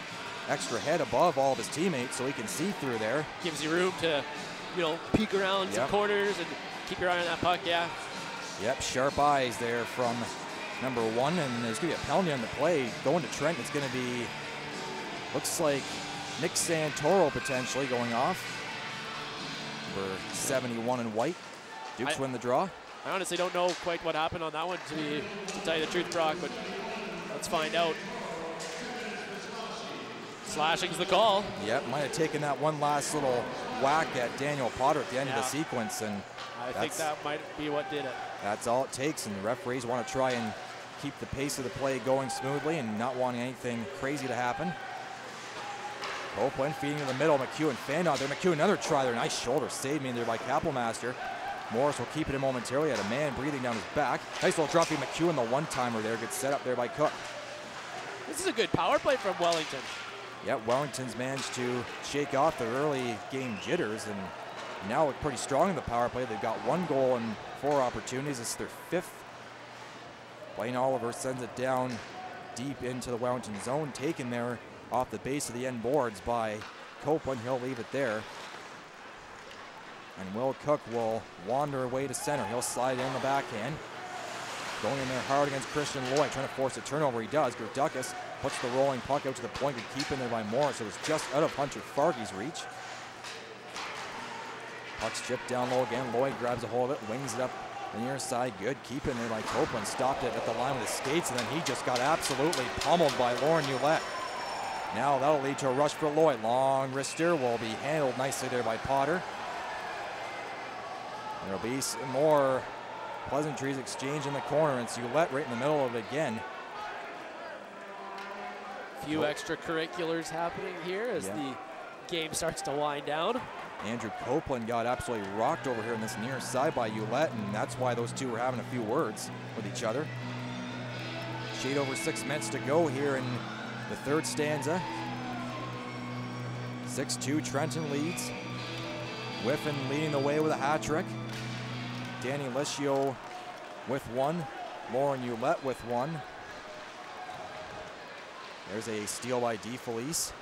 extra head above all of his teammates, so he can see through there. Gives you room to, peek around some corners and keep your eye on that puck. Yeah. Yep, sharp eyes there from number 1, and there's going to be a penalty on the play. Going to Trent, it's going to be, looks like Nick Santoro potentially going off. Number 71 in white. Dukes win the draw. I honestly don't know quite what happened on that one, to tell you the truth, Brock, but let's find out. Slashing's the call. Yep, might have taken that one last little whack at Daniel Potter at the end of the sequence, and I think that might be what did it. That's all it takes, and the referees want to try and keep the pace of the play going smoothly and not wanting anything crazy to happen. Copeland feeding in the middle. McEwen fanned out there. McEwen another try there. Nice shoulder save in there by Kapelmaster. Morris will keep it in momentarily. Had a man breathing down his back. Nice little drop. McEwen the one-timer there. Good set up there by Cook. This is a good power play from Wellington. Yeah, Wellington's managed to shake off their early game jitters and now look pretty strong in the power play. They've got 1 goal and 4 opportunities. This is their 5th. Blaine Oliver sends it down deep into the Wellington zone, taken there off the base of the end boards by Copeland. He'll leave it there. And Will Cook will wander away to center. He'll slide in the backhand. Going in there hard against Christian Lloyd, trying to force a turnover. He does. Duckus puts the rolling puck out to the point and keep in there by Morris. It was just out of Hunter Fargy's reach. Puck stripped down low again. Lloyd grabs a hold of it, wings it up the near side. Good keeping there by Copeland. Stopped it at the line with his skates, and then he just got absolutely pummeled by Lauren Ouellette. Now that'll lead to a rush for Lloyd. Long wrister will be handled nicely there by Potter. There'll be some more pleasantries exchanged in the corner, and it's Ouellette right in the middle of it again. Few extracurriculars happening here as the game starts to wind down. Andrew Copeland got absolutely rocked over here on this near side by Ouellette, and that's why those two were having a few words with each other. Shade over 6 minutes to go here in the third stanza. 6-2, Trenton leads. Whiffen leading the way with a hat trick. Danny Lischio with one. Lauren Ouellette with one. There's a steal by DeFelice.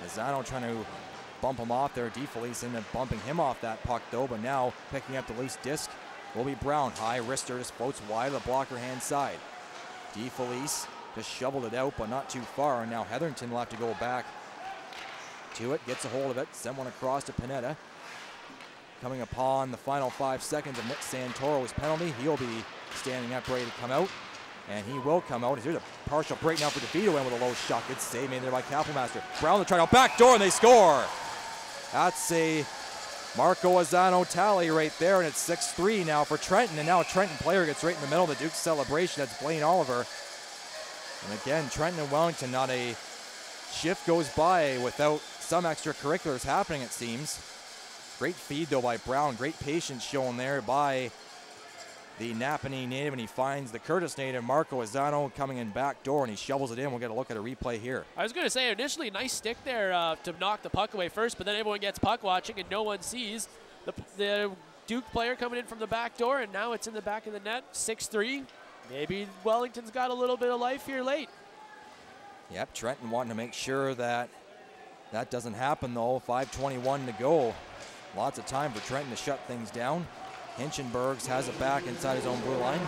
Mazzano trying to bump him off there. DeFelice ended up bumping him off that puck though, but now picking up the loose disc will be Brown. High wrister just floats wide of the blocker hand side. DeFelice just shoveled it out, but not too far. And now Hetherington will have to go back to it. Gets a hold of it. Sent one across to Panetta. Coming upon the final 5 seconds of Nick Santoro's penalty. He'll be standing up ready to come out. And he will come out. Here's a partial break now for DeVito in with a low shot. Good save made there by Kapelmaster. Brown to try out back door, and they score. That's a Marco Azzano tally right there, and it's 6-3 now for Trenton. And now a Trenton player gets right in the middle of the Duke's celebration. That's Blaine Oliver. And again, Trenton and Wellington, not a shift goes by without some extracurriculars happening, it seems. Great feed though by Brown. Great patience shown there by the Napanee native, and he finds the Curtis native, Marco Azzano, coming in back door, and he shovels it in. We'll get a look at a replay here. I was going to say, initially, nice stick there to knock the puck away first, but then everyone gets puck watching, and no one sees the Duke player coming in from the back door, and now it's in the back of the net, 6-3. Maybe Wellington's got a little bit of life here late. Yep, Trenton wanting to make sure that that doesn't happen, though. 5:21 to go. Lots of time for Trenton to shut things down. Hinchenbergs has it back inside his own blue line.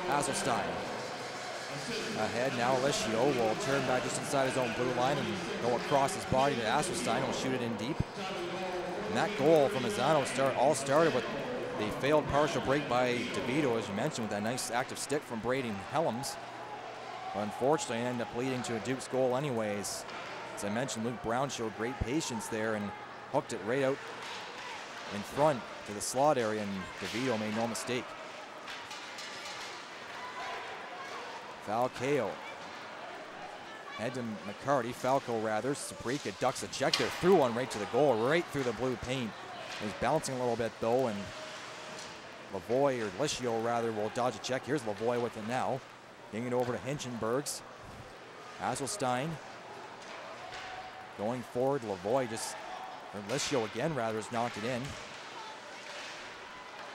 Hasselstein ahead now. Lischio will turn back just inside his own blue line and go across his body to Hasselstein. Will shoot it in deep. And that goal from Azzano all started with the failed partial break by DeVito, as you mentioned, with that nice active stick from Brady Helms. But unfortunately, it ended up leading to a Duke's goal anyways. As I mentioned, Luke Brown showed great patience there and hooked it right out in front to the slot area, and DeVito made no mistake. Falcao. Head to McCarty. Falco rather. Sabrika ducks a check there. Threw one right to the goal, right through the blue paint. He's bouncing a little bit though, and Lavoie, or Lischio rather, will dodge a check. Here's Lavoie with it now. Getting it over to Hinchenbergs. Hasselstein. Going forward, Lavoie just, or Lischio again rather, has knocked it in.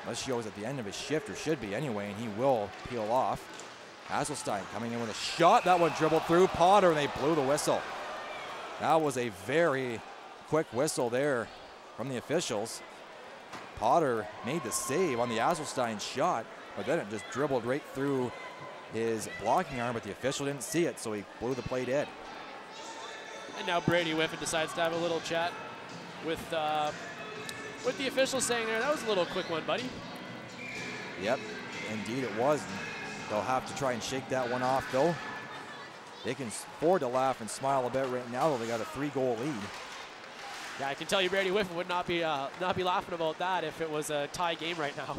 Lischio is at the end of his shift, or should be anyway, and he will peel off. Hasselstein coming in with a shot. That one dribbled through Potter, and they blew the whistle. That was a very quick whistle there from the officials. Potter made the save on the Hasselstein shot, but then it just dribbled right through his blocking arm, but the official didn't see it, so he blew the play dead. And now Brady Whiffen decides to have a little chat with the official, saying there, that was a little quick one, buddy. Yep, indeed it was. They'll have to try and shake that one off, though. They can afford to laugh and smile a bit right now, though. They got a 3-goal lead. Yeah, I can tell you Brady Whiffen would not be laughing about that if it was a tie game right now.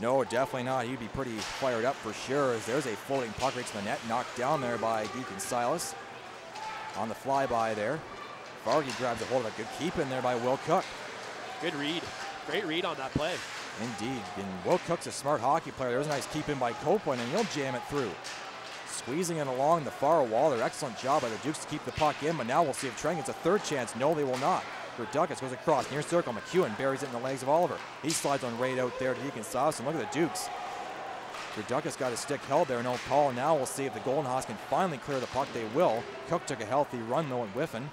No, definitely not. He'd be pretty fired up for sure, as there's a floating puck right to the net, knocked down there by Deacon Silas. On the flyby there. Vargy grabs a hold of it. Good keep in there by Will Cook. Good read. Great read on that play. Indeed. And Will Cook's a smart hockey player. There's a nice keep in by Copeland, and he'll jam it through. Squeezing it along the far wall there. Excellent job by the Dukes to keep the puck in, but now we'll see if Trenton gets a third chance. No, they will not. Duckus goes across near circle. McEwen buries it in the legs of Oliver. He slides on right out there to Deacon Silas, and look at the Dukes. Duckus got his stick held there, no call. Now we'll see if the Goldehawks can finally clear the puck. They will. Cook took a healthy run though at Whiffen.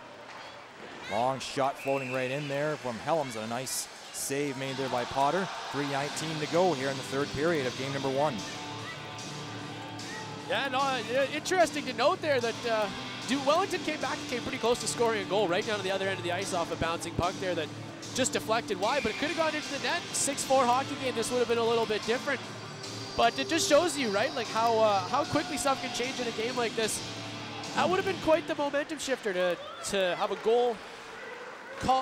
Long shot floating right in there from Helms, and a nice save made there by Potter. 3:19 to go here in the third period of game number 1. Yeah, no, interesting to note there that Wellington came back and came pretty close to scoring a goal right down to the other end of the ice off a bouncing puck there that just deflected wide, but it could have gone into the net. 6-4 hockey game, this would have been a little bit different. But it just shows you, right, like how quickly stuff can change in a game like this. That would have been quite the momentum shifter to have a goal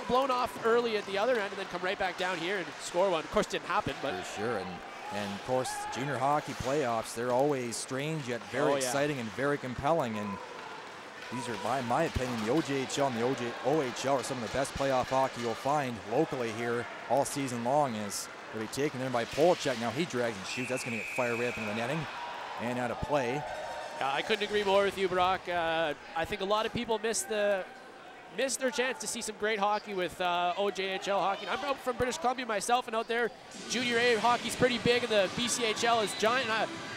blown off early at the other end and then come right back down here and score one. Of course, it didn't happen, but for sure. And of course, junior hockey playoffs, they're always strange yet very exciting and very compelling. And these are, in my opinion, the OJHL and the OJHL are some of the best playoff hockey you'll find locally here all season long. As they'll be taken in by Polachek. Now he drags and shoots. That's going to get fired right up into the netting and out of play. I couldn't agree more with you, Brock. I think a lot of people missed their chance to see some great hockey with OJHL hockey. I'm out from British Columbia myself, and out there, Junior A hockey's pretty big, and the BCHL is giant.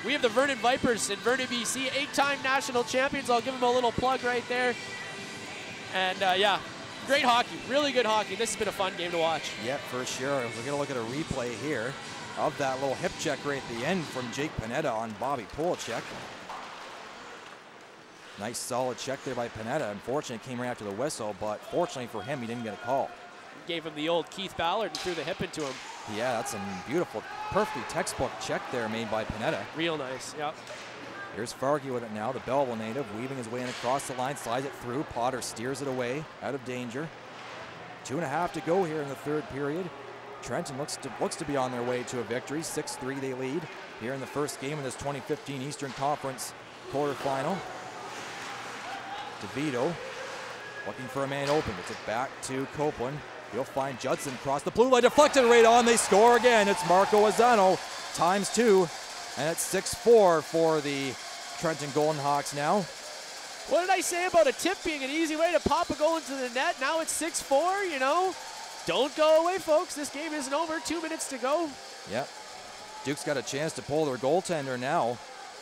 We have the Vernon Vipers in Vernon, BC, 8-time national champions. I'll give them a little plug right there. And yeah, great hockey, really good hockey. This has been a fun game to watch. Yeah, for sure. We're going to look at a replay here of that little hip check right at the end from Jake Panetta on Bobby Polachek. Nice solid check there by Panetta. Unfortunately, it came right after the whistle, but fortunately for him, he didn't get a call. Gave him the old Keith Ballard and threw the hip into him. Yeah, that's a beautiful, perfectly textbook check there made by Panetta. Real nice, yep. Here's Fargy with it now, the Belleville native, weaving his way in across the line, slides it through. Potter steers it away, out of danger. 2.5 to go here in the third period. Trenton looks to be on their way to a victory. 6-3 they lead here in the first game of this 2015 Eastern Conference quarterfinal. DeVito looking for a man open. Gets it back to Copeland. He'll find Judson across the blue line. Deflected right on. They score again. It's Marco Azzano ×2. And it's 6-4 for the Trenton Goldehawks now. What did I say about a tip being an easy way to pop a goal into the net? Now it's 6-4, you know. Don't go away, folks. This game isn't over. 2 minutes to go. Yep. Duke's got a chance to pull their goaltender now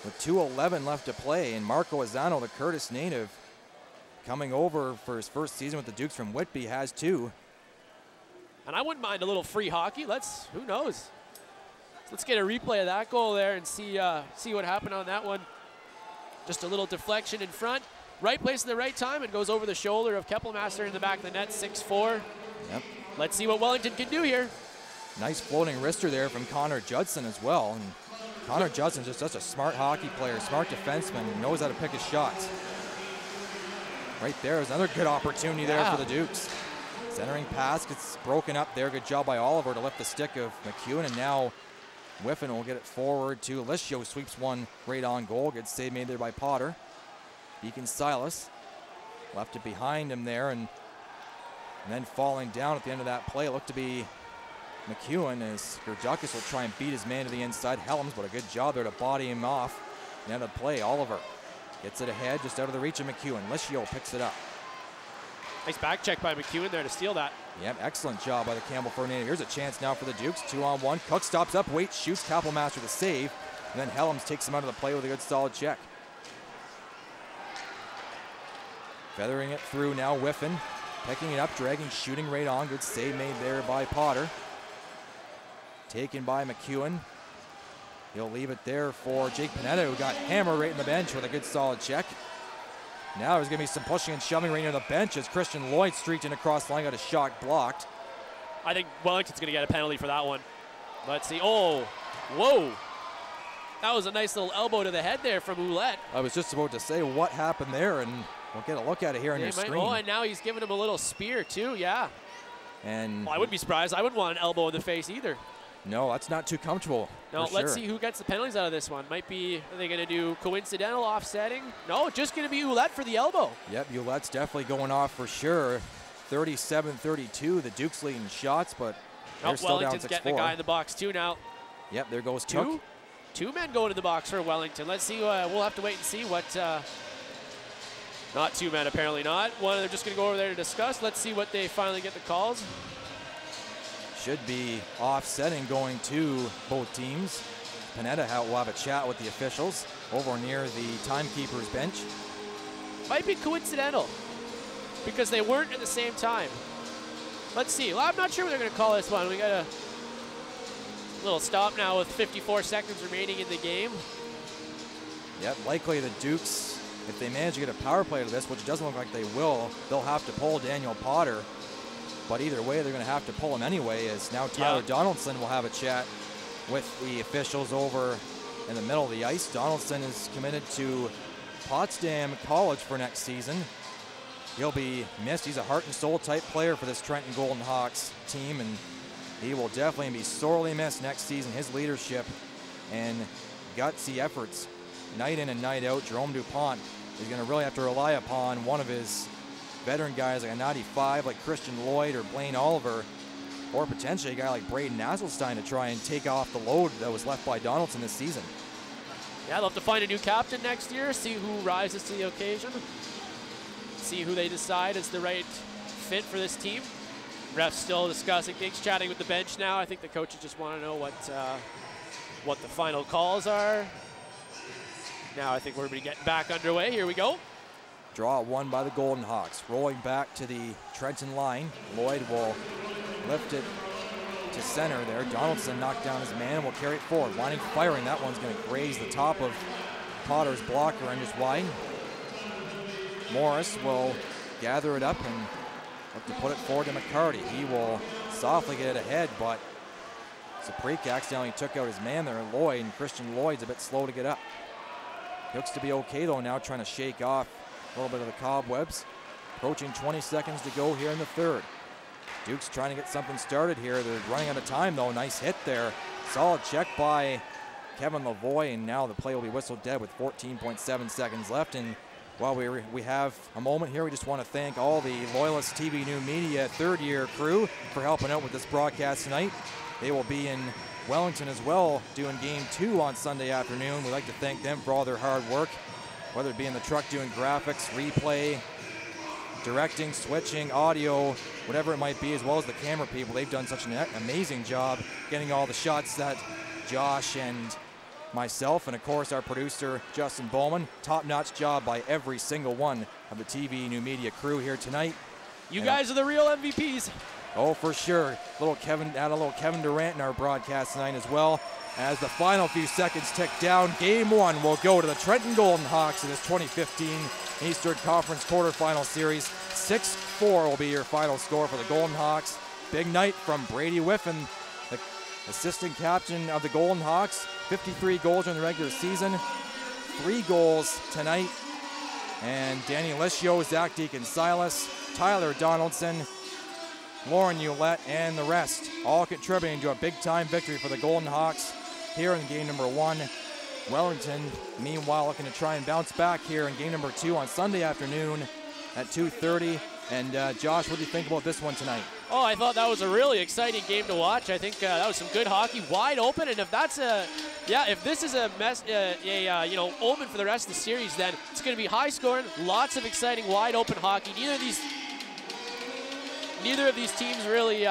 with 2:11 left to play. And Marco Azzano, the Curtis native, coming over for his first season with the Dukes from Whitby, has 2. And I wouldn't mind a little free hockey. Who knows? Let's get a replay of that goal there and see what happened on that one. Just a little deflection in front. Right place at the right time, and goes over the shoulder of Keppelmaster in the back of the net, 6-4. Yep. Let's see what Wellington can do here. Nice floating wrister there from Connor Judson as well. And Connor Judson's just such a smart hockey player, smart defenseman, knows how to pick his shots. Right there is another good opportunity there for the Dukes. Centering pass gets broken up there. Good job by Oliver to lift the stick of McEwen, and now Whiffen will get it forward to Lischio. Sweeps one right on goal. Good save made there by Potter. Beacon Silas left it behind him there, and then falling down at the end of that play. It looked to be McEwen, as Gerdukas will try and beat his man to the inside. Helms, but a good job there to body him off. The end of the play, Oliver gets it ahead, just out of the reach of McEwen. Lischio picks it up. Nice back check by McEwen there to steal that. Yep, excellent job by the Campbell Fur native. Here's a chance now for the Dukes. 2-on-1. Cook stops up, waits, shoots. Keppelmaster the save. And then Helms takes him out of the play with a good solid check. Feathering it through now, Whiffen. Picking it up, dragging, shooting right on. Good save made there by Potter. Taken by McEwen. He'll leave it there for Jake Panetta, who got hammered right in the bench with a good solid check. Now there's going to be some pushing and shoving right near the bench as Christian Lloyd streaked in across the line, got a shot blocked. I think Wellington's going to get a penalty for that one. Let's see. Oh, whoa. That was a nice little elbow to the head there from Ouellette. I was just about to say what happened there, and we'll get a look at it here on your screen. Oh, and now he's giving him a little spear too, yeah. And well, I wouldn't be surprised. I wouldn't want an elbow in the face either. No, that's not too comfortable. No, let's see who gets the penalties out of this one. Might be, are they going to do coincidental offsetting? No, just going to be Ouellette for the elbow. Yep, Ouellette's definitely going off for sure. 37-32, the Dukes leading shots, but they're still down 6-4. Wellington's getting a guy in the box too now. Yep, there goes Cook. Two men going to the box for Wellington. Let's see, we'll have to wait and see what, not 2 men, apparently not. One, they're just going to go over there to discuss. Let's see what they finally get the calls. Should be offsetting going to both teams. Panetta will have a chat with the officials over near the timekeeper's bench. Might be coincidental because they weren't at the same time. Let's see. Well, I'm not sure what they're going to call this one. We got a little stop now with 54 seconds remaining in the game. Yep, likely the Dukes, if they manage to get a power play to this, which doesn't look like they will, they'll have to pull Daniel Potter But either way, they're going to have to pull him anyway, as now Tyler Donaldson will have a chat with the officials over in the middle of the ice. Donaldson is committed to Potsdam College for next season. He'll be missed. He's a heart and soul type player for this Trenton Goldehawks team, and he will definitely be sorely missed next season. His leadership and gutsy efforts night in and night out. Jerome DuPont is going to really have to rely upon one of his veteran guys like a 95 like Christian Lloyd or Blaine Oliver, or potentially a guy like Braden Nasselstein to try and take off the load that was left by Donaldson this season. Yeah, they'll have to find a new captain next year, see who rises to the occasion, see who they decide is the right fit for this team. Refs still discussing things, chatting with the bench now. I think the coaches just want to know what the final calls are. Now I think we're going to get back underway. Here we go. Draw one by the Goldehawks. Rolling back to the Trenton line. Lloyd will lift it to center there. Donaldson knocked down his man and will carry it forward. Lining firing. That one's going to graze the top of Potter's blocker and just wide. Morris will gather it up and look to put it forward to McCarty. He will softly get it ahead, but Saprik accidentally took out his man there. Lloyd, and Christian Lloyd's a bit slow to get up. He looks to be okay though now, trying to shake off a little bit of the cobwebs. Approaching 20 seconds to go here in the third. Duke's trying to get something started here. They're running out of time though. Nice hit there. Solid check by Kevin Lavoie, and now the play will be whistled dead with 14.7 seconds left. And while we have a moment here, we just want to thank all the Loyalist TV New Media third-year crew for helping out with this broadcast tonight. They will be in Wellington as well, doing Game 2 on Sunday afternoon. We'd like to thank them for all their hard work, whether it be in the truck doing graphics, replay, directing, switching, audio, whatever it might be, as well as the camera people. They've done such an amazing job getting all the shots that Josh and myself, and of course our producer Justin Bowman. Top-notch job by every single one of the TV New Media crew here tonight. You guys are the real MVPs. Oh, for sure. Add a little Kevin Durant in our broadcast tonight as well. As the final few seconds tick down, Game 1 will go to the Trenton Goldehawks in this 2015 Eastern Conference quarterfinal series. 6-4 will be your final score for the Goldehawks. Big night from Brady Whiffen, the assistant captain of the Goldehawks. 53 goals in the regular season, 3 goals tonight. And Danny Lischio, Zach Deacon-Silas, Tyler Donaldson, Lauren Ulett, and the rest, all contributing to a big-time victory for the Goldehawks here in game number 1. Wellington, meanwhile, looking to try and bounce back here in game number 2 on Sunday afternoon at 2:30. And Josh, what do you think about this one tonight? Oh, I thought that was a really exciting game to watch. I think that was some good hockey, wide open. And if that's if this is a omen for the rest of the series, then it's going to be high scoring, lots of exciting, wide open hockey. Neither of these teams really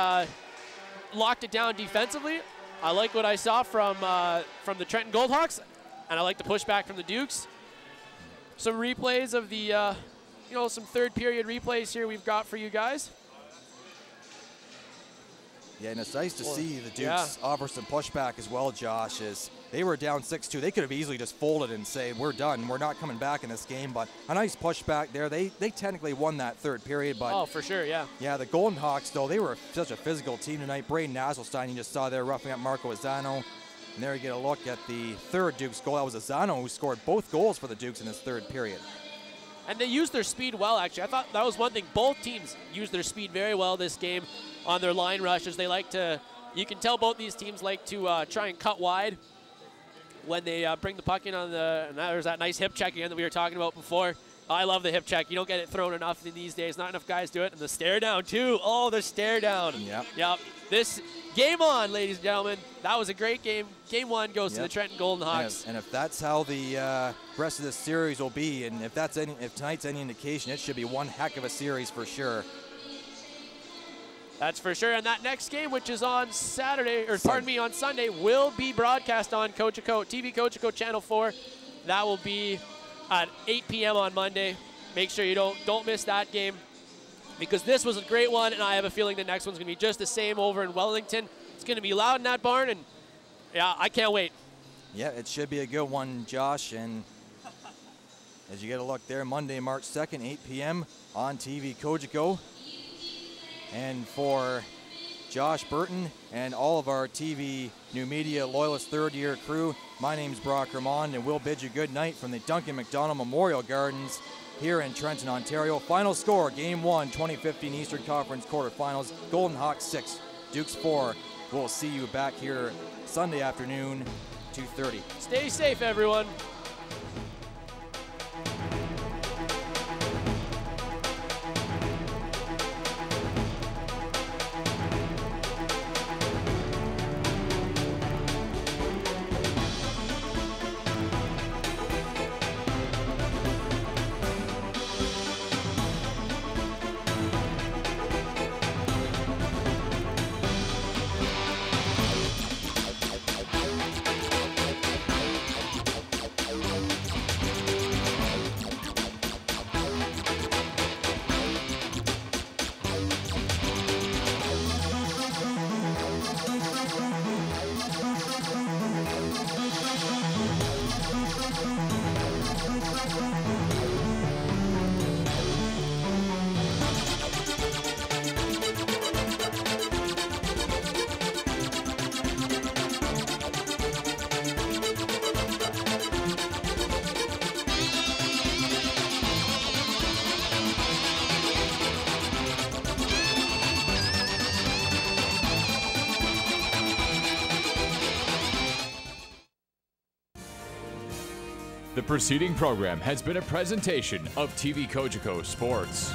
locked it down defensively. I like what I saw from the Trenton Goldehawks, and I like the pushback from the Dukes. Some replays of the, some third period replays here we've got for you guys. Yeah, and it's nice to see the Dukes offer some pushback as well, Josh, as they were down 6-2. They could have easily just folded and said, we're done, we're not coming back in this game, but a nice pushback there. They technically won that third period, but... Oh, for sure, yeah. Yeah, the Goldehawks, though, they were such a physical team tonight. Braden Nasselstein, you just saw there, roughing up Marco Azzano. And there you get a look at the third Dukes goal. That was Azzano who scored both goals for the Dukes in this third period. And they used their speed well, actually. I thought that was one thing. Both teams used their speed very well this game on their line rushes. They like to, you can tell both these teams like to try and cut wide when they bring the puck in on the, and there's that nice hip check again that we were talking about before. I love the hip check. You don't get it thrown enough in these days. Not enough guys do it. And the stare down, too. Oh, the stare down. Yep. This game on, ladies and gentlemen. That was a great game. Game 1 goes to the Trenton Goldehawks. And if that's how the rest of this series will be, and if tonight's any indication, it should be one heck of a series for sure. That's for sure. And that next game, which is on Saturday, or pardon me, on Sunday, will be broadcast on Cogeco, TV Cogeco Channel 4. That will be at 8 p.m. on Monday. Make sure you don't miss that game, because this was a great one, and I have a feeling the next one's going to be just the same over in Wellington. It's going to be loud in that barn, and yeah, I can't wait. Yeah, it should be a good one, Josh. And as you get a look there, Monday, March 2nd, 8 p.m. on TV Cogeco. And for Josh Burton and all of our TV New Media Loyalist third-year crew, my name's Brock Ramond, and we'll bid you good night from the Duncan MacDonald Memorial Gardens here in Trenton, Ontario. Final score, Game 1, 2015 Eastern Conference quarterfinals, Goldehawks 6, Dukes 4. We'll see you back here Sunday afternoon, 2:30. Stay safe, everyone. The preceding program has been a presentation of TV Kojiko Sports.